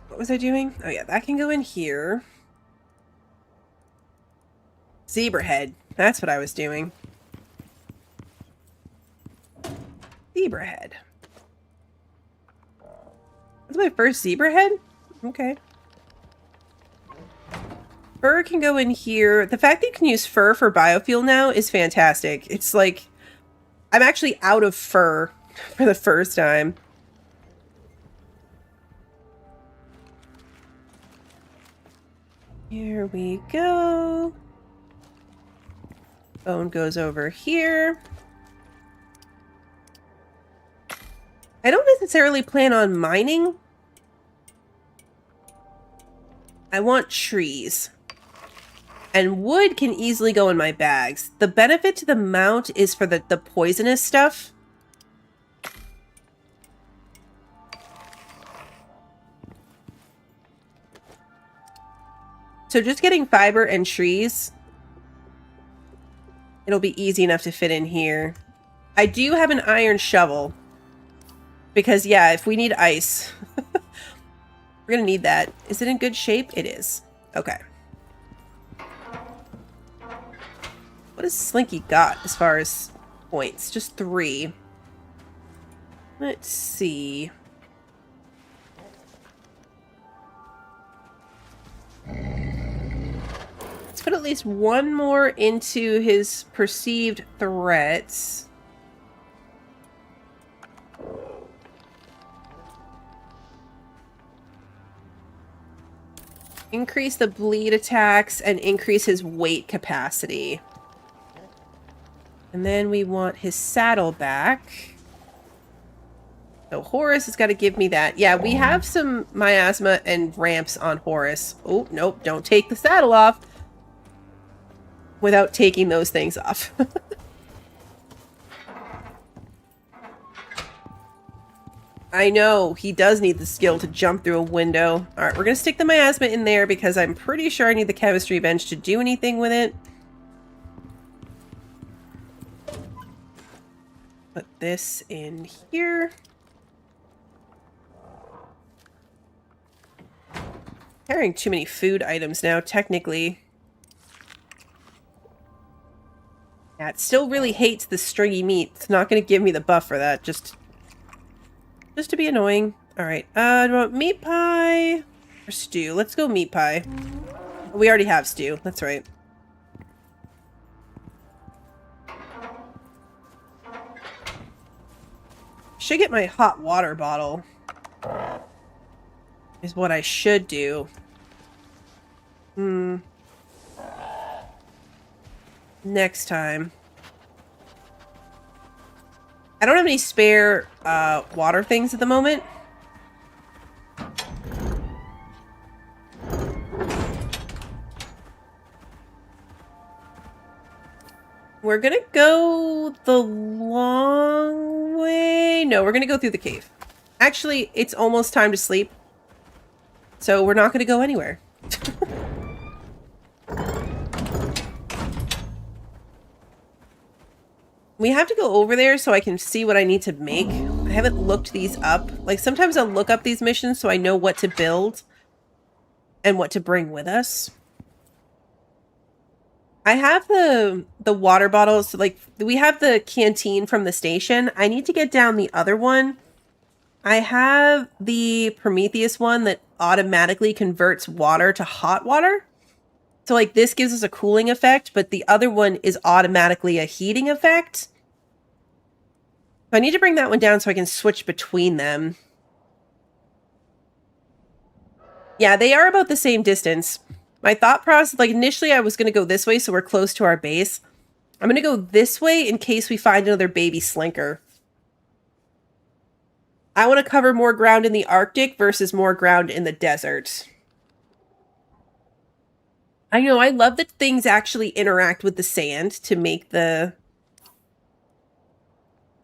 What was I doing? Oh yeah, that can go in here. Zebra head. That's what I was doing. Zebra head. That's my first zebra head? Okay. Fur can go in here. The fact that you can use fur for biofuel now is fantastic. It's like, I'm actually out of fur for the first time. Here we go. Bone goes over here. I don't necessarily plan on mining. I want trees. And wood can easily go in my bags. The benefit to the mount is for the poisonous stuff. So just getting fiber and trees, it'll be easy enough to fit in here. I do have an iron shovel. Because, yeah, if we need ice, we're going to need that. Is it in good shape? It is. Okay. What has Slinky got as far as points? Just 3. Let's see. Let's put at least one more into his perceived threats. Increase the bleed attacks and increase his weight capacity. And then we want his saddle back. So Horus has got to give me that. Yeah, we have some miasma and ramps on Horus. Oh, nope, don't take the saddle off without taking those things off. I know, he does need the skill to jump through a window. Alright, we're going to stick the miasma in there because I'm pretty sure I need the chemistry bench to do anything with it. Put this in here. Carrying too many food items now, technically. Yeah, it still really hates the stringy meat. It's not going to give me the buff for that, just to be annoying. Alright, do I want meat pie or stew? Let's go meat pie. We already have stew, that's right. Should get my hot water bottle. Is what I should do. Next time. I don't have any spare water things at the moment. We're gonna go the long way. No, we're gonna go through the cave. Actually, it's almost time to sleep. So we're not gonna go anywhere. We have to go over there so I can see what I need to make. I haven't looked these up. Like, sometimes I'll look up these missions so I know what to build and what to bring with us. I have the water bottles. Like, we have the canteen from the station. I need to get down the other one. I have the Prometheus one that automatically converts water to hot water. So, like, this gives us a cooling effect, but the other one is automatically a heating effect. So I need to bring that one down so I can switch between them. Yeah, they are about the same distance. My thought process, like, initially I was going to go this way so we're close to our base. I'm going to go this way in case we find another baby slinker. I want to cover more ground in the Arctic versus more ground in the desert. I know, I love that things actually interact with the sand to make the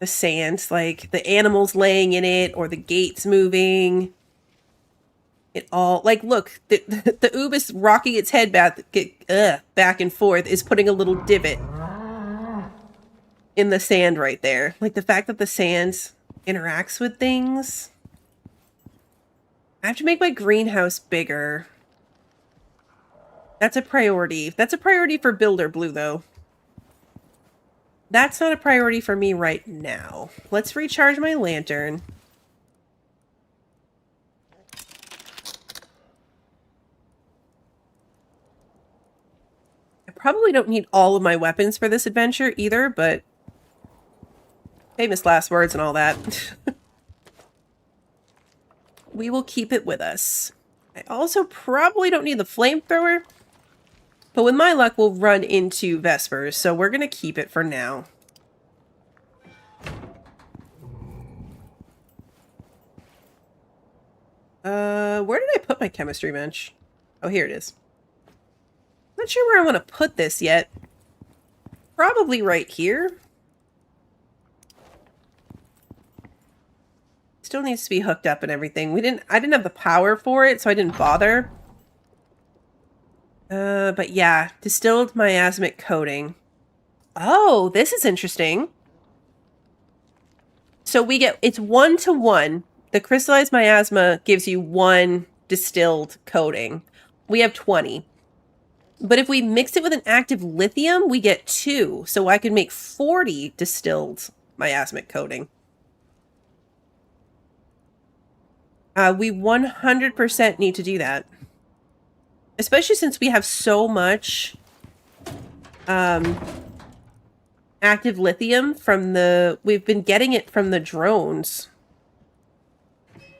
the sand, like the animals laying in it or the gates moving. It all, like, look, the oob is rocking its head back and forth, is putting a little divot in the sand right there. Like, the fact that the sand interacts with things. I have to make my greenhouse bigger. That's a priority. That's a priority for Builder Blue, though. That's not a priority for me right now. Let's recharge my lantern. I probably don't need all of my weapons for this adventure either, but famous last words and all that. We will keep it with us. I also probably don't need the flamethrower, but with my luck, we'll run into Vespers, so we're going to keep it for now. Where did I put my chemistry bench? Oh, here it is. Not sure where I want to put this yet. Probably right here. Still needs to be hooked up and everything. I didn't have the power for it, so I didn't bother. But yeah, distilled miasmic coating. Oh, this is interesting. So we get, it's 1-to-1. The crystallized miasma gives you 1 distilled coating. We have 20. But if we mix it with an active lithium, we get 2. So I could make 40 distilled miasmic coating. We 100% need to do that. Especially since we have so much active lithium from we've been getting it from the drones.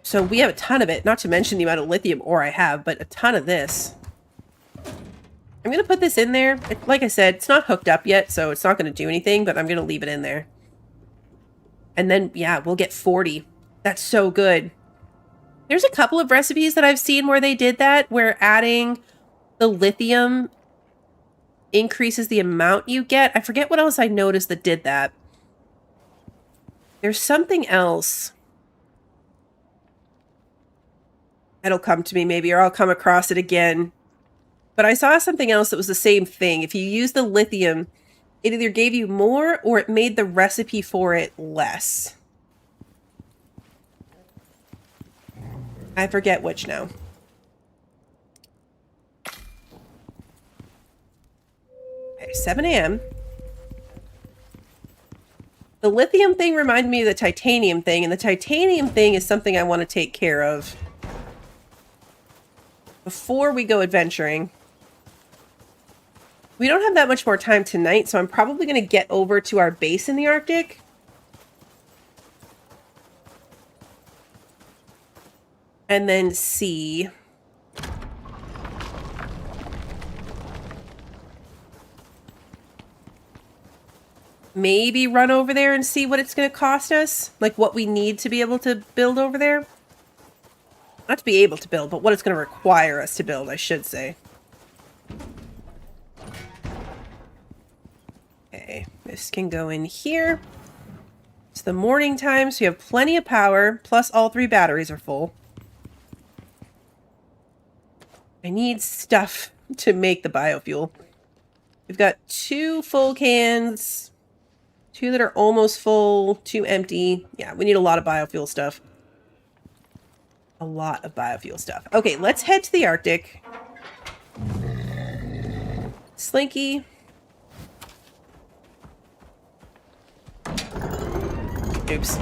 So we have a ton of it, not to mention the amount of lithium ore I have, but a ton of this. I'm going to put this in there. Like I said, it's not hooked up yet, so it's not going to do anything, but I'm going to leave it in there. And then, yeah, we'll get 40. That's so good. There's a couple of recipes that I've seen where they did that, where adding the lithium increases the amount you get. I forget what else I noticed that did that. There's something else. It'll come to me maybe, or I'll come across it again. But I saw something else that was the same thing. If you use the lithium, it either gave you more or it made the recipe for it less. I forget which now. Okay, 7 a.m. The lithium thing reminded me of the titanium thing, and the titanium thing is something I want to take care of before we go adventuring. We don't have that much more time tonight, so I'm probably going to get over to our base in the Arctic. And then see. Maybe run over there and see what it's going to cost us. Like what we need to be able to build over there. Not to be able to build, but what it's going to require us to build, I should say. Okay, this can go in here. It's the morning time, so you have plenty of power, plus all 3 batteries are full. I need stuff to make the biofuel. We've got 2 full cans, 2 that are almost full, 2 empty. Yeah, we need a lot of biofuel stuff. A lot of biofuel stuff. Okay, let's head to the Arctic. Slinky. Oops.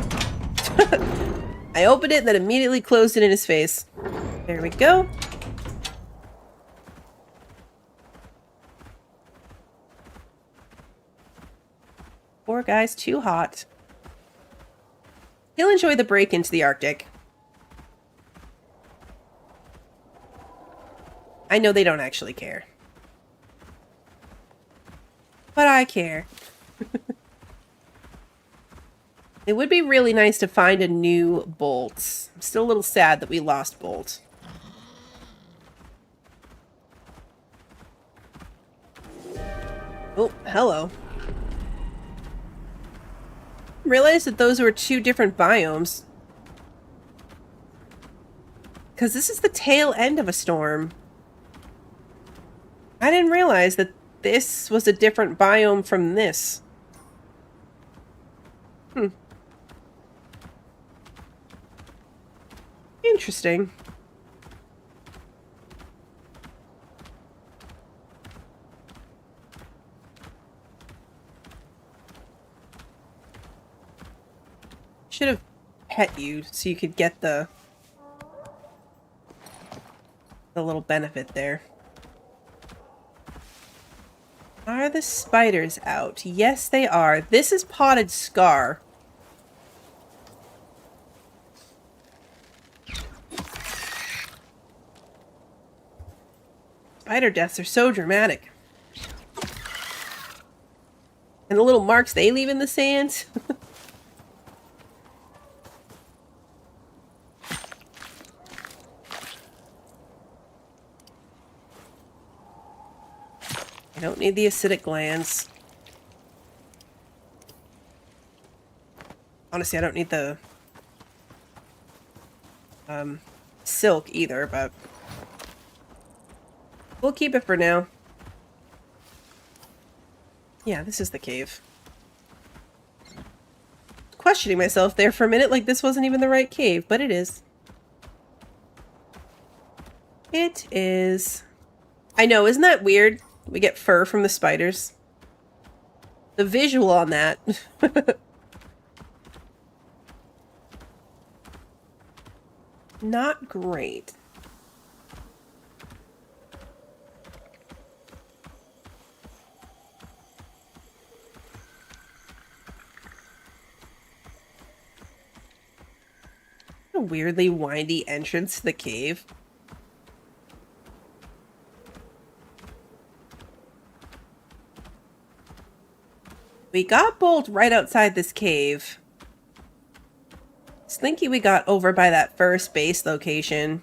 I opened it and then immediately closed it in his face. There we go. Poor guy's too hot. He'll enjoy the break into the Arctic. I know they don't actually care. But I care. It would be really nice to find a new Bolt. I'm still a little sad that we lost Bolt. Oh, hello. didn't realize that those were two different biomes. Because this is the tail end of a storm. I didn't realize that this was a different biome from this. Interesting. Should have pet you so you could get the little benefit there. Are the spiders out? Yes, they are. This is Potted Scar. Spider deaths are so dramatic. And the little marks they leave in the sand. I don't need the acidic glands. Honestly, I don't need the silk either, but we'll keep it for now. Yeah, this is the cave. Questioning myself there for a minute, like this wasn't even the right cave, but it is. It is. I know, isn't that weird? We get fur from the spiders. The visual on that. Not great. A weirdly windy entrance to the cave. We got Bolt right outside this cave. Slinky we got over by that first base location.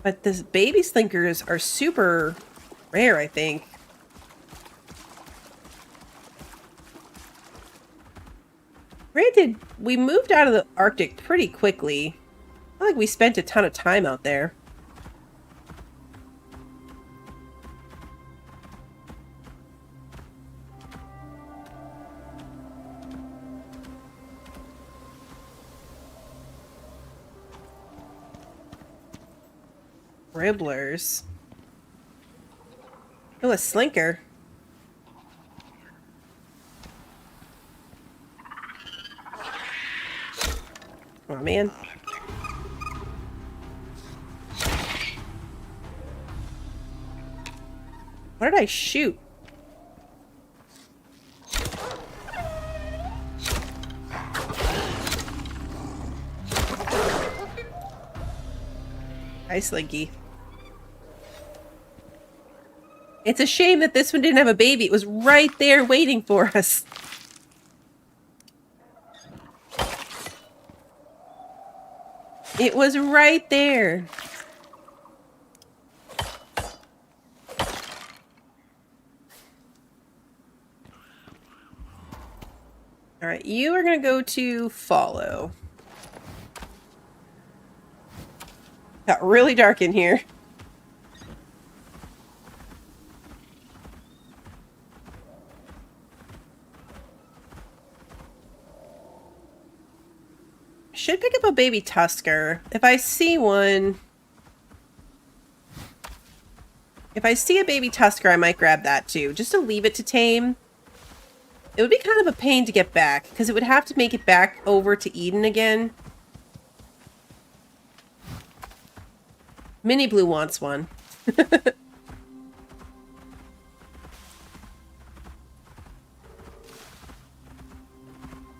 But the baby slinkers are super rare, I think. Granted, we moved out of the Arctic pretty quickly. Not like we spent a ton of time out there. Ribblers. Oh, a slinker. Oh, man. What did I shoot? Hi, Slinky. It's a shame that this one didn't have a baby. It was right there waiting for us. It was right there. Alright, you are going to go to follow. Got really dark in here. Should pick up a baby tusker. If I see one... If I see a baby tusker, I might grab that too. Just to leave it to tame. It would be kind of a pain to get back, because it would have to make it back over to Eden again. Mini Blue wants one.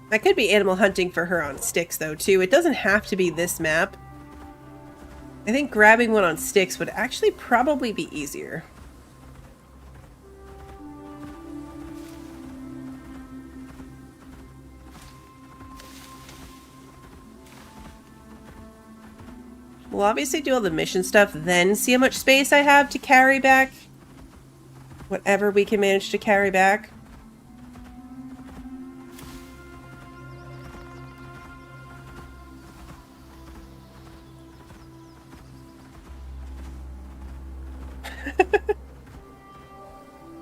I could be animal hunting for her on sticks, though, too. It doesn't have to be this map. I think grabbing one on sticks would actually probably be easier. We'll obviously do all the mission stuff, then see how much space I have to carry back. Whatever we can manage to carry back.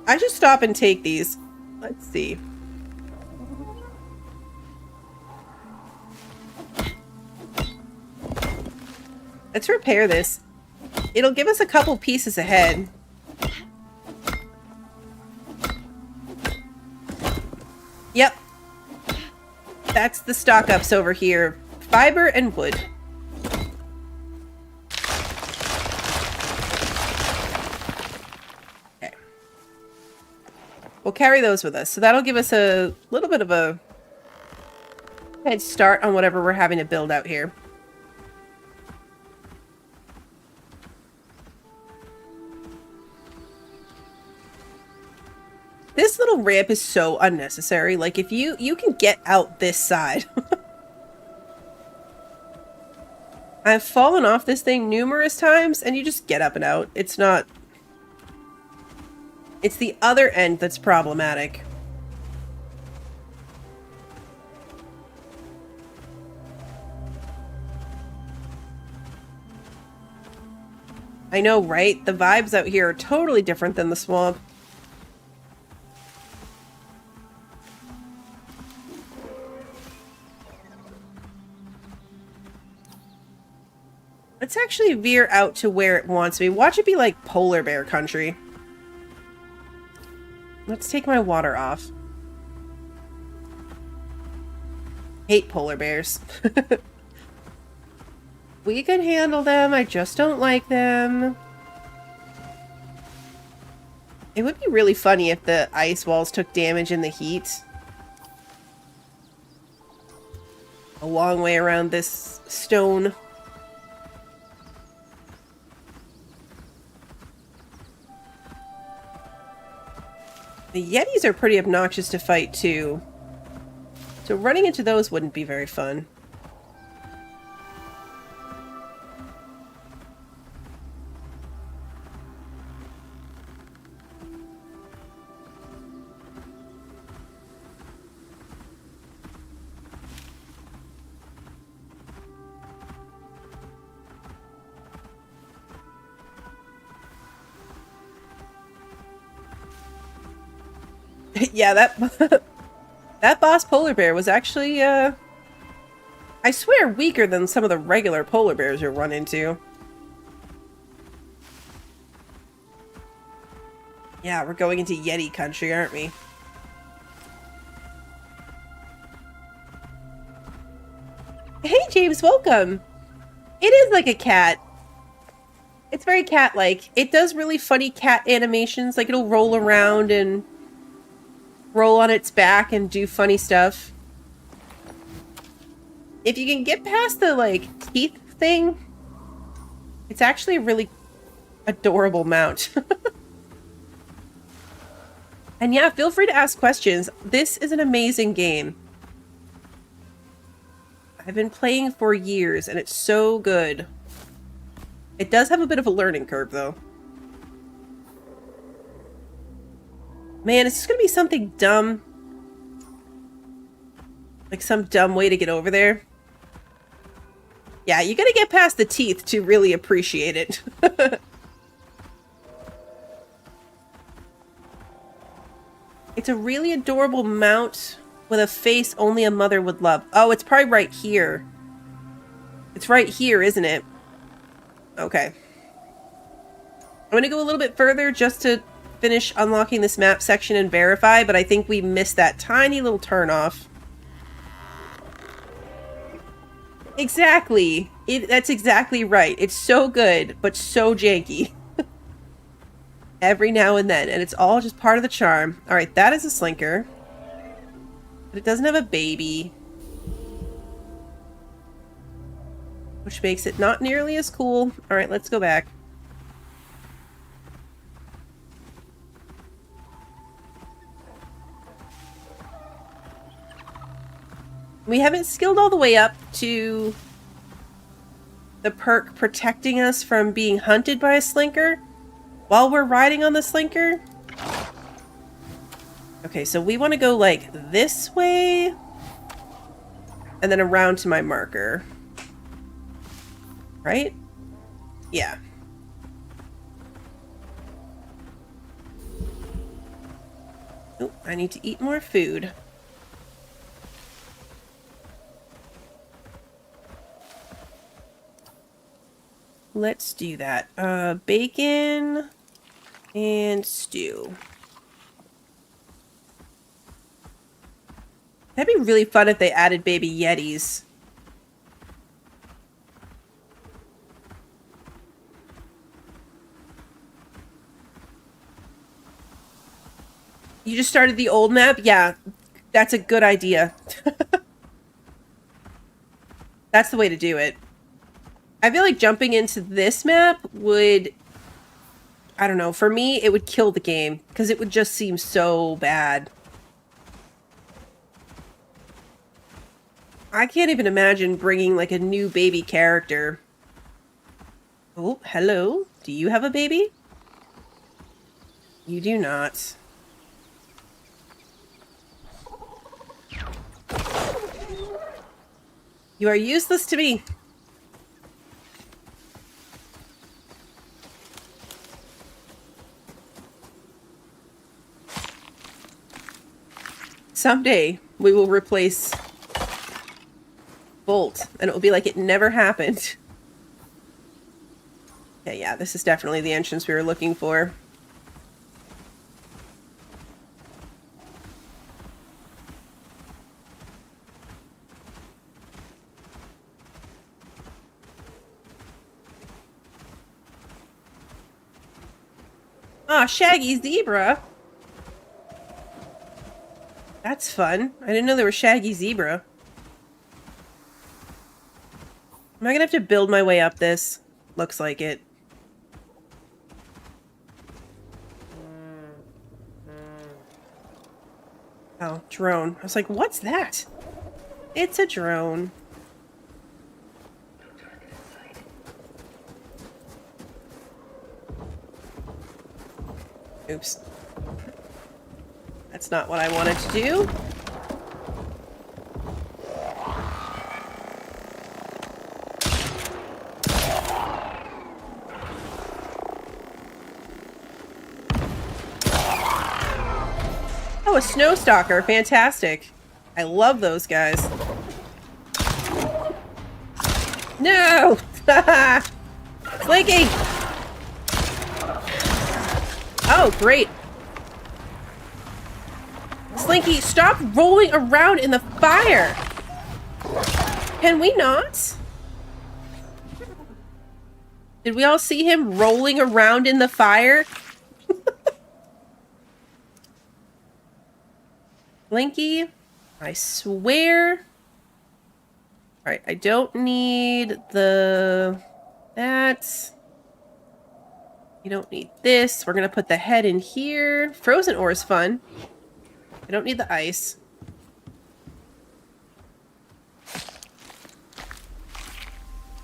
I should stop and take these. Let's see. Let's repair this. It'll give us a couple pieces ahead. Yep. That's the stock ups over here. Fiber and wood. Okay. We'll carry those with us. So that'll give us a little bit of a head start on whatever we're having to build out here. This little ramp is so unnecessary. Like, if you can get out this side. I've fallen off this thing numerous times, and you just get up and out. It's not... It's the other end that's problematic. I know, right? The vibes out here are totally different than the swamp. Let's actually veer out to where it wants me. Watch it be like polar bear country. Let's take my water off. Hate polar bears. We could handle them, I just don't like them. It would be really funny if the ice walls took damage in the heat. A long way around this stone. The Yetis are pretty obnoxious to fight, too. So running into those wouldn't be very fun. Yeah, that boss polar bear was actually, I swear, weaker than some of the regular polar bears you'll run into. Yeah, we're going into Yeti country, aren't we? Hey, James, welcome! It is like a cat. It's very cat-like. It does really funny cat animations, like it'll roll around and roll on its back and do funny stuff. If you can get past the, like, teeth thing, it's actually a really adorable mount. And yeah, feel free to ask questions. This is an amazing game. I've been playing for years, and it's so good. It does have a bit of a learning curve, though. Man, is this gonna be something dumb? Like some dumb way to get over there? Yeah, you gotta get past the teeth to really appreciate it. It's a really adorable mount with a face only a mother would love. Oh, it's probably right here. It's right here, isn't it? Okay. I'm gonna go a little bit further just to finish unlocking this map section and verify, but I think we missed that tiny little turnoff. Exactly. That's exactly right. It's so good, but so janky. Every now and then, and it's all just part of the charm. Alright, that is a slinker. But it doesn't have a baby. Which makes it not nearly as cool. Alright, let's go back. We haven't skilled all the way up to the perk protecting us from being hunted by a slinker while we're riding on the slinker. Okay, so we want to go like this way and then around to my marker. Right? Yeah. Oh, I need to eat more food. Let's do that. Bacon and stew. That'd be really fun if they added baby Yetis. You just started the old map? Yeah, that's a good idea. That's the way to do it. I feel like jumping into this map would... I don't know, for me, it would kill the game. Because it would just seem so bad. I can't even imagine bringing, like, a new baby character. Oh, hello. Do you have a baby? You do not. You are useless to me. Someday, we will replace Bolt, and it will be like it never happened. Okay, yeah, this is definitely the entrance we were looking for. Ah, shaggy zebra. That's fun. I didn't know there were shaggy zebra. Am I gonna have to build my way up this? Looks like it. Oh, drone. I was like, what's that? It's a drone. Oops. That's not what I wanted to do. Oh, a snow stalker. Fantastic. I love those guys. No! Slinky! Oh, great. Slinky, stop rolling around in the fire! Can we not? Did we all see him rolling around in the fire? Slinky, I swear. Alright, I don't need that. You don't need this. We're gonna put the head in here. Frozen ore is fun. I don't need the ice.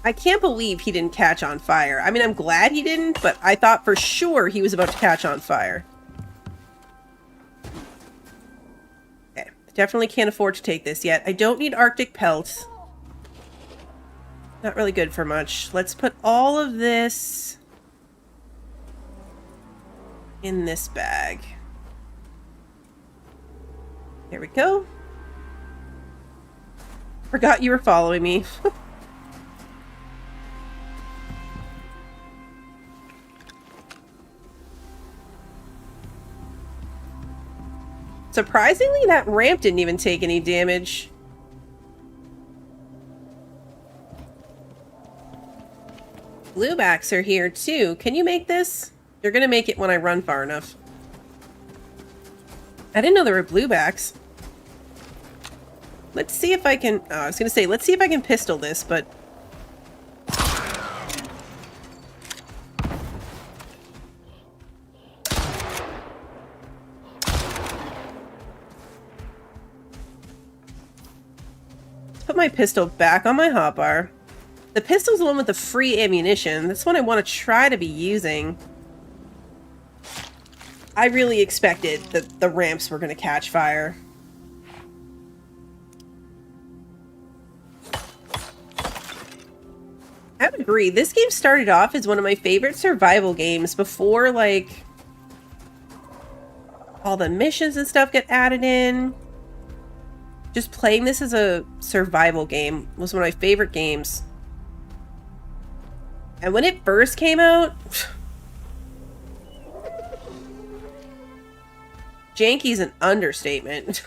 I can't believe he didn't catch on fire. I mean, I'm glad he didn't, but I thought for sure he was about to catch on fire. Okay, definitely can't afford to take this yet. I don't need Arctic pelts. Not really good for much. Let's put all of this in this bag. There we go. Forgot you were following me. Surprisingly, that ramp didn't even take any damage. Bluebacks are here too. Can you make this? You're gonna make it when I run far enough. I didn't know there were bluebacks. Let's see if I can... Oh, I was gonna say, let's see if I can pistol this, but... Put my pistol back on my hotbar. The pistol's the one with the free ammunition. That's one I want to try to be using. I really expected that the ramps were going to catch fire. I would agree. This game started off as one of my favorite survival games before, like... All the missions and stuff get added in. Just playing this as a survival game was one of my favorite games. And when it first came out, janky's an understatement.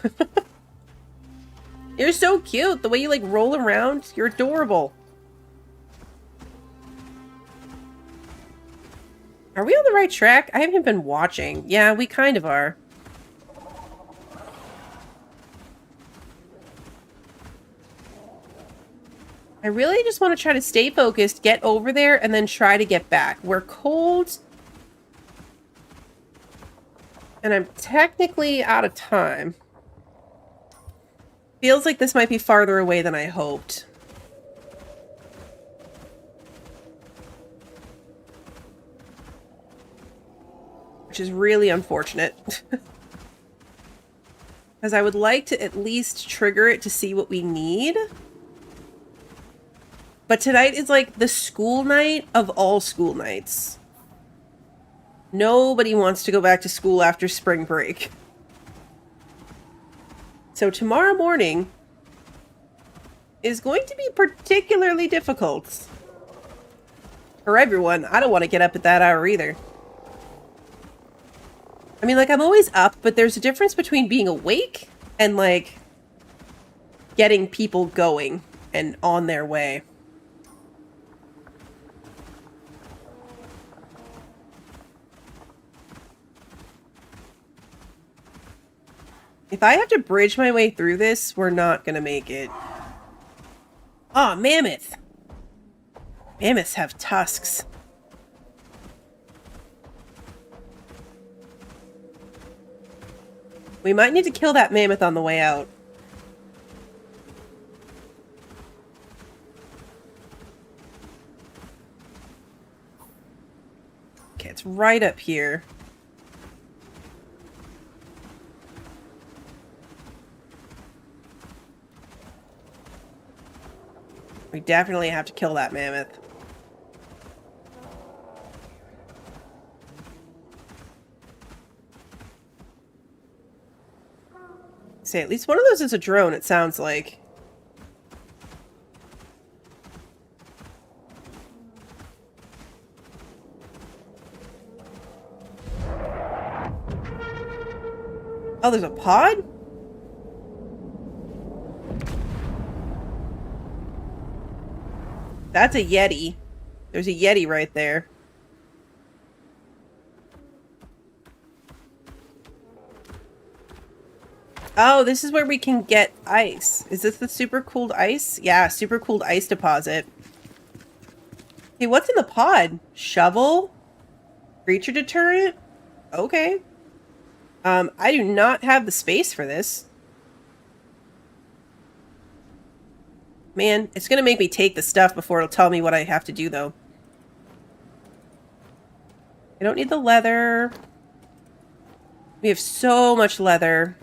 You're so cute. The way you like roll around, you're adorable. Are we on the right track? I haven't been watching. Yeah, we kind of are. I really just want to try to stay focused, get over there, and then try to get back. We're cold. And I'm technically out of time. Feels like this might be farther away than I hoped. Which is really unfortunate. Because I would like to at least trigger it to see what we need. But tonight is like the school night of all school nights. Nobody wants to go back to school after spring break. So tomorrow morning is going to be particularly difficult. For everyone. I don't want to get up at that hour either. I mean, like, I'm always up, but there's a difference between being awake and, like, getting people going and on their way. If I have to bridge my way through this, we're not gonna make it. Ah, mammoth! Mammoths have tusks. We might need to kill that mammoth on the way out. Okay, it's right up here. We definitely have to kill that mammoth. Say, at least one of those is a drone, it sounds like. Oh, there's a pod? That's a Yeti. There's a Yeti right there. Oh, this is where we can get ice. Is this the super cooled ice? Yeah, super cooled ice deposit. Hey, what's in the pod? Shovel? Creature deterrent? Okay. I do not have the space for this. Man, it's gonna make me take the stuff before it'll tell me what I have to do, though. I don't need the leather. We have so much leather.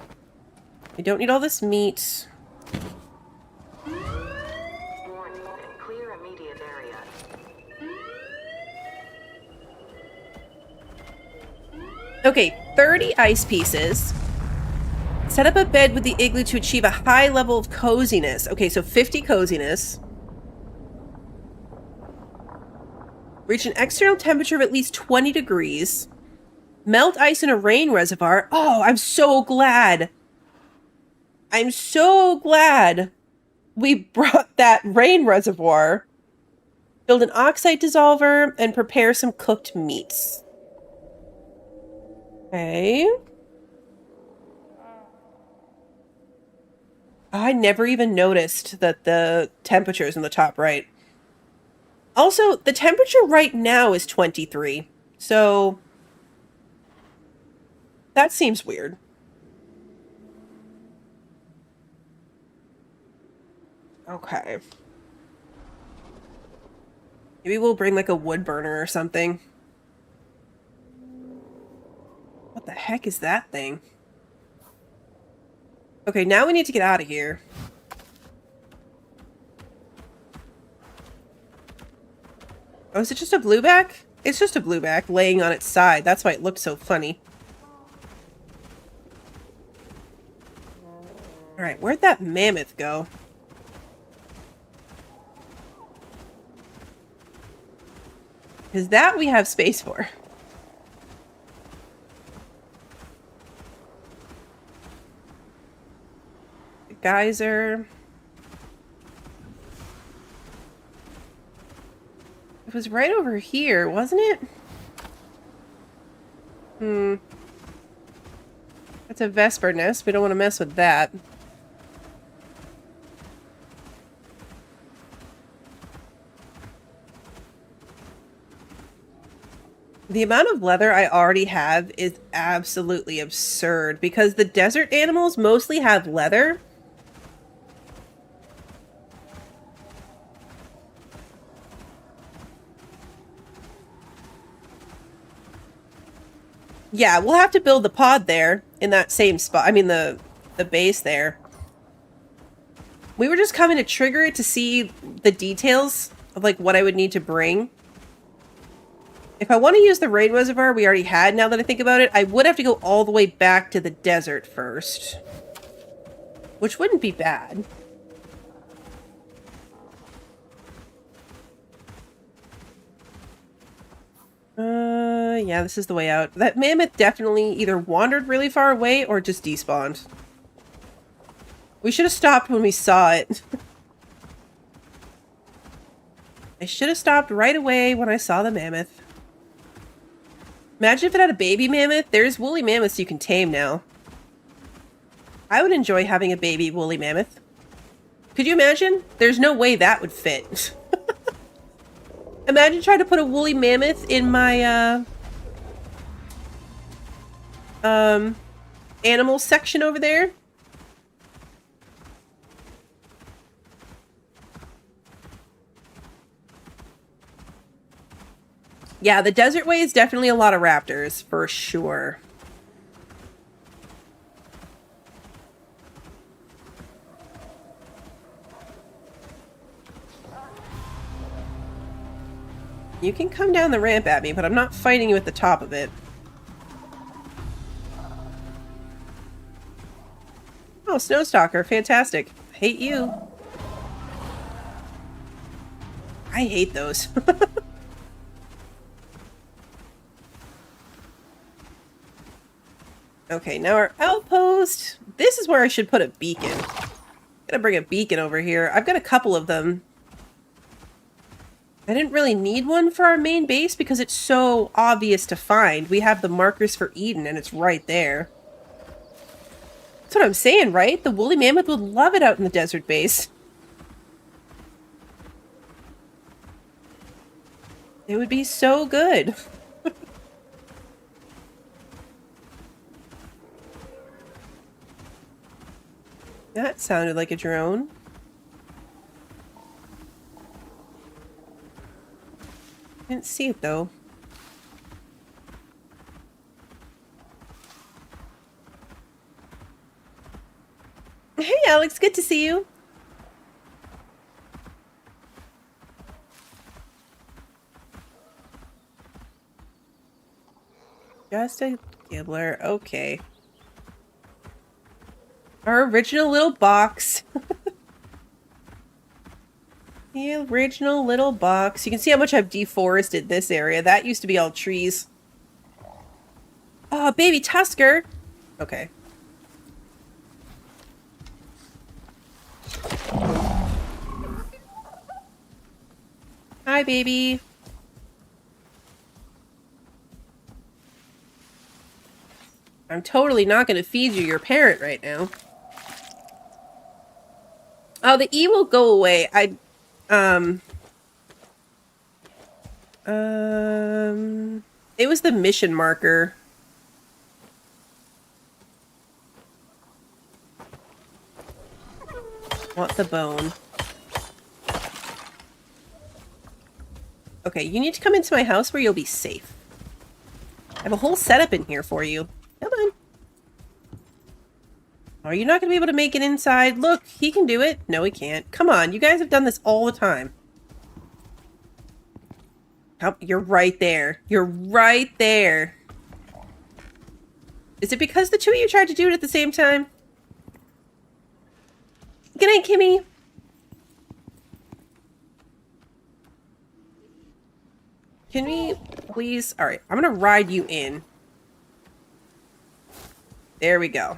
I don't need all this meat. Warning, clear immediate area. Okay, 30 ice pieces. Set up a bed with the igloo to achieve a high level of coziness. Okay, so 50 coziness. Reach an external temperature of at least 20 degrees. Melt ice in a rain reservoir. Oh, I'm so glad. I'm so glad we brought that rain reservoir. Build an oxide dissolver and prepare some cooked meats. Okay. I never even noticed that the temperature is in the top right. Also, the temperature right now is 23. So that seems weird. Okay. Maybe we'll bring like a wood burner or something. What the heck is that thing? Okay, now we need to get out of here. Oh, is it just a blueback? It's just a blueback laying on its side. That's why it looked so funny. Alright, where'd that mammoth go? Because that we have space for. The geyser. It was right over here, wasn't it? That's a Vesper nest. We don't want to mess with that. The amount of leather I already have is absolutely absurd because the desert animals mostly have leather. Yeah, we'll have to build the pod there in that same spot. I mean, the base there. We were just coming to trigger it to see the details of like what I would need to bring. If I want to use the rain reservoir we already had, now that I think about it, I would have to go all the way back to the desert first. Which wouldn't be bad. Yeah, this is the way out. That mammoth definitely either wandered really far away or just despawned. We should have stopped when we saw it. I should have stopped right away when I saw the mammoth. Imagine if it had a baby mammoth. There's woolly mammoths you can tame now. I would enjoy having a baby woolly mammoth. Could you imagine? There's no way that would fit. Imagine trying to put a woolly mammoth in my, animal section over there. Yeah, the desert way is definitely a lot of raptors, for sure. You can come down the ramp at me, but I'm not fighting you at the top of it. Oh, Snowstalker, fantastic. Hate you. I hate those. Okay, now our outpost. This is where I should put a beacon. Gotta bring a beacon over here. I've got a couple of them. I didn't really need one for our main base because it's so obvious to find. We have the markers for Eden and it's right there. That's what I'm saying, right? The woolly mammoth would love it out in the desert base. It would be so good. That sounded like a drone. Didn't see it though. Hey Alex, good to see you. Just a gibbler, okay. Our original little box. The original little box. You can see how much I've deforested this area. That used to be all trees. Oh, baby Tusker. Okay. Hi, baby. I'm totally not going to feed you your parent right now. Oh, the E will go away. It was the mission marker. Want the bone. Okay, you need to come into my house where you'll be safe. I have a whole setup in here for you. Come on. Are you not going to be able to make it inside? Look, he can do it. No, he can't. Come on, you guys have done this all the time. Oh, you're right there. You're right there. Is it because the two of you tried to do it at the same time? Good night, Kimmy. Can we please? All right, I'm gonna ride you in. There we go.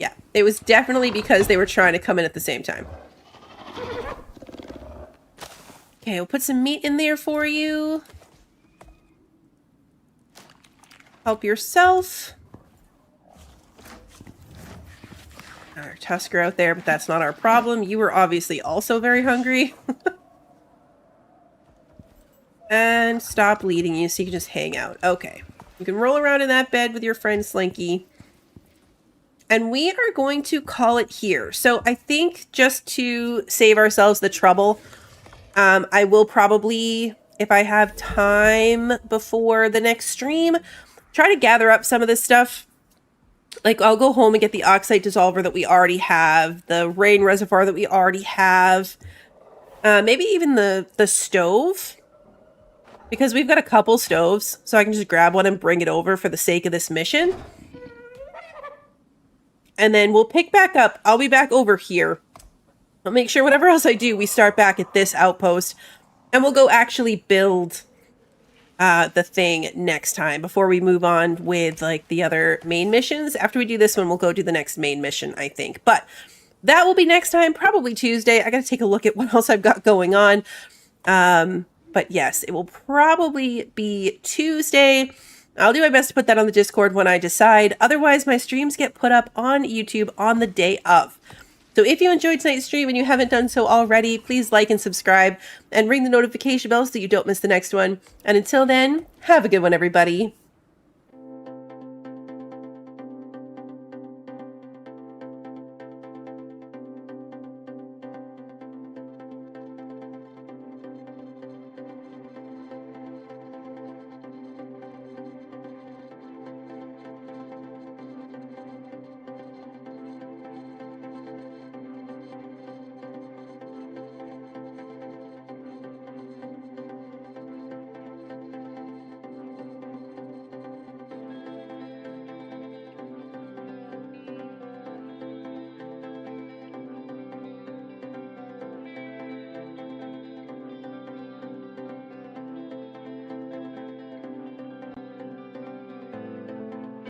Yeah, it was definitely because they were trying to come in at the same time. Okay, we'll put some meat in there for you. Help yourself. Our Tusker out there, but that's not our problem. You were obviously also very hungry. And stop leading you so you can just hang out. Okay. You can roll around in that bed with your friend Slinky. And we are going to call it here. So I think just to save ourselves the trouble, I will probably, if I have time before the next stream, try to gather up some of this stuff. Like, I'll go home and get the oxide dissolver that we already have, the rain reservoir that we already have, maybe even the stove. Because we've got a couple stoves, so I can just grab one and bring it over for the sake of this mission. And then we'll pick back up. I'll be back over here. I'll make sure whatever else I do, we start back at this outpost. And we'll go actually build the thing next time before we move on with like the other main missions. After we do this one, we'll go do the next main mission, I think. But that will be next time, probably Tuesday. I got to take a look at what else I've got going on. But yes, it will probably be Tuesday. I'll do my best to put that on the Discord when I decide. Otherwise, my streams get put up on YouTube on the day of. So if you enjoyed tonight's stream and you haven't done so already, please like and subscribe and ring the notification bell so you don't miss the next one. And until then, have a good one, everybody.